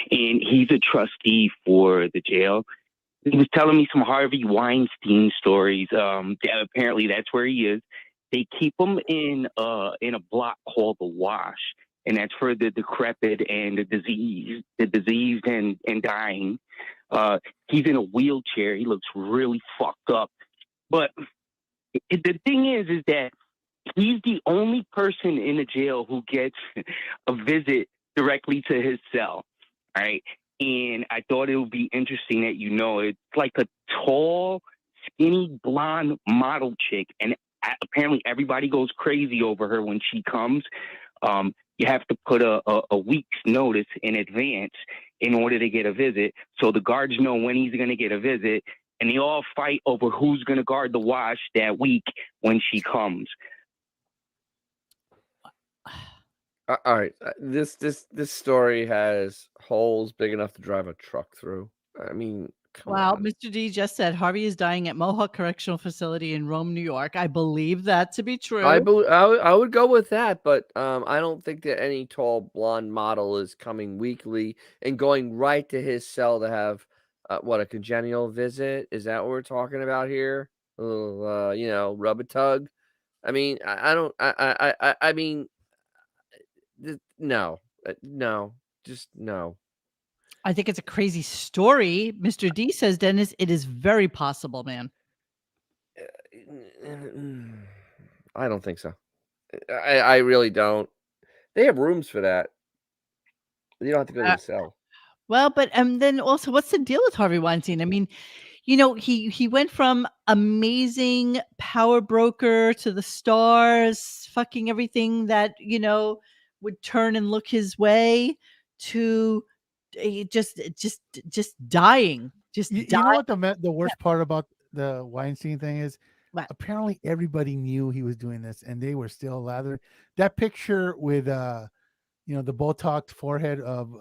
[SPEAKER 17] and he's a trustee for the jail. He was telling me some Harvey Weinstein stories. Apparently that's where he is. They keep him in a block called the Wash, and that's for the decrepit and the diseased and dying. He's in a wheelchair. He looks really fucked up. But the thing is that he's the only person in the jail who gets a visit directly to his cell. All right. And I thought it would be interesting that, it's like a tall, skinny, blonde model chick. And apparently everybody goes crazy over her when she comes. You have to put a week's notice in advance in order to get a visit. So the guards know when he's going to get a visit, and they all fight over who's going to guard the Wash that week when she comes.
[SPEAKER 3] All right, this story has holes big enough to drive a truck through. I mean, come on.
[SPEAKER 2] Mr. D just said Harvey is dying at Mohawk Correctional Facility in Rome, New York. I believe that to be true.
[SPEAKER 3] I would go with that, but I don't think that any tall blonde model is coming weekly and going right to his cell to have a congenial visit. Is that what we're talking about here? Rub a tug. I mean, I mean, no, just no.
[SPEAKER 2] I think it's a crazy story. Mr. D says, Dennis, it is very possible, man.
[SPEAKER 3] I don't think so. I really don't. They have rooms for that. You don't have to go to the cell.
[SPEAKER 2] Well, but then also, what's the deal with Harvey Weinstein? I mean, he went from amazing power broker to the stars, fucking everything that would turn and look his way, to just dying. Just
[SPEAKER 1] You
[SPEAKER 2] dying.
[SPEAKER 1] know what the worst part about the Weinstein thing is?
[SPEAKER 2] What?
[SPEAKER 1] Apparently everybody knew he was doing this, and they were still lathering. That picture with the Botox forehead of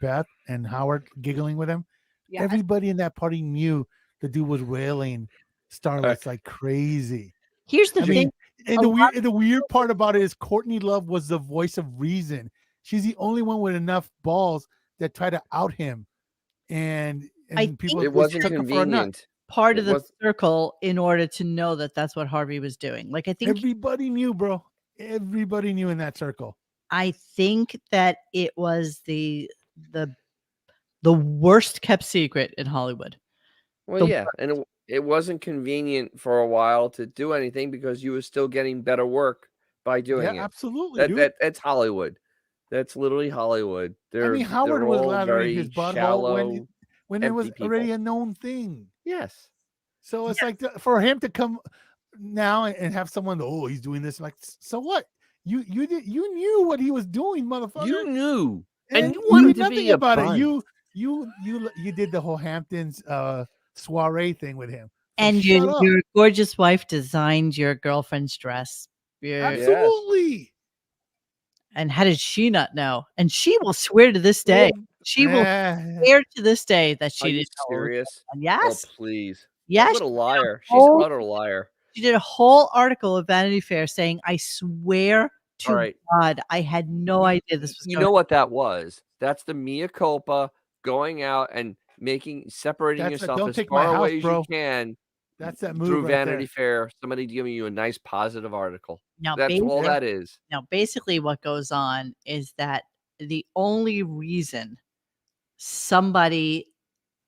[SPEAKER 1] Beth and Howard giggling with him.
[SPEAKER 2] Yes.
[SPEAKER 1] Everybody in that party knew the dude was railing starlets like crazy.
[SPEAKER 2] Here's the thing.
[SPEAKER 1] And the weird part about it is Courtney Love was the voice of reason. She's the only one with enough balls that try to out him, and people
[SPEAKER 3] it wasn't
[SPEAKER 1] took him for a nut.
[SPEAKER 3] convenient.
[SPEAKER 2] Part of the circle in order to know that that's what Harvey was doing. Like, I think
[SPEAKER 1] everybody knew, bro. Everybody knew in that circle.
[SPEAKER 2] I think that it was the worst kept secret in Hollywood.
[SPEAKER 3] Well, yeah, and it wasn't convenient for a while to do anything because you were still getting better work by doing it.
[SPEAKER 1] Yeah, absolutely, dude.
[SPEAKER 3] That's Hollywood. That's literally Hollywood.
[SPEAKER 1] Howard was lathering his
[SPEAKER 3] butthole
[SPEAKER 1] when it was already a known thing.
[SPEAKER 3] Yes.
[SPEAKER 1] So it's like for him to come now and have someone, he's doing this. Like, so what? You knew what he was doing, motherfucker.
[SPEAKER 3] You knew,
[SPEAKER 1] and
[SPEAKER 3] you wanted to
[SPEAKER 1] nothing
[SPEAKER 3] be
[SPEAKER 1] about
[SPEAKER 3] fun.
[SPEAKER 1] it. You did the whole Hamptons soiree thing with him. So
[SPEAKER 2] and your gorgeous wife designed your girlfriend's dress.
[SPEAKER 1] Absolutely.
[SPEAKER 2] And how did she not know? And she will swear to this day. She will swear to this day that she didn't know.
[SPEAKER 3] Serious?
[SPEAKER 2] Yes.
[SPEAKER 3] Oh, please.
[SPEAKER 2] Yes.
[SPEAKER 3] What a liar. She's an utter liar.
[SPEAKER 2] She did a whole article of Vanity Fair saying, I swear to God, I had no idea this was
[SPEAKER 3] You know what that was? That's the mea culpa, going out and separating yourself as far away as you can.
[SPEAKER 1] That's that move
[SPEAKER 3] through
[SPEAKER 1] right
[SPEAKER 3] Vanity
[SPEAKER 1] there.
[SPEAKER 3] Fair. Somebody giving you a nice positive article.
[SPEAKER 2] Now,
[SPEAKER 3] that's all that is.
[SPEAKER 2] Now, basically what goes on is that the only reason somebody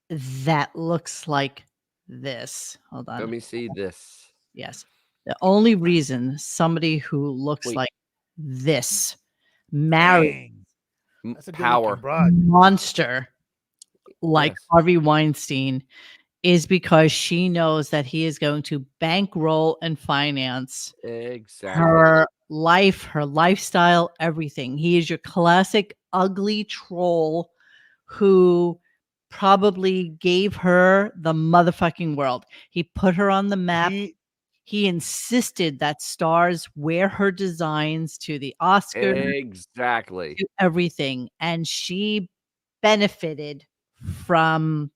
[SPEAKER 2] that looks like this, hold on.
[SPEAKER 3] Let me see this.
[SPEAKER 2] Yes. The only reason somebody who looks like this married
[SPEAKER 3] power
[SPEAKER 2] monster like Harvey Weinstein is because she knows that he is going to bankroll and finance her life, her lifestyle, everything. He is your classic ugly troll who probably gave her the motherfucking world. He put her on the map. He insisted that stars wear her designs to the Oscars.
[SPEAKER 3] Exactly.
[SPEAKER 2] To everything. And she benefited from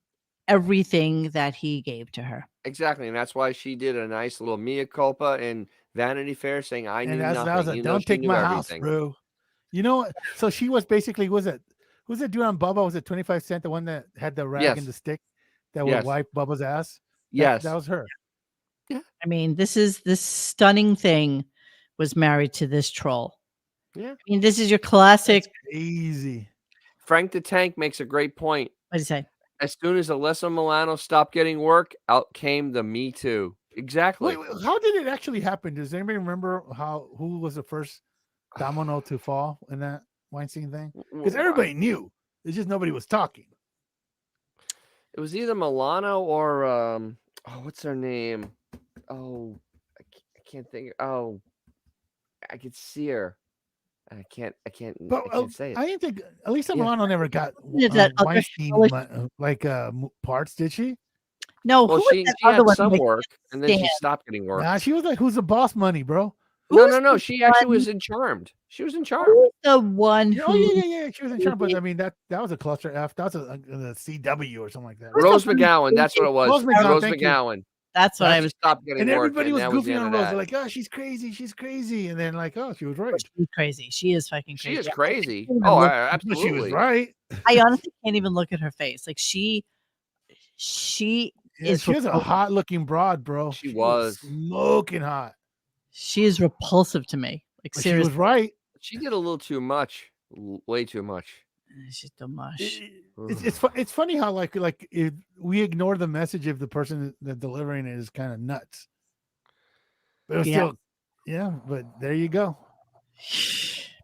[SPEAKER 2] everything that he gave to her.
[SPEAKER 3] Exactly. And that's why she did a nice little mea culpa in Vanity Fair saying, I knew nothing.
[SPEAKER 1] Don't take my house, bro. You know, so she was basically, who's that dude on Bubba? Was it 25 Cent, the one that had the rag and the stick that would wipe Bubba's ass?
[SPEAKER 3] Yes.
[SPEAKER 1] That was her.
[SPEAKER 2] Yeah. I mean, this stunning thing was married to this troll.
[SPEAKER 3] Yeah.
[SPEAKER 2] I mean, this is your classic.
[SPEAKER 1] That's easy.
[SPEAKER 3] Frank the Tank makes a great point.
[SPEAKER 2] What did he say?
[SPEAKER 3] As soon as Alyssa Milano stopped getting work, out came the Me Too. Exactly.
[SPEAKER 1] Wait, how did it actually happen? Does anybody remember who was the first domino to fall in that Weinstein thing? Because everybody knew. It's just nobody was talking.
[SPEAKER 3] It was either Milano or what's her name? Oh, I can't think. Oh, I could see her. I can't say it.
[SPEAKER 1] I didn't think Elisa Milano never got Weinstein parts, did she?
[SPEAKER 2] No,
[SPEAKER 3] well, she had some work, and then she stopped getting work.
[SPEAKER 1] Nah, she was like, "Who's the boss money, bro?"
[SPEAKER 3] No. She actually was in Charmed. She was in Charmed.
[SPEAKER 2] The one who...
[SPEAKER 1] Oh yeah. She was in Charmed, but I mean that was a cluster F. That was a CW or something like that.
[SPEAKER 3] Rose McGowan. That's what it was. Rose McGowan.
[SPEAKER 2] That's what I was.
[SPEAKER 3] Stopped getting
[SPEAKER 1] and
[SPEAKER 3] work,
[SPEAKER 1] everybody was goofing on Rose.
[SPEAKER 3] That.
[SPEAKER 1] They're like, "Oh, she's crazy," and then like, "Oh, she was right."
[SPEAKER 2] She's crazy. She is fucking crazy.
[SPEAKER 3] She is crazy. Oh, absolutely.
[SPEAKER 1] She was right.
[SPEAKER 2] I honestly can't even look at her face. Like she is.
[SPEAKER 1] She was a hot looking broad, bro.
[SPEAKER 3] She was
[SPEAKER 1] smoking hot.
[SPEAKER 2] She is repulsive to me. Like
[SPEAKER 1] but
[SPEAKER 2] seriously,
[SPEAKER 1] she was right.
[SPEAKER 3] She did a little too much. Way too much.
[SPEAKER 2] She's too much.
[SPEAKER 1] It's funny how like if we ignore the message if the person that delivering it is kind of nuts. But it was still, but there you go.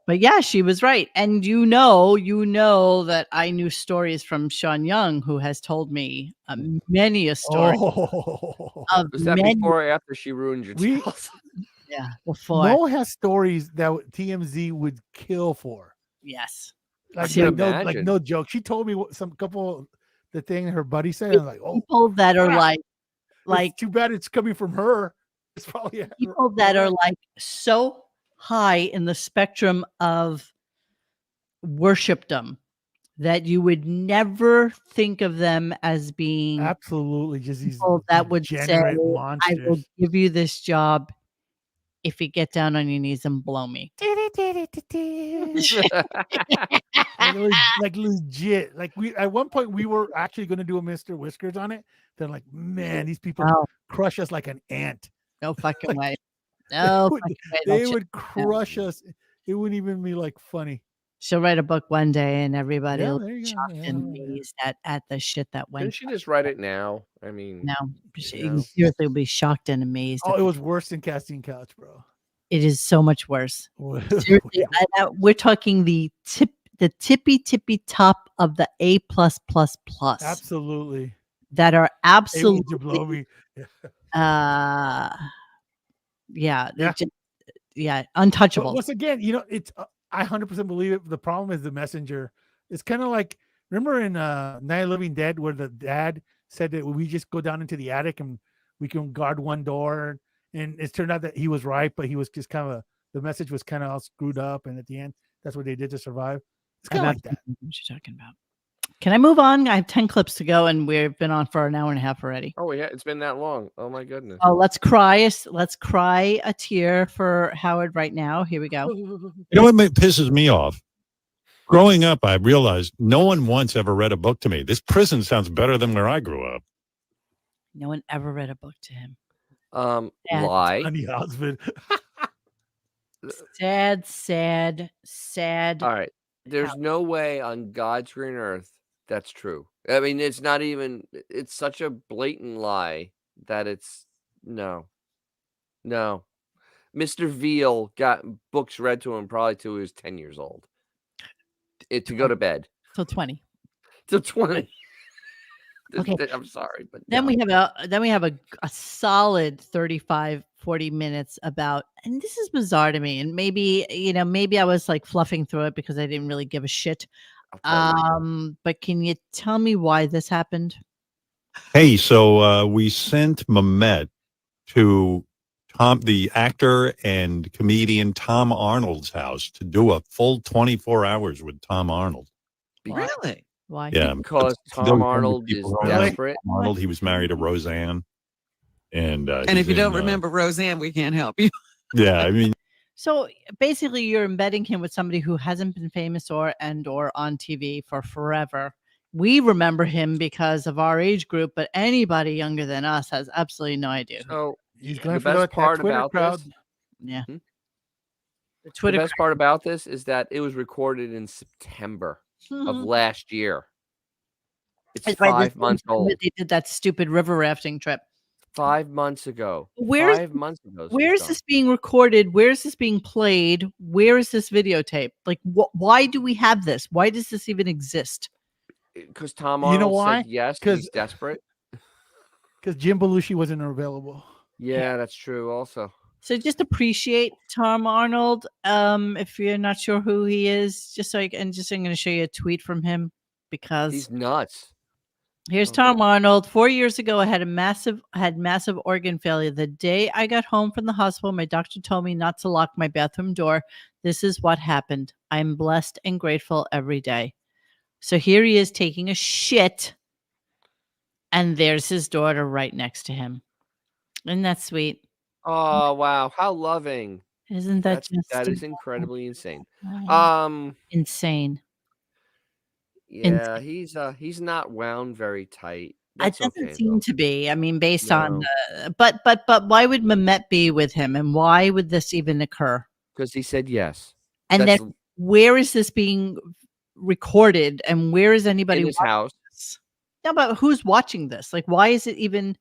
[SPEAKER 2] But yeah, she was right. And you know that I knew stories from Sean Young, who has told me many a story.
[SPEAKER 3] Was that before or after she ruined your childhood?
[SPEAKER 2] Yeah, before.
[SPEAKER 1] Mo has stories that TMZ would kill for.
[SPEAKER 2] Yes.
[SPEAKER 1] Like,
[SPEAKER 3] can
[SPEAKER 1] like no
[SPEAKER 3] imagine.
[SPEAKER 1] joke. She told me some couple the thing her buddy said. I was like, oh,
[SPEAKER 2] People that are
[SPEAKER 1] crap.
[SPEAKER 2] like
[SPEAKER 1] It's too bad it's coming from her. It's probably
[SPEAKER 2] people that are like so high in the spectrum of worshipdom that you would never think of them as being
[SPEAKER 1] absolutely just these
[SPEAKER 2] people that would say,
[SPEAKER 1] degenerate
[SPEAKER 2] I will
[SPEAKER 1] monsters.
[SPEAKER 2] give you this job if you get down on your knees and blow me.
[SPEAKER 1] like legit. Like we at one point we were actually going to do a Mr. Whiskers on it. They're like, man, these people
[SPEAKER 2] Wow.
[SPEAKER 1] crush us like an ant.
[SPEAKER 2] No fucking way.
[SPEAKER 1] They
[SPEAKER 2] No
[SPEAKER 1] would,
[SPEAKER 2] fucking way.
[SPEAKER 1] they
[SPEAKER 2] That
[SPEAKER 1] would
[SPEAKER 2] shit-
[SPEAKER 1] crush us. It wouldn't even be like funny.
[SPEAKER 2] She'll write a book one day and everybody
[SPEAKER 1] Yeah,
[SPEAKER 2] will
[SPEAKER 1] there
[SPEAKER 2] be
[SPEAKER 1] you go.
[SPEAKER 2] shocked
[SPEAKER 1] Yeah,
[SPEAKER 2] and
[SPEAKER 1] yeah.
[SPEAKER 2] amazed at the shit that went.
[SPEAKER 3] Couldn't she just write it now? I mean,
[SPEAKER 2] No,
[SPEAKER 3] you know?
[SPEAKER 2] seriously will be shocked and amazed.
[SPEAKER 1] Oh, it was worse than Casting Couch, bro.
[SPEAKER 2] It is so much worse.
[SPEAKER 1] Seriously,
[SPEAKER 2] we're talking the tippy top of the A+++.
[SPEAKER 1] Absolutely.
[SPEAKER 2] That are
[SPEAKER 1] Hey, would you blow
[SPEAKER 2] absolutely
[SPEAKER 1] me?
[SPEAKER 2] yeah,
[SPEAKER 1] Yeah.
[SPEAKER 2] yeah,
[SPEAKER 1] But
[SPEAKER 2] untouchable.
[SPEAKER 1] once again, it's I 100% believe it. The problem is the messenger. It's kind of like, remember in Night of the Living Dead where the dad said that we just go down into the attic and we can guard one door, and it turned out that he was right, but he was just kind of the message was kind of all screwed up, and at the end, that's what they did to survive. It's kind of like that.
[SPEAKER 2] What you're talking about. Can I move on? I have 10 clips to go, and we've been on for an hour and a half already.
[SPEAKER 3] Oh yeah, it's been that long. Oh my goodness.
[SPEAKER 2] Oh, let's cry a tear for Howard right now. Here we go.
[SPEAKER 7] You know what pisses me off? Growing up, I realized no one once ever read a book to me. This prison sounds better than where I grew up.
[SPEAKER 2] No one ever read a book to him.
[SPEAKER 3] Lie.
[SPEAKER 1] Honey husband.
[SPEAKER 2] Sad.
[SPEAKER 3] All right. There's no way on God's green earth that's true. I mean, it's not even, it's such a blatant lie that it's no. Mr. Veal got books read to him probably till he was 10 years old. To go to bed.
[SPEAKER 2] Till 20.
[SPEAKER 3] Till 20.
[SPEAKER 2] Okay.
[SPEAKER 3] I'm sorry, but
[SPEAKER 2] Then
[SPEAKER 3] no.
[SPEAKER 2] we have a solid 35 40 minutes about, and this is bizarre to me, and maybe I was like fluffing through it because I didn't really give a shit. But can you tell me why this happened?
[SPEAKER 7] Hey, so we sent Mehmet to the actor and comedian Tom Arnold's house to do a full 24 hours with Tom Arnold.
[SPEAKER 5] Really?
[SPEAKER 2] Why?
[SPEAKER 7] Yeah,
[SPEAKER 3] Because Tom Arnold is desperate.
[SPEAKER 7] Tom Arnold, he was married to Roseanne, and
[SPEAKER 5] if you don't remember Roseanne, we can't help you.
[SPEAKER 7] yeah, I mean,
[SPEAKER 2] So basically, you're embedding him with somebody who hasn't been famous or on TV for forever. We remember him because of our age group, but anybody younger than us has absolutely no idea.
[SPEAKER 3] So
[SPEAKER 1] he's going
[SPEAKER 3] the
[SPEAKER 1] for
[SPEAKER 3] best
[SPEAKER 1] that
[SPEAKER 3] part
[SPEAKER 1] Twitter
[SPEAKER 3] about
[SPEAKER 1] crowd.
[SPEAKER 3] this.
[SPEAKER 2] Yeah.
[SPEAKER 3] The best part about this is that it was recorded in September of last year. It's 5 months old.
[SPEAKER 2] They did that stupid river rafting trip
[SPEAKER 3] 5 months ago.
[SPEAKER 2] Where's
[SPEAKER 3] 5 months ago.
[SPEAKER 2] Where is this being recorded? Where is this being played? Where is this videotape? Like, why do we have this? Why does this even exist?
[SPEAKER 3] Because Tom Arnold said yes, he's desperate.
[SPEAKER 1] Because Jim Belushi wasn't available.
[SPEAKER 3] Yeah, that's true. Also,
[SPEAKER 2] so just appreciate Tom Arnold. If you're not sure who he is, I'm going to show you a tweet from him because
[SPEAKER 3] he's nuts.
[SPEAKER 2] Here's Tom Arnold. 4 years ago, I had massive organ failure. The day I got home from the hospital, my doctor told me not to lock my bathroom door. This is what happened. I'm blessed and grateful every day. So here he is taking a shit, and there's his daughter right next to him. Isn't that sweet?
[SPEAKER 3] Oh wow, how loving!
[SPEAKER 2] Isn't that
[SPEAKER 3] that is incredibly insane?
[SPEAKER 2] Insane.
[SPEAKER 3] Yeah, he's not wound very tight. That's
[SPEAKER 2] It doesn't
[SPEAKER 3] okay,
[SPEAKER 2] seem to be. I mean, based on
[SPEAKER 3] No.
[SPEAKER 2] but why would Mehmet be with him, and why would this even occur?
[SPEAKER 3] Because he said yes.
[SPEAKER 2] And then where is this being recorded, and where is anybody
[SPEAKER 3] in his
[SPEAKER 2] watching
[SPEAKER 3] house?
[SPEAKER 2] this? No, but who's watching this? Like, why is it even?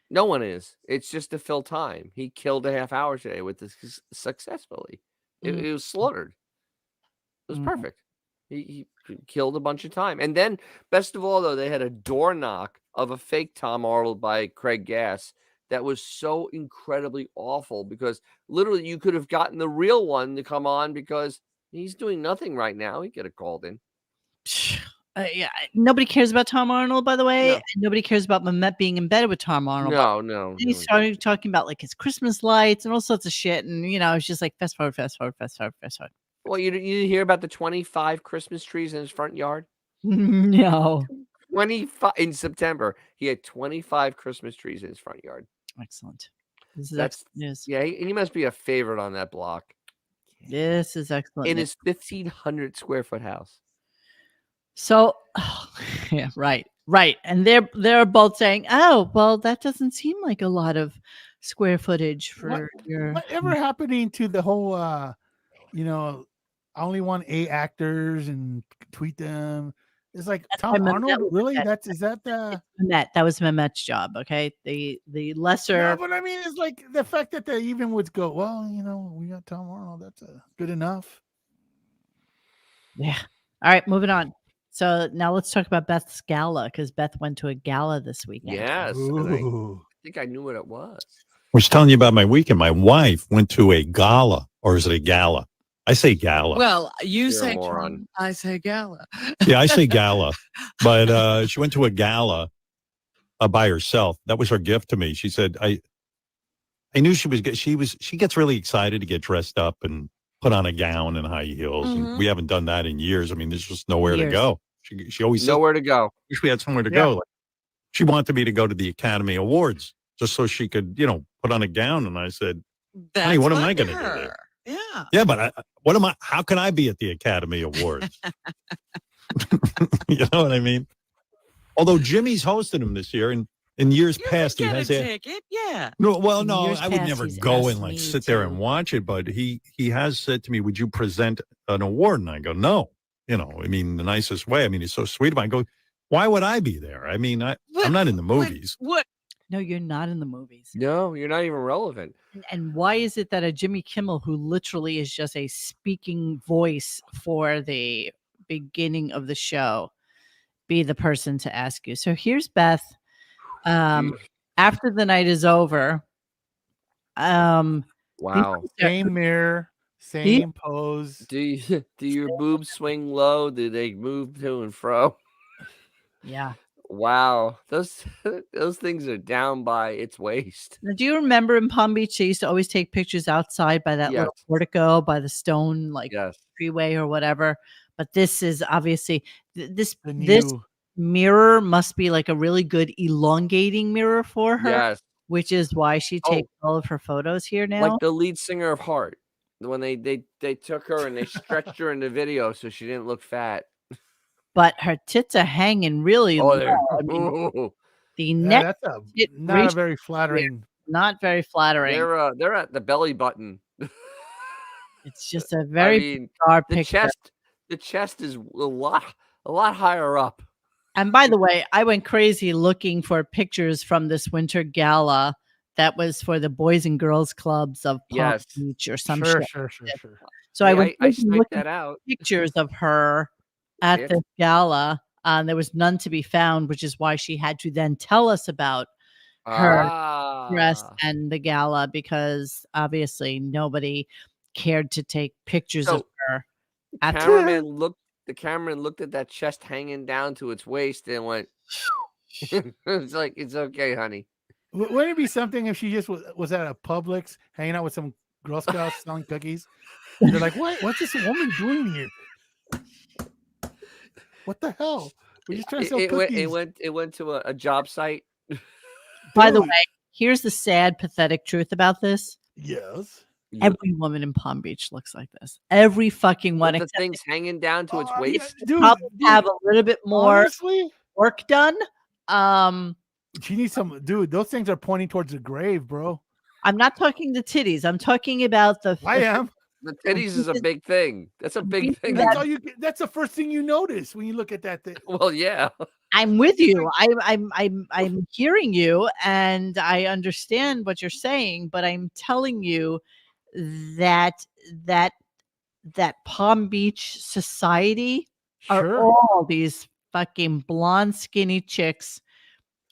[SPEAKER 3] No one is. It's just to fill time. He killed a half hour today with this successfully. It was slaughtered. It was perfect. He killed a bunch of time. And then, best of all, though, they had a door knock of a fake Tom Arnold by Craig Gass that was so incredibly awful because literally you could have gotten the real one to come on because he's doing nothing right now. He could have called in.
[SPEAKER 2] Yeah, nobody cares about Tom Arnold, by the way.
[SPEAKER 3] No.
[SPEAKER 2] And nobody cares about Mehmet being in bed with Tom Arnold.
[SPEAKER 3] No.
[SPEAKER 2] Then he started talking about like his Christmas lights and all sorts of shit. And, it's just like fast forward.
[SPEAKER 3] Well, you didn't hear about the 25 Christmas trees in his front yard?
[SPEAKER 2] No.
[SPEAKER 3] 25 in September. He had 25 Christmas trees in his front yard.
[SPEAKER 2] Excellent. This is
[SPEAKER 3] That's
[SPEAKER 2] excellent news.
[SPEAKER 3] Yeah, he must be a favorite on that block.
[SPEAKER 2] This is excellent
[SPEAKER 3] In
[SPEAKER 2] news.
[SPEAKER 3] his 1,500 square foot house.
[SPEAKER 2] So, yeah, right. And they're both saying, "Oh, well, that doesn't seem like a lot of square footage for your."
[SPEAKER 1] Whatever happening to the whole, I only want 8 actors and tweet them. It's like Tom Arnold, really? Is that the
[SPEAKER 2] Mehmet? That was Mehmet's job. Okay, the lesser.
[SPEAKER 1] No, but I mean, it's like the fact that they even would go, well, we got Tom Arnold. That's good enough.
[SPEAKER 2] Yeah. All right, moving on. So now let's talk about Beth's gala, because Beth went to a gala this weekend.
[SPEAKER 3] Yes. And I think I knew what it was.
[SPEAKER 7] I was telling you about my weekend. My wife went to a gala, or is it a gala? I say gala.
[SPEAKER 5] Well, you
[SPEAKER 3] You're
[SPEAKER 5] say
[SPEAKER 3] a moron.
[SPEAKER 5] I say gala.
[SPEAKER 7] Yeah, I say gala. But she went to a gala by herself. That was her gift to me. She said, I knew she gets really excited to get dressed up and put on a gown and high heels.
[SPEAKER 5] Mm-hmm.
[SPEAKER 7] And we haven't done that in years. I mean, there's just nowhere to go. She always said,
[SPEAKER 3] nowhere to go.
[SPEAKER 7] Wish we had somewhere to go. Like, she wanted me to go to the Academy Awards just so she could, put on a gown. And I said, honey, what am I going to do there?
[SPEAKER 5] Yeah.
[SPEAKER 7] Yeah, but how can I be at the Academy Awards? You know what I mean? Although Jimmy's hosted him this year, and in years past he has a
[SPEAKER 5] ticket. Yeah.
[SPEAKER 7] No, well,
[SPEAKER 2] In
[SPEAKER 7] no,
[SPEAKER 2] years
[SPEAKER 7] I would
[SPEAKER 2] past,
[SPEAKER 7] never
[SPEAKER 2] he's
[SPEAKER 7] go
[SPEAKER 2] asked
[SPEAKER 7] and
[SPEAKER 2] me
[SPEAKER 7] sit there and
[SPEAKER 2] to.
[SPEAKER 7] watch it, but he has said to me, "Would you present an award?" And I go, "No." I mean, the nicest way. I mean, he's so sweet. I go, "Why would I be there?" I mean, I'm not in the movies.
[SPEAKER 5] What?
[SPEAKER 2] No, you're not in the movies.
[SPEAKER 3] No, you're not even relevant.
[SPEAKER 2] And why is it that a Jimmy Kimmel, who literally is just a speaking voice for the beginning of the show, be the person to ask you? So here's Beth. After the night is over.
[SPEAKER 3] Wow.
[SPEAKER 1] Same mirror, same pose.
[SPEAKER 3] Do your boobs swing low? Do they move to and fro?
[SPEAKER 2] Yeah.
[SPEAKER 3] Wow. Those things are down by its waist.
[SPEAKER 2] Now, do you remember in Palm Beach they used to always take pictures outside by that little portico by the stone freeway or whatever? But this is obviously this mirror must be like a really good elongating mirror for her, which is why she takes all of her photos here now.
[SPEAKER 3] Like the lead singer of Heart, when they took her and they stretched her in the video so she didn't look fat.
[SPEAKER 2] But her tits are hanging really low. I mean, the neck
[SPEAKER 1] that's not a very flattering.
[SPEAKER 2] Not very flattering.
[SPEAKER 3] They're at the belly button.
[SPEAKER 2] It's just a very bizarre picture.
[SPEAKER 3] The chest is a lot higher up.
[SPEAKER 2] And by the way, I went crazy looking for pictures from this winter gala that was for the Boys and Girls Clubs of Palm Beach or some shit.
[SPEAKER 1] Sure.
[SPEAKER 2] So I went
[SPEAKER 3] I
[SPEAKER 2] looking
[SPEAKER 3] that out.
[SPEAKER 2] Pictures of her at this gala. There was none to be found, which is why she had to then tell us about her dress and the gala, because obviously nobody cared to take pictures of her.
[SPEAKER 3] The cameraman looked at that chest hanging down to its waist and went, it's like, it's okay, honey.
[SPEAKER 1] Wouldn't it be something if she just was at a Publix hanging out with some Girl Scouts selling cookies? They're like, what's this woman doing here? What the hell? We're just trying to sell cookies.
[SPEAKER 3] It went to a job site.
[SPEAKER 2] By the way, here's the sad, pathetic truth about this.
[SPEAKER 1] Yes.
[SPEAKER 2] Every woman in Palm Beach looks like this. Every fucking one.
[SPEAKER 3] The thing's hanging down to its waist.
[SPEAKER 2] Probably have a little bit more work done.
[SPEAKER 1] She needs some, dude. Those things are pointing towards the grave, bro.
[SPEAKER 2] I'm not talking the titties. I'm talking about the.
[SPEAKER 1] I am.
[SPEAKER 3] The titties is a big thing. That's a big thing.
[SPEAKER 1] That's all you. That's the first thing you notice when you look at that thing.
[SPEAKER 3] Well, yeah.
[SPEAKER 2] I'm with you. I'm hearing you, and I understand what you're saying, but I'm telling you that Palm Beach society are all these fucking blonde, skinny chicks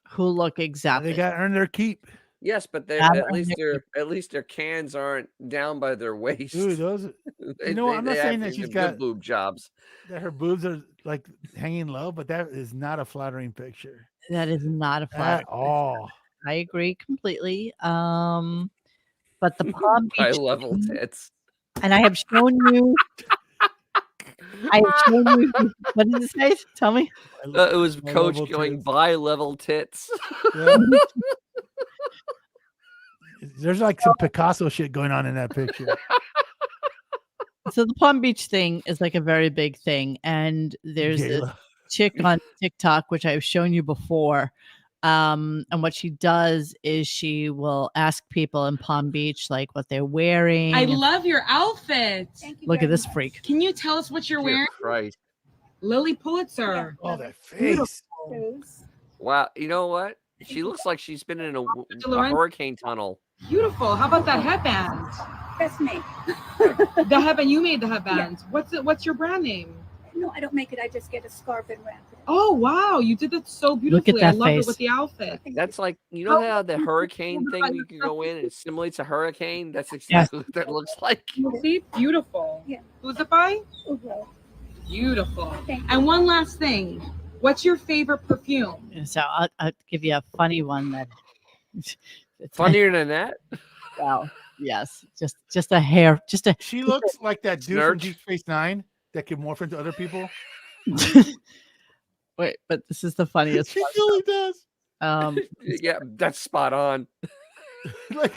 [SPEAKER 2] who look exactly.
[SPEAKER 1] They got to earn their keep.
[SPEAKER 3] Yes, but they're
[SPEAKER 2] Not
[SPEAKER 3] at
[SPEAKER 2] on
[SPEAKER 3] least
[SPEAKER 2] there.
[SPEAKER 3] their cans aren't down by their waist.
[SPEAKER 1] Dude, those.
[SPEAKER 3] They
[SPEAKER 1] You know what? I'm
[SPEAKER 3] they
[SPEAKER 1] not
[SPEAKER 3] have
[SPEAKER 1] saying that she's
[SPEAKER 3] good
[SPEAKER 1] got
[SPEAKER 3] boob jobs.
[SPEAKER 1] that her boobs are like hanging low, but that is not a flattering picture
[SPEAKER 2] That is not a
[SPEAKER 1] at
[SPEAKER 2] flattering.
[SPEAKER 1] all.
[SPEAKER 2] I agree completely. But the Palm
[SPEAKER 3] High
[SPEAKER 2] Beach
[SPEAKER 3] level
[SPEAKER 2] thing,
[SPEAKER 3] tits.
[SPEAKER 2] and I have shown you. I have shown you. What did it say? Tell me.
[SPEAKER 3] It was
[SPEAKER 1] My
[SPEAKER 3] Coach
[SPEAKER 1] level
[SPEAKER 3] going
[SPEAKER 1] tits.
[SPEAKER 3] bi-level tits.
[SPEAKER 1] Yeah. There's like some Picasso shit going on in that picture.
[SPEAKER 2] So the Palm Beach thing is like a very big thing, and there's this
[SPEAKER 1] Gala.
[SPEAKER 2] chick on TikTok, which I've shown you before. And what she does is she will ask people in Palm Beach like what they're wearing.
[SPEAKER 18] I
[SPEAKER 2] and-
[SPEAKER 18] love your outfit.
[SPEAKER 2] Look at this freak.
[SPEAKER 18] Can you tell us what you're
[SPEAKER 3] Dear
[SPEAKER 18] wearing?
[SPEAKER 3] Christ.
[SPEAKER 18] Lily Pulitzer.
[SPEAKER 1] Oh, that face.
[SPEAKER 3] Wow. You know what? She looks like she's been in a
[SPEAKER 18] Lauren?
[SPEAKER 3] hurricane tunnel.
[SPEAKER 18] Beautiful. How about that headband?
[SPEAKER 11] That's me.
[SPEAKER 18] The headband. You made the headband. What's your brand name?
[SPEAKER 11] No, I don't make it. I just get a scarf and wrap it.
[SPEAKER 18] Oh wow, you did that so beautifully.
[SPEAKER 2] that
[SPEAKER 18] I love
[SPEAKER 2] face.
[SPEAKER 18] it with the outfit.
[SPEAKER 3] That's like, you know how the hurricane thing you can go in and it simulates a hurricane? That's exactly what that looks like.
[SPEAKER 18] See, beautiful.
[SPEAKER 11] Yeah.
[SPEAKER 18] Who's it by?
[SPEAKER 11] Okay.
[SPEAKER 18] Beautiful.
[SPEAKER 11] Thank you.
[SPEAKER 18] And one last thing. What's your favorite perfume?
[SPEAKER 2] So I'll give you a funny one that. It's
[SPEAKER 3] Funnier than that?
[SPEAKER 2] Well, yes, just a hair, just a.
[SPEAKER 1] She looks like that dude from
[SPEAKER 3] Snurch.
[SPEAKER 1] Deep Space Nine that can morph into other people.
[SPEAKER 2] Wait, but this is the funniest.
[SPEAKER 1] She
[SPEAKER 2] one.
[SPEAKER 1] really does.
[SPEAKER 3] Yeah, that's spot on.
[SPEAKER 1] Like,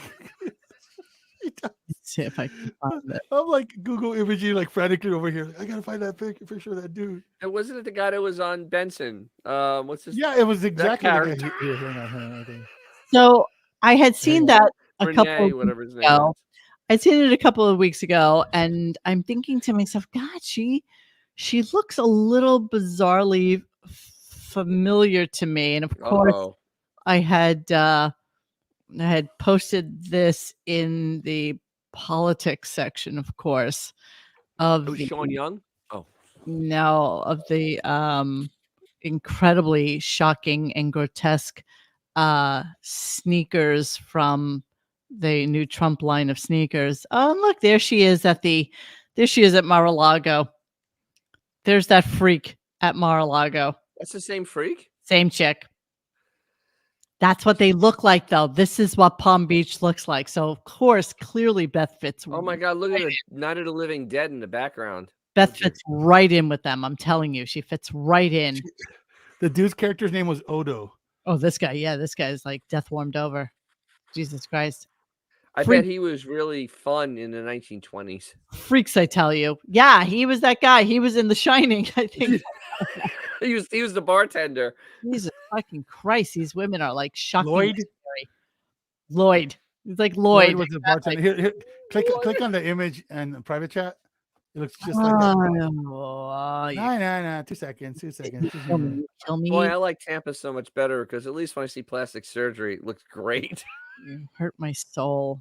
[SPEAKER 2] Let's see if I can find it.
[SPEAKER 1] I'm like Google imaging like frantically over here. I gotta find that picture of that dude.
[SPEAKER 3] And wasn't it the guy that was on Benson? What's his?
[SPEAKER 1] Yeah, it was exactly the guy.
[SPEAKER 3] character.
[SPEAKER 1] Here, hang on, I think.
[SPEAKER 2] So I had seen that a couple
[SPEAKER 3] Renee,
[SPEAKER 2] of
[SPEAKER 3] whatever
[SPEAKER 2] weeks
[SPEAKER 3] his name
[SPEAKER 2] ago.
[SPEAKER 3] is.
[SPEAKER 2] I'd seen it a couple of weeks ago, and I'm thinking to myself, God, she looks a little bizarrely familiar to me. And of course,
[SPEAKER 3] Uh-oh.
[SPEAKER 2] I had posted this in the politics section, of course, of
[SPEAKER 3] It was
[SPEAKER 2] the
[SPEAKER 3] Sean Young? Oh.
[SPEAKER 2] no, of the incredibly shocking and grotesque sneakers from the new Trump line of sneakers. Oh, and look, there she is at Mar-a-Lago. There's that freak at Mar-a-Lago.
[SPEAKER 3] That's the same freak?
[SPEAKER 2] Same chick. That's what they look like, though. This is what Palm Beach looks like. So, of course, clearly Beth fits.
[SPEAKER 3] Oh my God, look at the Night of the Living Dead in the background.
[SPEAKER 2] Beth fits right in with them. I'm telling you, she fits right in.
[SPEAKER 1] The dude's character's name was Odo.
[SPEAKER 2] Oh, this guy. Yeah, this guy is like death warmed over. Jesus Christ.
[SPEAKER 3] I bet he was really fun in the 1920s.
[SPEAKER 2] Freaks, I tell you. Yeah, he was that guy. He was in The Shining, I think.
[SPEAKER 3] he was the bartender.
[SPEAKER 2] Jesus fucking Christ. These women are like shocking.
[SPEAKER 1] Lloyd?
[SPEAKER 2] Lloyd. He's like Lloyd.
[SPEAKER 1] was the bartender. Here, click on the image and private chat. It looks just like that. No. 2 seconds. 2 seconds.
[SPEAKER 2] Kill me.
[SPEAKER 3] Boy, I like Tampa so much better because at least when I see plastic surgery, it looks great.
[SPEAKER 2] You hurt my soul.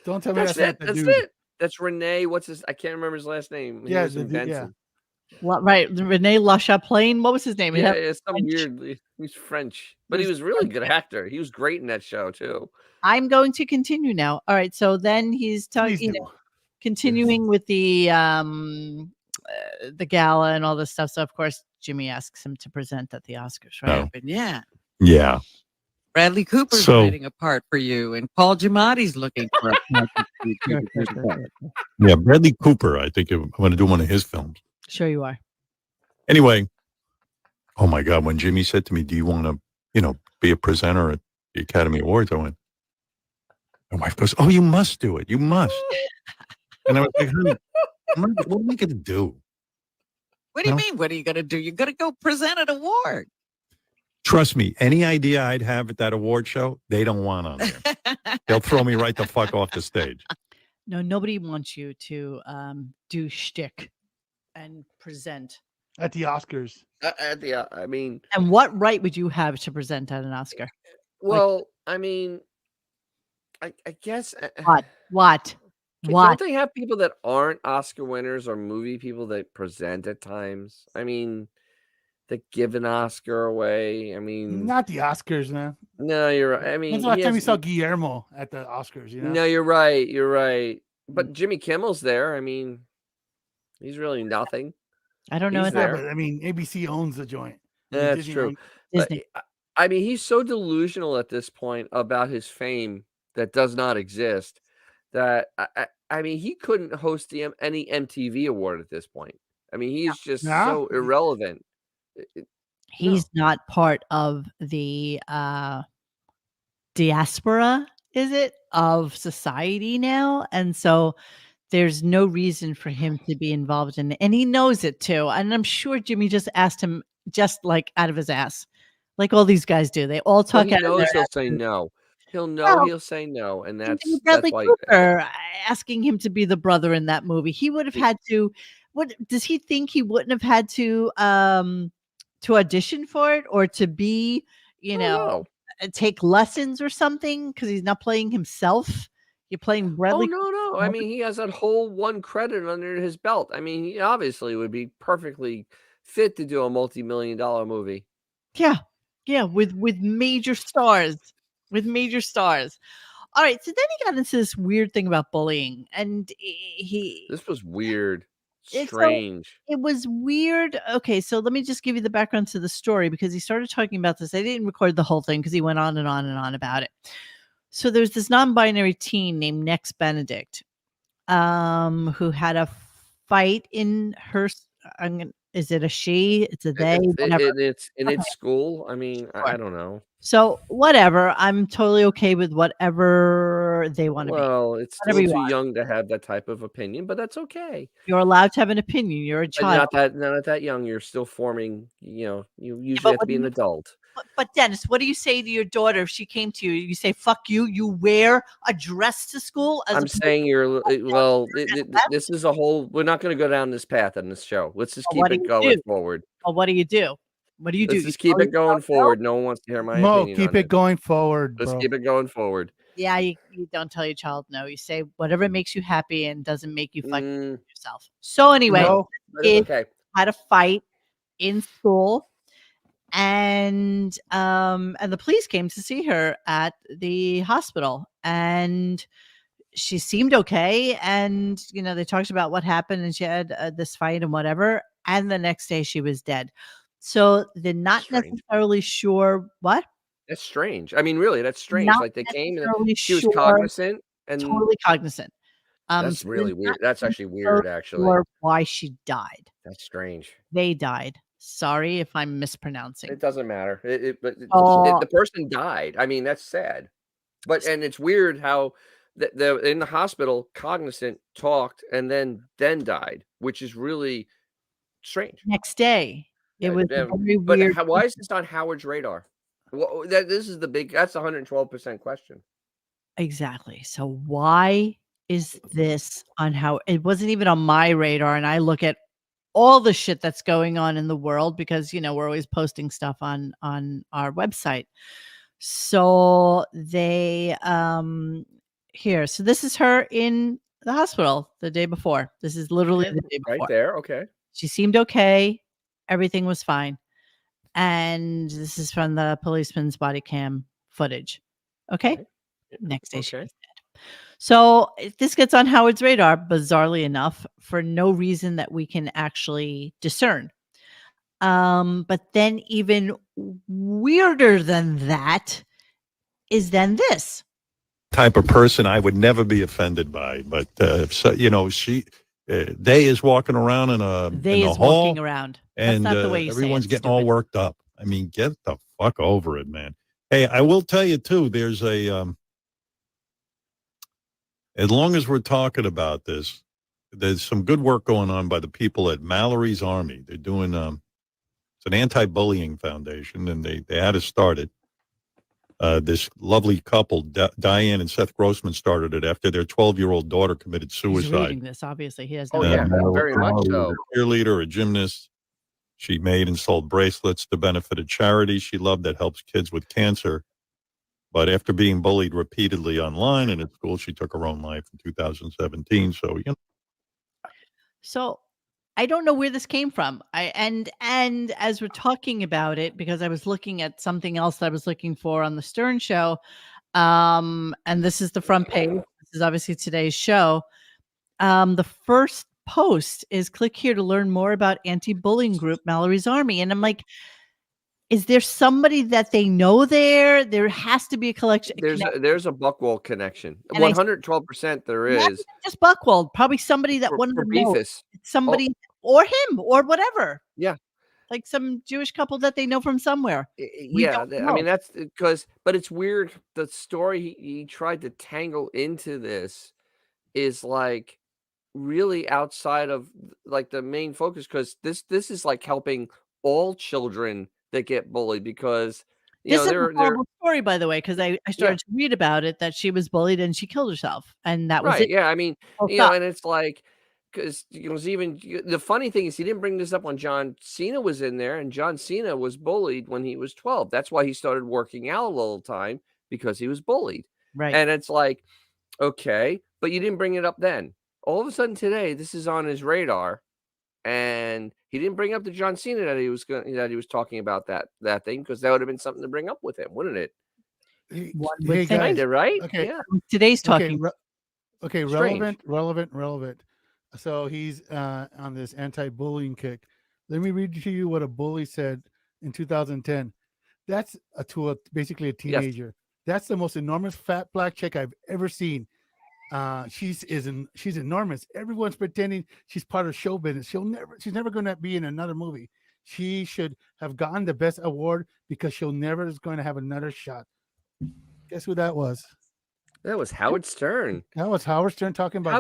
[SPEAKER 1] Don't tell me that's not the
[SPEAKER 3] That's
[SPEAKER 1] dude.
[SPEAKER 3] it. That's Renee. What's his? I can't remember his last name. He
[SPEAKER 1] Yeah,
[SPEAKER 3] was
[SPEAKER 1] the
[SPEAKER 3] in
[SPEAKER 1] dude, yeah.
[SPEAKER 3] Benson.
[SPEAKER 2] Right. Renee LaChaplain. What was his name?
[SPEAKER 3] Yeah,
[SPEAKER 2] Is that
[SPEAKER 3] it's some
[SPEAKER 2] French?
[SPEAKER 3] weird. He's French, but he was really good actor. He was great in that show too.
[SPEAKER 2] I'm going to continue now. All right. So then he's talking, continuing with the gala and all this stuff. So of course Jimmy asks him to present at the Oscars, right?
[SPEAKER 5] But yeah.
[SPEAKER 7] Yeah.
[SPEAKER 5] Bradley Cooper's
[SPEAKER 7] So-
[SPEAKER 5] writing a part for you, and Paul Giamatti's looking for a part.
[SPEAKER 7] Yeah, Bradley Cooper. I think I'm going to do one of his films.
[SPEAKER 2] Sure you are.
[SPEAKER 7] Anyway, oh my God, when Jimmy said to me, do you want to, be a presenter at the Academy Awards? I went, my wife goes, oh, you must do it. You must. And I was like, honey, what am I going to do?
[SPEAKER 5] What do you mean? What are you going to do? You're going to go present an award.
[SPEAKER 7] Trust me, any idea I'd have at that award show, they don't want on there. They'll throw me right the fuck off the stage.
[SPEAKER 2] No, nobody wants you to do shtick and present.
[SPEAKER 1] At the Oscars.
[SPEAKER 3] I mean,
[SPEAKER 2] And what right would you have to present at an Oscar?
[SPEAKER 3] well, I mean, I guess.
[SPEAKER 2] What?
[SPEAKER 3] Don't they have people that aren't Oscar winners or movie people that present at times? I mean, to give an Oscar away. I mean,
[SPEAKER 1] Not the Oscars, man.
[SPEAKER 3] no, you're right. I
[SPEAKER 1] When's
[SPEAKER 3] mean,
[SPEAKER 1] the last time you saw Guillermo at the Oscars? You know.
[SPEAKER 3] no, you're right. You're right. But Jimmy Kimmel's there. I mean, he's really nothing.
[SPEAKER 2] I don't know.
[SPEAKER 3] He's
[SPEAKER 1] Yeah,
[SPEAKER 3] there.
[SPEAKER 1] but I mean, ABC owns the joint. I mean,
[SPEAKER 3] That's
[SPEAKER 1] Disney
[SPEAKER 3] true.
[SPEAKER 1] owns-
[SPEAKER 3] But
[SPEAKER 2] Disney.
[SPEAKER 3] I mean, he's so delusional at this point about his fame that does not exist that I mean, he couldn't host any MTV award at this point. I mean, he's just
[SPEAKER 1] Nah.
[SPEAKER 3] so irrelevant.
[SPEAKER 2] He's not part of the diaspora, is it, of society now? And so there's no reason for him to be involved in it. And he knows it too. And I'm sure Jimmy just asked him just like out of his ass. Like all these guys do. They all
[SPEAKER 3] Well,
[SPEAKER 2] talk
[SPEAKER 3] he
[SPEAKER 2] out of their
[SPEAKER 3] knows he'll
[SPEAKER 2] ass.
[SPEAKER 3] say no. He'll know
[SPEAKER 2] Well,
[SPEAKER 3] he'll say no, and
[SPEAKER 2] Same thing with
[SPEAKER 3] that's
[SPEAKER 2] Bradley
[SPEAKER 3] why.
[SPEAKER 2] Cooper asking him to be the brother in that movie. He would have had to. What does he think he wouldn't have had to audition for it or to be, take lessons or something because he's not playing himself. You're playing Bradley.
[SPEAKER 3] Oh no! I mean, he has that whole one credit under his belt. I mean, he obviously would be perfectly fit to do a multi-million-dollar movie.
[SPEAKER 2] Yeah, with major stars. With major stars. All right, so then he got into this weird thing about bullying, and
[SPEAKER 3] This was weird,
[SPEAKER 2] so
[SPEAKER 3] strange.
[SPEAKER 2] it was weird. Okay, so let me just give you the background to the story because he started talking about this. I didn't record the whole thing because he went on and on and on about it. So there's this non-binary teen named Next Benedict, who had a fight in her. Is it a she? It's a they. Whatever.
[SPEAKER 3] It's school. I mean, I don't know.
[SPEAKER 2] So whatever. I'm totally okay with whatever they want to be.
[SPEAKER 3] Well, it's
[SPEAKER 2] Whatever
[SPEAKER 3] still
[SPEAKER 2] you
[SPEAKER 3] too
[SPEAKER 2] want.
[SPEAKER 3] young to have that type of opinion, but that's okay.
[SPEAKER 2] You're allowed to have an opinion. You're a
[SPEAKER 3] But
[SPEAKER 2] child.
[SPEAKER 3] not that young. You're still forming. You usually have to be an adult.
[SPEAKER 2] But Dennis, what do you say to your daughter if she came to you? You say, "Fuck you." You wear a dress to school.
[SPEAKER 3] I'm saying this is a whole. We're not going to go down this path on this show. Let's just keep it going forward.
[SPEAKER 2] Well, what do you do? What do you do?
[SPEAKER 3] Let's just keep it going forward. No one wants to hear my opinion.
[SPEAKER 1] Keep it going forward.
[SPEAKER 3] Let's
[SPEAKER 1] bro.
[SPEAKER 3] keep it going forward.
[SPEAKER 2] Yeah, you don't tell your child no. You say whatever makes you happy and doesn't make you fuck yourself. So anyway,
[SPEAKER 3] it's okay.
[SPEAKER 2] Had a fight in school, and the police came to see her at the hospital, and she seemed okay. And they talked about what happened, and she had this fight and whatever. And the next day, she was dead. So they're not necessarily sure what.
[SPEAKER 3] That's strange. I mean, really, that's strange.
[SPEAKER 2] Not
[SPEAKER 3] Like they came and
[SPEAKER 2] necessarily
[SPEAKER 3] she was
[SPEAKER 2] sure,
[SPEAKER 3] cognizant and
[SPEAKER 2] totally cognizant.
[SPEAKER 3] that's
[SPEAKER 2] So
[SPEAKER 3] really
[SPEAKER 2] they're
[SPEAKER 3] weird.
[SPEAKER 2] not
[SPEAKER 3] That's actually weird, actually.
[SPEAKER 2] sure why she died.
[SPEAKER 3] That's strange.
[SPEAKER 2] They died. Sorry if I'm mispronouncing.
[SPEAKER 3] It doesn't matter.
[SPEAKER 2] Oh.
[SPEAKER 3] The person died. I mean, that's sad. And it's weird how the in the hospital, cognizant, talked, and then died, which is really strange.
[SPEAKER 2] Next day. It was very
[SPEAKER 3] but
[SPEAKER 2] weird.
[SPEAKER 3] why is this on Howard's radar? Well, this is that's 112% question.
[SPEAKER 2] Exactly. So why is this on how it wasn't even on my radar? And I look at all the shit that's going on in the world because we're always posting stuff on our website. So they here. So this is her in the hospital the day before. This is literally the day before.
[SPEAKER 3] Right there. Okay.
[SPEAKER 2] She seemed okay. Everything was fine. And this is from the policeman's body cam footage. Okay. Next day she was dead. So this gets on Howard's radar, bizarrely enough, for no reason that we can actually discern. But then even weirder than that is then this.
[SPEAKER 7] Type of person I would never be offended by, but they is walking around in the hall,
[SPEAKER 2] walking around. That's
[SPEAKER 7] and
[SPEAKER 2] not the way you
[SPEAKER 7] everyone's
[SPEAKER 2] say it,
[SPEAKER 7] getting all worked up. I mean, get the fuck over it, man. Hey, I will tell you too. There's as long as we're talking about this, there's some good work going on by the people at Mallory's Army. They're doing it's an anti-bullying foundation, and they had to start it. This lovely couple, Diane and Seth Grossman, started it after their 12-year-old daughter committed
[SPEAKER 2] He's
[SPEAKER 7] suicide.
[SPEAKER 2] reading this. Obviously, he has.
[SPEAKER 3] Oh yeah, very much so.
[SPEAKER 7] A cheerleader, a gymnast. She made and sold bracelets to benefit a charity she loved that helps kids with cancer. But after being bullied repeatedly online and at school, she took her own life in 2017. So
[SPEAKER 2] So I don't know where this came from. And as we're talking about it, because I was looking at something else that I was looking for on the Stern Show, and this is the front page. This is obviously today's show. The first post is click here to learn more about anti-bullying group Mallory's Army, and I'm like, is there somebody that they know there? There has to be a collection.
[SPEAKER 3] There's a Buckwald connection.
[SPEAKER 2] And I
[SPEAKER 3] 112% there
[SPEAKER 2] not
[SPEAKER 3] is.
[SPEAKER 2] even just Buckwald, probably somebody that
[SPEAKER 3] For
[SPEAKER 2] one of them knows.
[SPEAKER 3] Beefus.
[SPEAKER 2] Somebody or him or whatever.
[SPEAKER 3] Yeah.
[SPEAKER 2] Like some Jewish couple that they know from somewhere. We
[SPEAKER 3] Yeah,
[SPEAKER 2] don't
[SPEAKER 3] I
[SPEAKER 2] know.
[SPEAKER 3] mean, that's because, but it's weird. The story he tried to tangle into this is like really outside of like the main focus, because this is like helping all children that get bullied, because
[SPEAKER 2] This is a
[SPEAKER 3] they're
[SPEAKER 2] horrible story, by the way, because I started to read about it that she was bullied and she killed herself, and that was
[SPEAKER 3] right.
[SPEAKER 2] it.
[SPEAKER 3] Yeah, I mean,
[SPEAKER 2] Full stop.
[SPEAKER 3] and it's like, because even the funny thing is he didn't bring this up when John Cena was in there, and John Cena was bullied when he was 12. That's why he started working out a little time, because he was bullied.
[SPEAKER 2] Right.
[SPEAKER 3] And it's like, okay, but you didn't bring it up then. All of a sudden today, this is on his radar, and he didn't bring up to John Cena that he was talking about that thing, because that would have been something to bring up with him, wouldn't it?
[SPEAKER 2] One would think.
[SPEAKER 3] Kinda, right?
[SPEAKER 1] Okay.
[SPEAKER 3] Yeah.
[SPEAKER 2] Today's talking.
[SPEAKER 1] Okay,
[SPEAKER 3] Strange.
[SPEAKER 1] relevant. So he's on this anti-bullying kick. Let me read to you what a bully said in 2010. That's basically a teenager. That's the most enormous fat black chick I've ever seen. She's enormous. Everyone's pretending she's part of show business. She's never going to be in another movie. She should have gotten the best award because she'll never is going to have another shot. Guess who that was?
[SPEAKER 3] That was Howard Stern.
[SPEAKER 1] That was Howard Stern talking about
[SPEAKER 3] How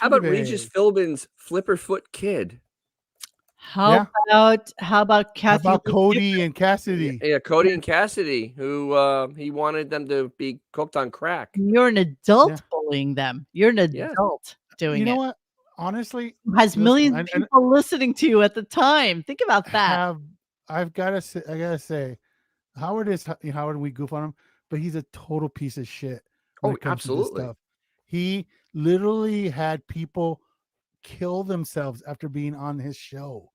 [SPEAKER 3] about Regis Philbin's Flipperfoot kid?
[SPEAKER 2] How about Kathy?
[SPEAKER 1] How about Cody and Cassidy?
[SPEAKER 3] Yeah, Cody and Cassidy, who he wanted them to be cooked on crack.
[SPEAKER 2] You're an adult bullying them. You're an adult doing it.
[SPEAKER 1] You know what? Honestly,
[SPEAKER 2] has millions of people listening to you at the time. Think about that.
[SPEAKER 1] I gotta say, Howard. We goof on him, but he's a total piece of shit. When it comes to this stuff. He literally had people kill themselves after being on his show.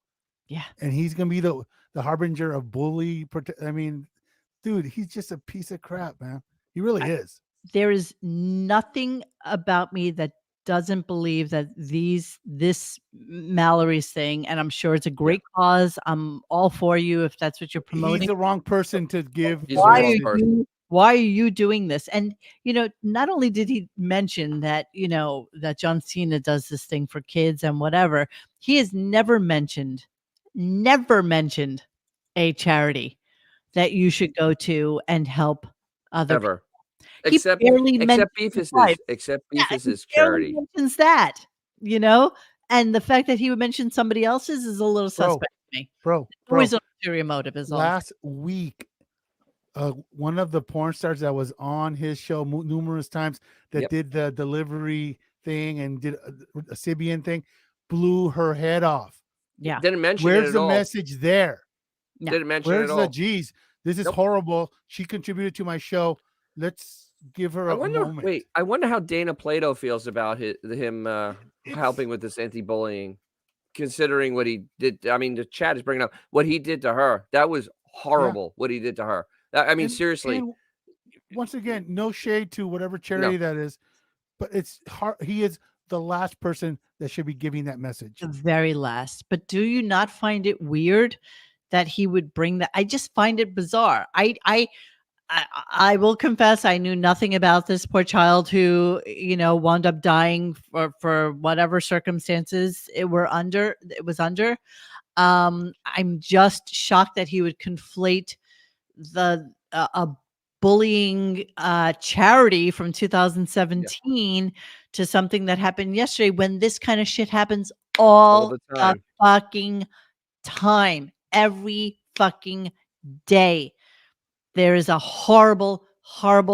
[SPEAKER 2] Yeah.
[SPEAKER 1] And he's going to be the harbinger of bully. I mean, dude, he's just a piece of crap, man. He really is.
[SPEAKER 2] There is nothing about me that doesn't believe that this Mallory's thing, and I'm sure it's a great cause. I'm all for you if that's what you're promoting.
[SPEAKER 1] He's the wrong person to give.
[SPEAKER 2] Why are you doing this? And, not only did he mention that, that John Cena does this thing for kids and whatever, he has never mentioned a charity that you should go to and help other people.
[SPEAKER 3] Except Beefus's charity.
[SPEAKER 2] Mentions that, and the fact that he would mention somebody else's is a little suspect to me.
[SPEAKER 1] Bro.
[SPEAKER 2] Always an ulterior motive is all.
[SPEAKER 1] Last week, one of the porn stars that was on his show numerous times that did the delivery thing and did a Sibian thing blew her head off.
[SPEAKER 2] Yeah.
[SPEAKER 3] Didn't mention
[SPEAKER 1] Where's
[SPEAKER 3] it at
[SPEAKER 1] the
[SPEAKER 3] all.
[SPEAKER 1] message there?
[SPEAKER 2] No.
[SPEAKER 3] Didn't mention
[SPEAKER 1] Where's
[SPEAKER 3] it at all.
[SPEAKER 1] Geez, this is horrible. She contributed to my show. Let's give her a moment.
[SPEAKER 3] Wait, I wonder how Dana Plato feels about him helping with this anti-bullying, considering what he did. I mean, the chat is bringing up what he did to her. That was horrible, what he did to her. I mean, seriously.
[SPEAKER 1] And once again, no shade to whatever charity that is, but it's hard. He is the last person that should be giving that message.
[SPEAKER 2] The very last. But do you not find it weird that he would bring that? I just find it bizarre. I will confess I knew nothing about this poor child who, wound up dying for whatever circumstances it was under. I'm just shocked that he would conflate a bullying charity from 2017 to something that happened yesterday, when this kind of shit happens all the fucking time, every fucking day. There is a horrible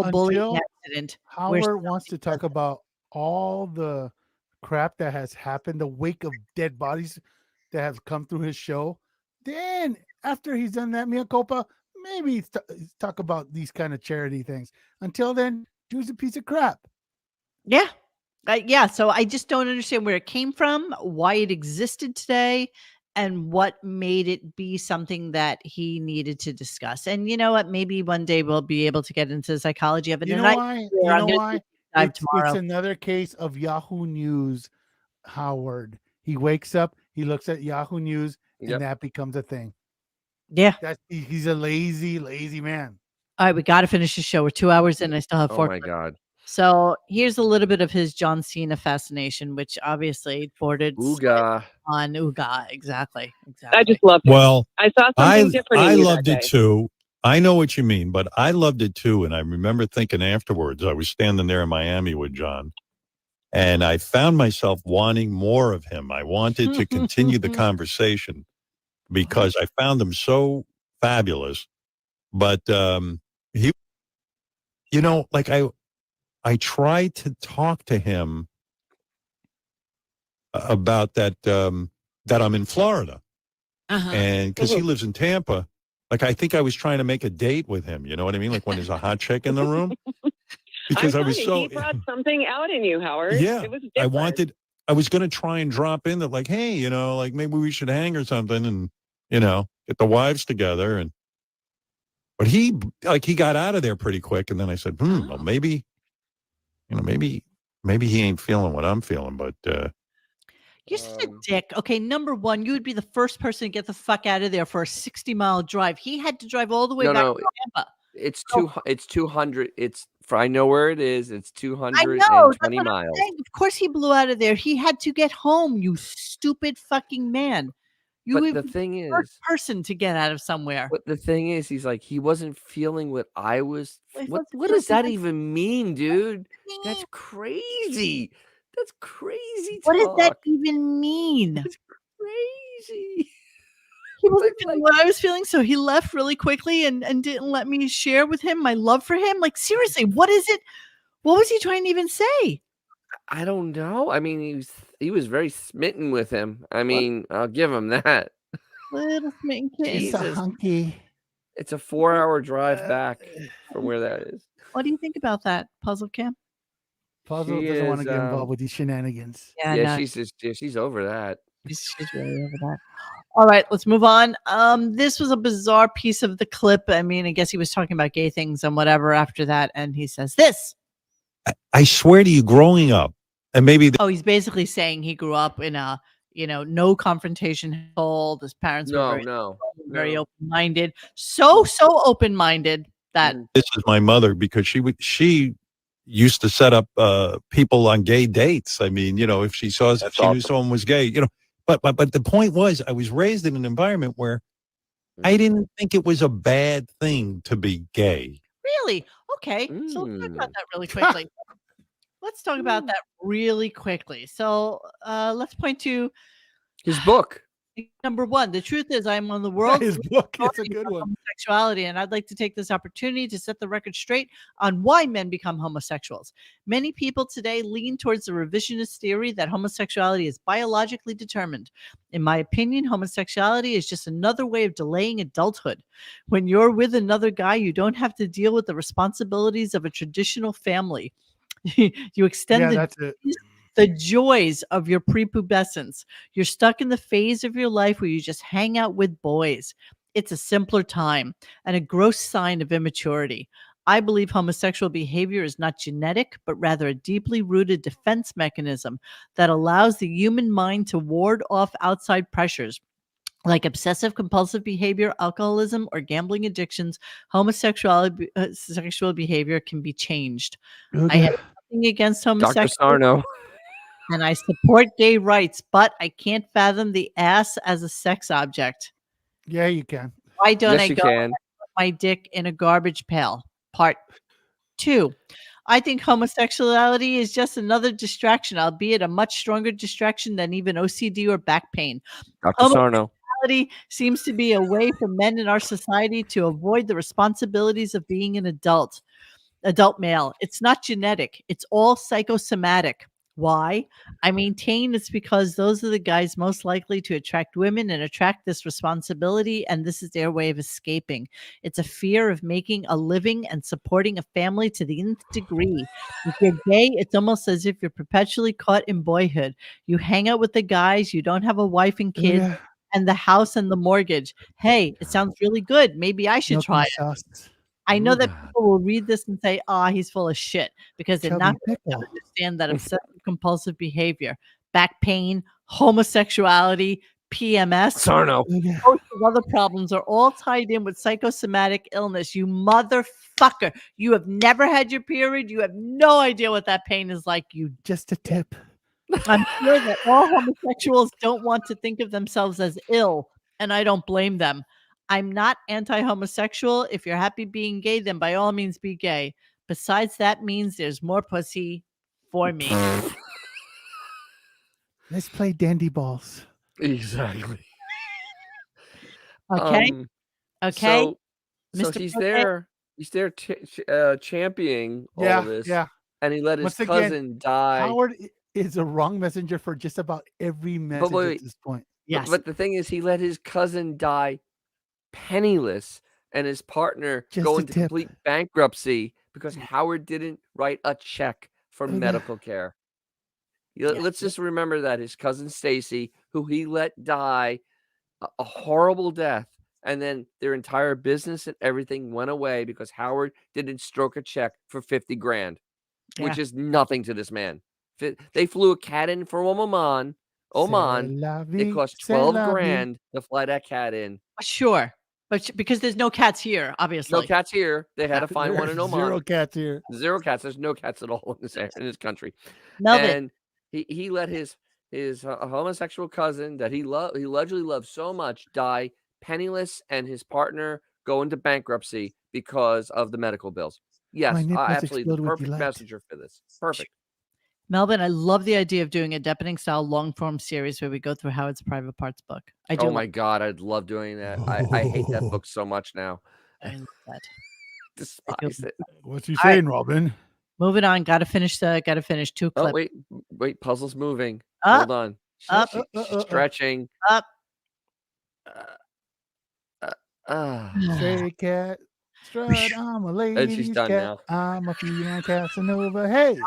[SPEAKER 2] bullying accident.
[SPEAKER 1] Howard wants to talk about all the crap that has happened, the wake of dead bodies that have come through his show. Then after he's done that, mea culpa, maybe talk about these kind of charity things. Until then, dude's a piece of crap.
[SPEAKER 2] Yeah. Yeah, so I just don't understand where it came from, why it existed today, and what made it be something that he needed to discuss. And you know what? Maybe one day we'll be able to get into the psychology of it.
[SPEAKER 1] You
[SPEAKER 2] And
[SPEAKER 1] know why? You
[SPEAKER 2] I'm
[SPEAKER 1] know
[SPEAKER 2] gonna
[SPEAKER 1] why?
[SPEAKER 2] do a deep dive
[SPEAKER 1] It's
[SPEAKER 2] tomorrow.
[SPEAKER 1] another case of Yahoo News Howard. He wakes up, he looks at Yahoo News,
[SPEAKER 3] Yep.
[SPEAKER 1] and that becomes a thing.
[SPEAKER 2] Yeah.
[SPEAKER 1] He's a lazy man.
[SPEAKER 2] All right, we got to finish the show. We're 2 hours in. I still have 4
[SPEAKER 3] Oh my God.
[SPEAKER 2] So here's a little bit of his John Cena fascination, which obviously bordered
[SPEAKER 3] Ooga.
[SPEAKER 2] on Ooga. Exactly.
[SPEAKER 16] I just loved it.
[SPEAKER 7] Well,
[SPEAKER 16] I saw something different in
[SPEAKER 7] I
[SPEAKER 16] you
[SPEAKER 7] loved
[SPEAKER 16] that
[SPEAKER 7] it
[SPEAKER 16] day.
[SPEAKER 7] too. I know what you mean, but I loved it too. And I remember thinking afterwards, I was standing there in Miami with John, and I found myself wanting more of him. I wanted to continue the conversation because I found him so fabulous. But he, like I tried to talk to him about that that I'm in Florida, and because he lives in Tampa. Like, I think I was trying to make a date with him. You know what I mean? Like when there's a hot chick in the room. Because I was
[SPEAKER 16] he brought something out in you, Howard.
[SPEAKER 7] Yeah,
[SPEAKER 16] It was different.
[SPEAKER 7] I was going to try and drop in that, like, hey, like maybe we should hang or something, and get the wives together. But he got out of there pretty quick, and then I said, well, maybe he ain't feeling what I'm feeling, but
[SPEAKER 2] You're such a dick. Okay, number one, you would be the first person to get the fuck out of there for a 60-mile drive. He had to drive all the way back to Tampa.
[SPEAKER 3] It's 200. I know where it is. It's
[SPEAKER 2] I know.
[SPEAKER 3] 220
[SPEAKER 2] That's what I'm
[SPEAKER 3] miles.
[SPEAKER 2] saying. Of course he blew out of there. He had to get home, you stupid fucking man. You
[SPEAKER 3] But
[SPEAKER 2] were
[SPEAKER 3] the
[SPEAKER 2] the
[SPEAKER 3] thing
[SPEAKER 2] first
[SPEAKER 3] is,
[SPEAKER 2] person to get out of somewhere.
[SPEAKER 3] But the thing is, he's like, he wasn't feeling what I was.
[SPEAKER 2] He
[SPEAKER 3] What
[SPEAKER 2] wasn't
[SPEAKER 3] does
[SPEAKER 2] feeling
[SPEAKER 3] that
[SPEAKER 2] what-
[SPEAKER 3] even mean, dude? That's crazy. That's crazy
[SPEAKER 2] What does that
[SPEAKER 3] talk.
[SPEAKER 2] even mean?
[SPEAKER 3] That's crazy.
[SPEAKER 2] He wasn't feeling what I was feeling, so he left really quickly and didn't let me share with him my love for him. Like, seriously, what is it? What was he trying to even say?
[SPEAKER 3] I don't know. I mean, he was very smitten with him. I mean, I'll give him that.
[SPEAKER 2] Little smitten kid.
[SPEAKER 1] It's a
[SPEAKER 3] Jesus.
[SPEAKER 1] hunky.
[SPEAKER 3] It's a 4-hour drive back from where that is.
[SPEAKER 2] What do you think about that, Puzzle Cam?
[SPEAKER 1] Puzzle doesn't want to get involved with these shenanigans.
[SPEAKER 2] Yeah, no.
[SPEAKER 3] She's over that.
[SPEAKER 2] She's really over that. All right, let's move on. This was a bizarre piece of the clip. I mean, I guess he was talking about gay things and whatever after that, and he says this.
[SPEAKER 7] I swear to you, growing up, and maybe
[SPEAKER 2] he's basically saying he grew up in a no confrontation household. His parents were very open-minded, so open-minded that
[SPEAKER 7] this is my mother, because she used to set up people on gay dates. I mean, if she knew someone was gay, but the point was, I was raised in an environment where I didn't think it was a bad thing to be gay.
[SPEAKER 2] Really? Okay. So let's talk about that really quickly. Let's talk about that really quickly. So let's point to
[SPEAKER 3] his book.
[SPEAKER 2] Number one, the truth is I'm on the world.
[SPEAKER 1] His book is a good one.
[SPEAKER 2] Homosexuality, and I'd like to take this opportunity to set the record straight on why men become homosexuals. Many people today lean towards the revisionist theory that homosexuality is biologically determined. In my opinion, homosexuality is just another way of delaying adulthood. When you're with another guy, you don't have to deal with the responsibilities of a traditional family. You extend the joys of your prepubescence. You're stuck in the phase of your life where you just hang out with boys. It's a simpler time and a gross sign of immaturity. I believe homosexual behavior is not genetic, but rather a deeply rooted defense mechanism that allows the human mind to ward off outside pressures. Like obsessive compulsive behavior, alcoholism, or gambling addictions, sexual behavior can be changed. I have nothing against homosexuals.
[SPEAKER 3] Dr. Sarno.
[SPEAKER 2] And I support gay rights, but I can't fathom the ass as a sex object.
[SPEAKER 1] Yeah, you can.
[SPEAKER 2] Why don't
[SPEAKER 3] Yes,
[SPEAKER 2] I go and put my dick in a garbage pail? Part 2. I think homosexuality is just another distraction, albeit a much stronger distraction than even OCD or back pain.
[SPEAKER 3] Dr. Sarno.
[SPEAKER 2] Homosexuality seems to be a way for men in our society to avoid the responsibilities of being an adult male. It's not genetic. It's all psychosomatic. Why? I maintain it's because those are the guys most likely to attract women and attract this responsibility, and this is their way of escaping. It's a fear of making a living and supporting a family to the nth degree. If you're gay, it's almost as if you're perpetually caught in boyhood. You hang out with the guys, you don't have a wife and kids,
[SPEAKER 1] Yeah.
[SPEAKER 2] and the house and the mortgage. Hey, it sounds really good. Maybe I should
[SPEAKER 1] Milk
[SPEAKER 2] try
[SPEAKER 1] and
[SPEAKER 2] it.
[SPEAKER 1] sauce.
[SPEAKER 2] I know that
[SPEAKER 3] God.
[SPEAKER 2] people will read this and say, he's full of shit," because they're not
[SPEAKER 1] Chubby
[SPEAKER 2] going to
[SPEAKER 1] pickle.
[SPEAKER 2] understand that obsessive compulsive behavior, back pain, homosexuality, PMS,
[SPEAKER 3] Sarno.
[SPEAKER 1] Yeah.
[SPEAKER 2] a host of other problems are all tied in with psychosomatic illness. You motherfucker. You have never had your period. You have no idea what that pain is like. You
[SPEAKER 1] Just a tip.
[SPEAKER 2] I'm sure that all homosexuals don't want to think of themselves as ill, and I don't blame them. I'm not anti-homosexual. If you're happy being gay, then by all means be gay. Besides, that means there's more pussy for me.
[SPEAKER 1] Let's play dandy balls.
[SPEAKER 3] Exactly.
[SPEAKER 2] Okay. Okay.
[SPEAKER 3] So
[SPEAKER 2] Mr.
[SPEAKER 3] he's
[SPEAKER 2] Prophet.
[SPEAKER 3] there. He's there championing all
[SPEAKER 1] Yeah,
[SPEAKER 3] of this.
[SPEAKER 1] yeah.
[SPEAKER 3] And he let his
[SPEAKER 1] Once again,
[SPEAKER 3] cousin die.
[SPEAKER 1] Howard is a wrong messenger for just about every message
[SPEAKER 3] wait.
[SPEAKER 1] at this point.
[SPEAKER 2] Yes.
[SPEAKER 3] But the thing is, he let his cousin die penniless and his partner
[SPEAKER 1] Just
[SPEAKER 3] go
[SPEAKER 1] a
[SPEAKER 3] into
[SPEAKER 1] tip.
[SPEAKER 3] complete bankruptcy because Howard didn't write a check for
[SPEAKER 1] Okay.
[SPEAKER 3] medical care. Let's just remember that his cousin Stacy, who he let die a horrible death, and then their entire business and everything went away because Howard didn't stroke a check for 50 grand, which is nothing to this man. They flew a cat in from Oman. It cost 12 grand to fly that cat in.
[SPEAKER 2] Sure. But because there's no cats here, obviously.
[SPEAKER 3] No cats here. They had to find one in
[SPEAKER 1] There's
[SPEAKER 3] Oman.
[SPEAKER 1] zero cats here.
[SPEAKER 3] Zero cats. There's no cats at all in this country.
[SPEAKER 2] Melvin.
[SPEAKER 3] And he let his homosexual cousin that he allegedly loved so much die penniless, and his partner go into bankruptcy because of the medical bills. Yes,
[SPEAKER 1] My nipples
[SPEAKER 3] absolutely the
[SPEAKER 1] explode with
[SPEAKER 3] perfect
[SPEAKER 1] delight.
[SPEAKER 3] messenger for this. Perfect.
[SPEAKER 2] Melvin, I love the idea of doing a Depening style long form series where we go through Howard's private parts book. I do.
[SPEAKER 3] Oh my God, I'd love doing that. I hate that book so much now.
[SPEAKER 2] I love that.
[SPEAKER 3] Despise it.
[SPEAKER 1] What's he
[SPEAKER 2] All right.
[SPEAKER 1] saying, Robin?
[SPEAKER 2] Moving on. Got to finish two
[SPEAKER 3] Oh
[SPEAKER 2] clips.
[SPEAKER 3] wait, puzzle's moving.
[SPEAKER 2] Up,
[SPEAKER 3] Hold on.
[SPEAKER 2] up,
[SPEAKER 3] She's stretching.
[SPEAKER 2] up.
[SPEAKER 1] Stray cat, strut, I'm a lady.
[SPEAKER 3] And she's done
[SPEAKER 1] cat.
[SPEAKER 3] now.
[SPEAKER 1] I'm a feline Casanova. Hey,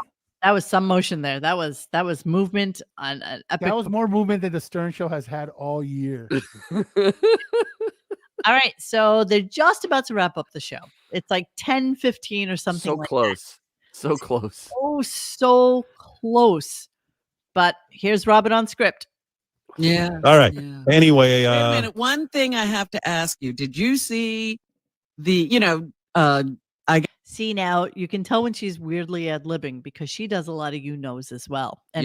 [SPEAKER 2] That was some motion there. That was movement on an epic.
[SPEAKER 1] that was more movement than the Stern Show has had all year.
[SPEAKER 2] All right, so they're just about to wrap up the show. It's like 10:15 or something.
[SPEAKER 3] So
[SPEAKER 2] like
[SPEAKER 3] close. So close.
[SPEAKER 2] That. So close. But here's Robin on script.
[SPEAKER 5] Yeah.
[SPEAKER 7] All right.
[SPEAKER 5] Yeah.
[SPEAKER 7] Anyway,
[SPEAKER 5] Wait a minute. One thing I have to ask you: did you see the?
[SPEAKER 2] See, now you can tell when she's weirdly ad-libbing because she does a lot of knows as well. And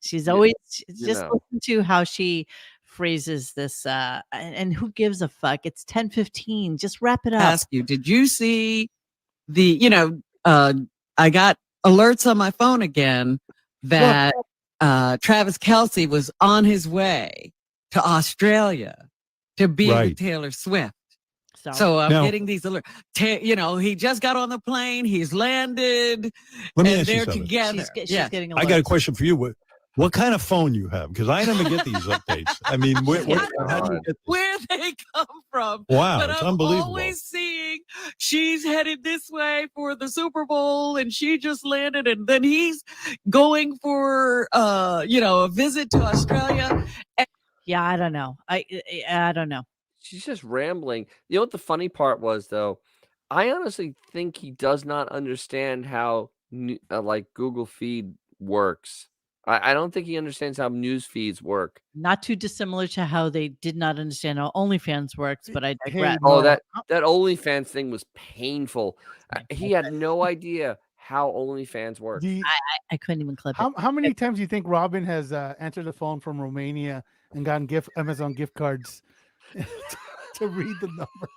[SPEAKER 2] she's always just listen to how she phrases this. And who gives a fuck? It's 10:15. Just wrap it up.
[SPEAKER 5] Ask you: did you see the? I got alerts on my phone again that Travis Kelce was on his way to Australia to be with Taylor Swift. So I'm getting these alerts. He just got on the plane. He's landed.
[SPEAKER 7] Let me
[SPEAKER 5] and
[SPEAKER 7] ask you
[SPEAKER 5] they're
[SPEAKER 7] something.
[SPEAKER 5] together.
[SPEAKER 2] She's getting alerts.
[SPEAKER 7] I got a question for you. What kind of phone you have? Because I never get these updates. I mean, how do you get
[SPEAKER 5] where they come from?
[SPEAKER 7] Wow,
[SPEAKER 5] but
[SPEAKER 7] it's
[SPEAKER 5] I'm
[SPEAKER 7] unbelievable.
[SPEAKER 5] always seeing she's headed this way for the Super Bowl, and she just landed, and then he's going for a visit to Australia.
[SPEAKER 2] Yeah, I don't know. I don't know.
[SPEAKER 3] She's just rambling. You know what the funny part was, though? I honestly think he does not understand how Google Feed works. I don't think he understands how news feeds work.
[SPEAKER 2] Not too dissimilar to how they did not understand how OnlyFans works, but I digress.
[SPEAKER 3] That OnlyFans thing was painful. He had no idea how OnlyFans works.
[SPEAKER 2] I couldn't even clip it.
[SPEAKER 1] How many times do you think Robin has answered the phone from Romania and gotten Amazon gift cards to read the number?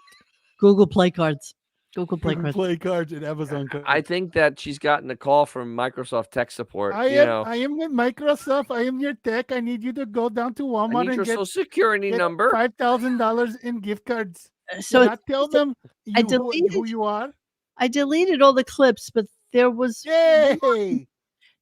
[SPEAKER 2] Google Play cards.
[SPEAKER 1] Google Play cards and Amazon cards.
[SPEAKER 3] I think that she's gotten a call from Microsoft tech support.
[SPEAKER 1] I am with Microsoft. I am your tech. I need you to go down to Walmart
[SPEAKER 3] and
[SPEAKER 1] get
[SPEAKER 3] your social security number.
[SPEAKER 1] $5,000 in gift cards.
[SPEAKER 2] So
[SPEAKER 1] not tell them who you are.
[SPEAKER 2] I deleted all the clips, but there was
[SPEAKER 1] Yay!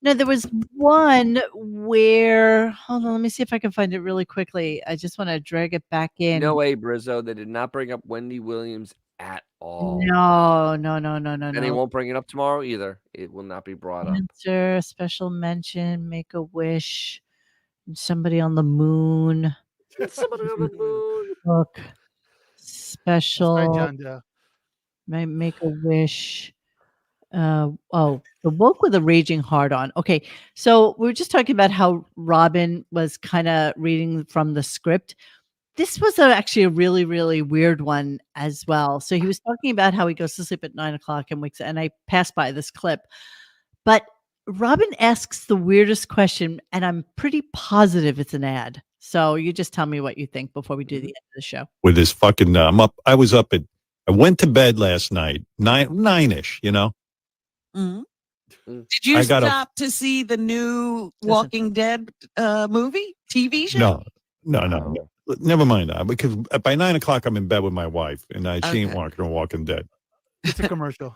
[SPEAKER 2] No, there was one where, hold on, let me see if I can find it really quickly. I just want to drag it back in.
[SPEAKER 3] No way, Brizzo. They did not bring up Wendy Williams at all.
[SPEAKER 2] No.
[SPEAKER 3] And they won't bring it up tomorrow either. It will not be brought up.
[SPEAKER 2] Answer, special mention, make a wish, somebody on the moon.
[SPEAKER 3] Somebody on the moon.
[SPEAKER 2] Book,
[SPEAKER 1] That's
[SPEAKER 2] special,
[SPEAKER 1] right, John Doe.
[SPEAKER 2] make a wish. The woke with a raging heart on. Okay, so we were just talking about how Robin was kind of reading from the script. This was actually a really, really weird one as well. So he was talking about how he goes to sleep at 9:00 and wakes up, and I passed by this clip. But Robin asks the weirdest question, and I'm pretty positive it's an ad. So you just tell me what you think before we do the end of the show.
[SPEAKER 7] With this fucking, I went to bed last night, 9-ish, you know?
[SPEAKER 5] Mm-hmm. Did you stop to see the new Walking Dead movie, TV show?
[SPEAKER 7] No. Never mind that, because by 9:00 I'm in bed with my wife, and she ain't Walking Dead.
[SPEAKER 1] It's a commercial.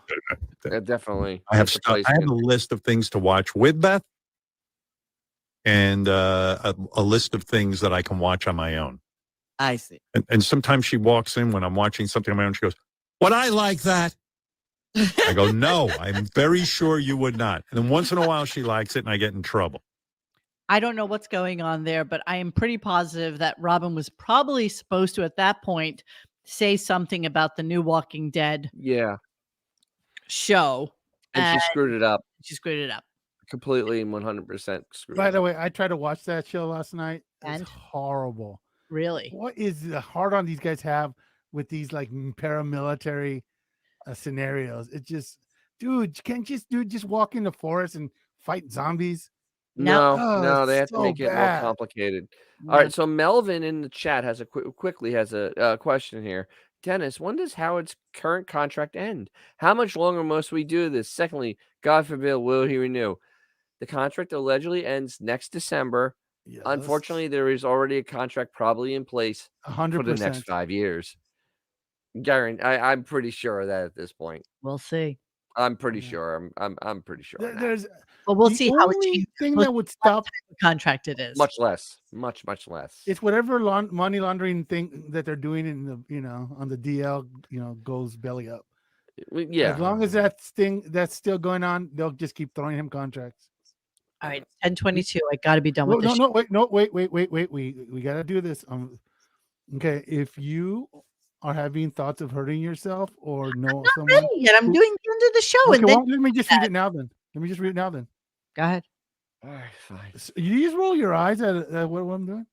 [SPEAKER 3] Definitely.
[SPEAKER 7] I have a list of things to watch with Beth, and a list of things that I can watch on my own.
[SPEAKER 5] I see.
[SPEAKER 7] And sometimes she walks in when I'm watching something on my own. She goes, "Would I like that?" I go, "No, I'm very sure you would not." And then once in a while she likes it, and I get in trouble.
[SPEAKER 2] I don't know what's going on there, but I am pretty positive that Robin was probably supposed to, at that point, say something about the new Walking Dead show.
[SPEAKER 3] And she screwed it up.
[SPEAKER 2] She screwed it up.
[SPEAKER 3] Completely and 100% screwed
[SPEAKER 1] By
[SPEAKER 3] it
[SPEAKER 1] the
[SPEAKER 3] up.
[SPEAKER 1] way, I tried to watch that show last night.
[SPEAKER 2] And?
[SPEAKER 1] It's horrible.
[SPEAKER 2] Really?
[SPEAKER 1] What is the hard on these guys have with these like paramilitary scenarios? It just, dude, can't just walk in the forest and fight zombies?
[SPEAKER 3] No, they have to
[SPEAKER 1] so
[SPEAKER 3] make it more
[SPEAKER 1] bad.
[SPEAKER 3] complicated. All right, so Melvin in the chat has quickly has a question here. Dennis, when does Howard's current contract end? How much longer must we do this? Secondly, God forbid, will he renew? The contract allegedly ends next December.
[SPEAKER 1] Yes.
[SPEAKER 3] Unfortunately, there is already a contract probably in place for the next 5 years. Garen, I'm pretty sure of that at this point.
[SPEAKER 2] We'll see.
[SPEAKER 3] I'm pretty sure. I'm pretty sure. on that.
[SPEAKER 1] There's
[SPEAKER 2] Well, we'll
[SPEAKER 1] the
[SPEAKER 2] see how it
[SPEAKER 1] only
[SPEAKER 2] changes.
[SPEAKER 1] thing
[SPEAKER 2] We'll
[SPEAKER 1] that
[SPEAKER 2] see
[SPEAKER 1] would
[SPEAKER 2] what
[SPEAKER 1] stop
[SPEAKER 2] type of contract it is.
[SPEAKER 3] Much less. Much less.
[SPEAKER 1] it's whatever money laundering thing that they're doing in the on the DL goes belly up.
[SPEAKER 3] Yeah.
[SPEAKER 1] As long as that's still going on, they'll just keep throwing him contracts.
[SPEAKER 2] All right, 10:22. I got to be done with this.
[SPEAKER 1] Wait. We got to do this. Okay, if you are having thoughts of hurting yourself or know someone,
[SPEAKER 2] ready yet. I'm doing the end of the show,
[SPEAKER 1] okay,
[SPEAKER 2] and then
[SPEAKER 1] well, let me just read it now. Then
[SPEAKER 2] go ahead.
[SPEAKER 3] All right, fine.
[SPEAKER 1] So you just roll your eyes at what I'm doing.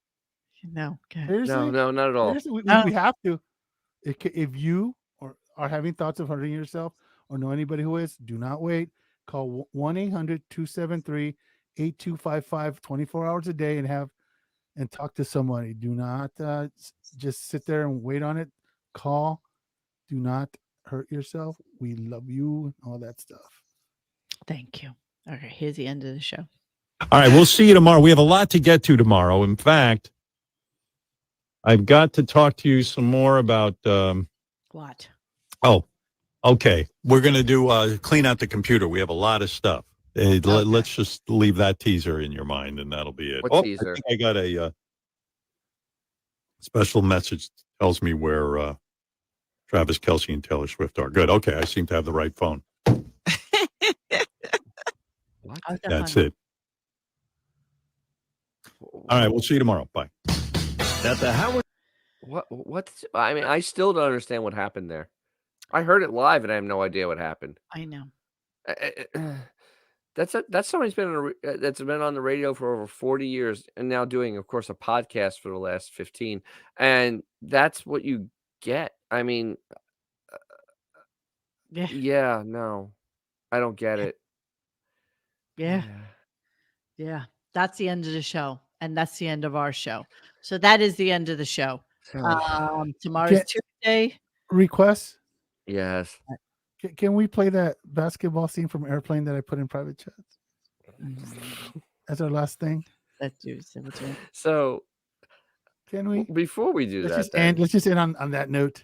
[SPEAKER 2] No, okay.
[SPEAKER 1] Seriously?
[SPEAKER 3] No, not at all.
[SPEAKER 1] Seriously, we have to. If you are having thoughts of hurting yourself or know anybody who is, do not wait. Call 1-800-273-8255 24 hours a day and talk to somebody. Do not just sit there and wait on it. Call. Do not hurt yourself. We love you and all that stuff.
[SPEAKER 2] Thank you. Okay, here's the end of the show.
[SPEAKER 7] All right, we'll see you tomorrow. We have a lot to get to tomorrow. In fact, I've got to talk to you some more about
[SPEAKER 2] what?
[SPEAKER 7] Oh, okay. We're going to do clean out the computer. We have a lot of stuff. Let's just leave that teaser in your mind, and that'll be it.
[SPEAKER 3] What teaser?
[SPEAKER 7] I think I got a special message that tells me where Travis Kelce and Taylor Swift are. Good. Okay, I seem to have the right phone.
[SPEAKER 3] What?
[SPEAKER 7] That's it. All right, we'll see you tomorrow. Bye.
[SPEAKER 3] That's a Howard. What? I mean, I still don't understand what happened there. I heard it live, and I have no idea what happened.
[SPEAKER 2] I know.
[SPEAKER 3] That's somebody's been that's been on the radio for over 40 years, and now doing, of course, a podcast for the last 15. And that's what you get. I mean, yeah, no, I don't get it.
[SPEAKER 2] Yeah. That's the end of the show, and that's the end of our show. So that is the end of the show. Tomorrow's Tuesday.
[SPEAKER 1] Requests?
[SPEAKER 3] Yes.
[SPEAKER 1] Can we play that basketball scene from Airplane that I put in private chats? That's our last thing.
[SPEAKER 3] So,
[SPEAKER 1] can we?
[SPEAKER 3] Before we do
[SPEAKER 1] let's
[SPEAKER 3] that,
[SPEAKER 1] just end on that note.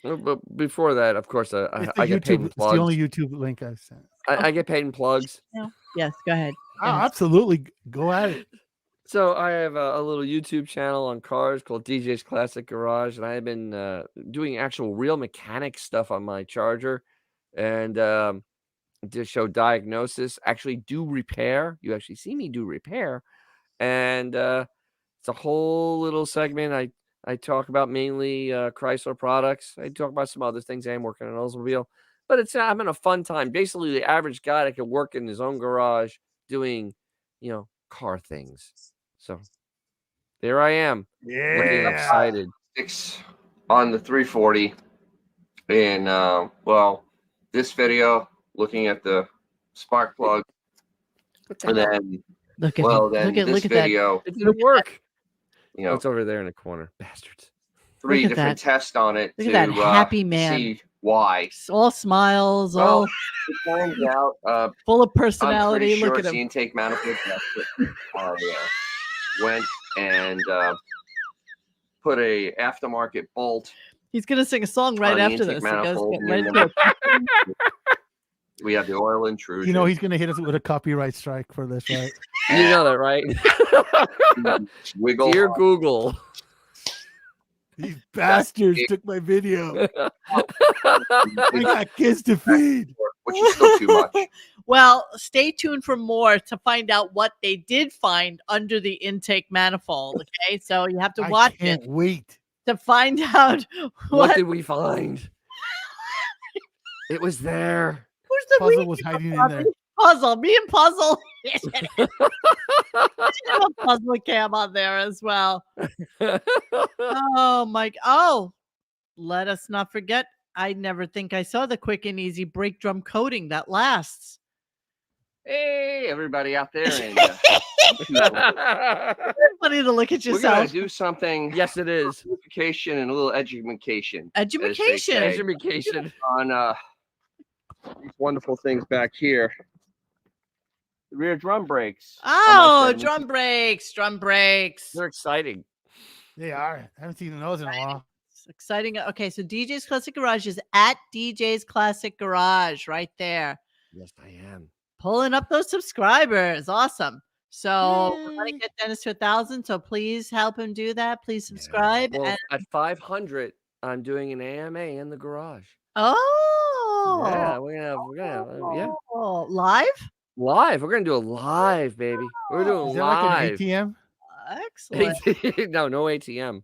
[SPEAKER 3] But before that, of course, I get paid in
[SPEAKER 1] It's
[SPEAKER 3] plugs.
[SPEAKER 1] the only YouTube link I've sent.
[SPEAKER 3] I get paid in plugs.
[SPEAKER 2] No. Yes, go ahead.
[SPEAKER 1] absolutely. Go at it.
[SPEAKER 3] So I have a little YouTube channel on cars called DJ's Classic Garage, and I have been doing actual real mechanic stuff on my Charger, and to show diagnosis, actually do repair. You actually see me do repair, and it's a whole little segment. I talk about mainly Chrysler products. I talk about some other things. I am working on an Oldsmobile, but I'm having a fun time. Basically, the average guy that can work in his own garage doing, car things. So there I am, looking excited. 6 on the 340, and this video looking at the spark plug, and then
[SPEAKER 2] look at
[SPEAKER 3] this video.
[SPEAKER 2] That.
[SPEAKER 3] It didn't work. It's over there in the corner, bastards. 3 different tests on it
[SPEAKER 2] look at that happy man.
[SPEAKER 3] See why.
[SPEAKER 2] All smiles, all.
[SPEAKER 3] It turns out,
[SPEAKER 2] full of personality.
[SPEAKER 3] I'm pretty sure
[SPEAKER 2] look at
[SPEAKER 3] it's
[SPEAKER 2] him.
[SPEAKER 3] the intake manifold. I went and put a aftermarket bolt.
[SPEAKER 2] He's gonna sing a song right after this.
[SPEAKER 3] We have the oil intrusion.
[SPEAKER 1] He's gonna hit us with a copyright strike for this, right?
[SPEAKER 3] You know that, right? Wiggle. Dear Google.
[SPEAKER 1] These bastards took my video. I got kids to feed.
[SPEAKER 3] Which is still too much.
[SPEAKER 2] Well, stay tuned for more to find out what they did find under the intake manifold. Okay, so you have to watch it.
[SPEAKER 1] I can't wait
[SPEAKER 2] to find out
[SPEAKER 3] what did we find. It was there.
[SPEAKER 2] Who's the
[SPEAKER 1] Puzzle was hiding in there.
[SPEAKER 2] Puzzle, me and Puzzle. I should have a puzzle cam on there as well. Oh my! Oh, let us not forget. I never think I saw the quick and easy brake drum coating that lasts.
[SPEAKER 3] Hey, everybody out there! And,
[SPEAKER 2] funny to look at yourself.
[SPEAKER 3] We're gonna do something. Yes, it is. Education and a little education.
[SPEAKER 2] Education
[SPEAKER 3] on these wonderful things back here. The rear drum brakes.
[SPEAKER 2] Oh, drum brakes.
[SPEAKER 3] They're exciting.
[SPEAKER 1] They are. I haven't seen those in a while.
[SPEAKER 2] It's exciting. Okay, so DJ's Classic Garage is at DJ's Classic Garage right there.
[SPEAKER 3] Yes, I am.
[SPEAKER 2] Pulling up those subscribers. Awesome. So we're going to get Dennis to 1,000. So please help him do that. Please subscribe.
[SPEAKER 3] Well, at 500, I'm doing an AMA in the garage.
[SPEAKER 2] Oh.
[SPEAKER 3] Yeah, we're gonna
[SPEAKER 2] live?
[SPEAKER 3] Live. We're gonna do a live, baby. We're doing
[SPEAKER 1] Is that
[SPEAKER 3] live.
[SPEAKER 1] like an ATM?
[SPEAKER 2] Excellent.
[SPEAKER 3] No ATM.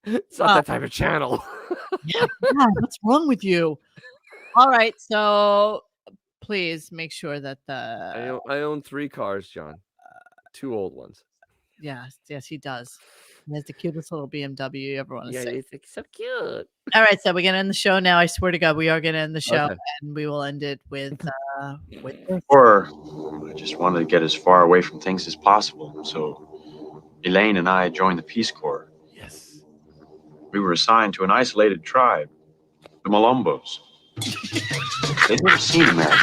[SPEAKER 3] It's not that type of channel.
[SPEAKER 2] Yeah, what's wrong with you? All right, so please make sure that
[SPEAKER 3] I own 3 cars, John. 2 old ones.
[SPEAKER 2] Yes, he does. He has the cutest little BMW you ever want to see.
[SPEAKER 3] It's so cute.
[SPEAKER 2] All right, so we're gonna end the show now. I swear to God, we are gonna end the show, and we will end it with this.
[SPEAKER 8] Or I just wanted to get as far away from things as possible. So Elaine and I joined the Peace Corps.
[SPEAKER 1] Yes.
[SPEAKER 8] We were assigned to an isolated tribe, the Malombos. They'd never seen America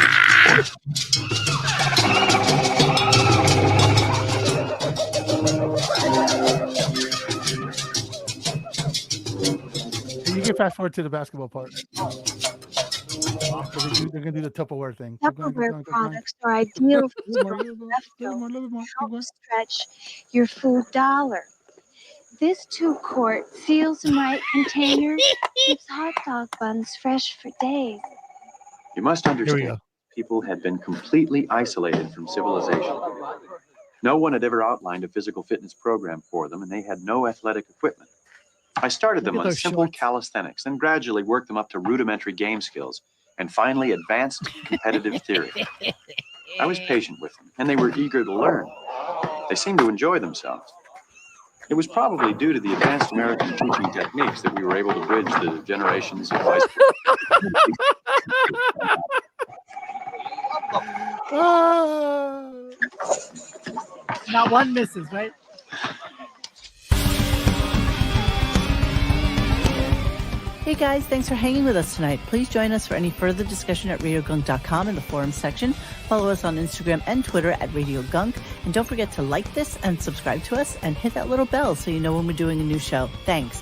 [SPEAKER 1] You can fast forward to the basketball part. They're gonna do the Tupperware thing.
[SPEAKER 6] Tupperware products are ideal for leftovers. Help stretch your food dollar. This 2-quart seals and right container keeps hot dog buns fresh for days.
[SPEAKER 8] You must understand, people had been completely isolated from civilization. No one had ever outlined a physical fitness program for them, and they had no athletic equipment. I started them on simple calisthenics, then gradually worked them up to rudimentary game skills, and finally advanced competitive theory. I was patient with them, and they were eager to learn. They seemed to enjoy themselves. It was probably due to the advanced American teaching techniques that we were able to bridge the generations of high school.
[SPEAKER 2] Not one misses, right? Hey guys, thanks for hanging with us tonight. Please join us for any further discussion at radiogunk.com in the forum section. Follow us on Instagram and Twitter at Radio Gunk. And don't forget to like this and subscribe to us and hit that little bell so you know when we're doing a new show. Thanks.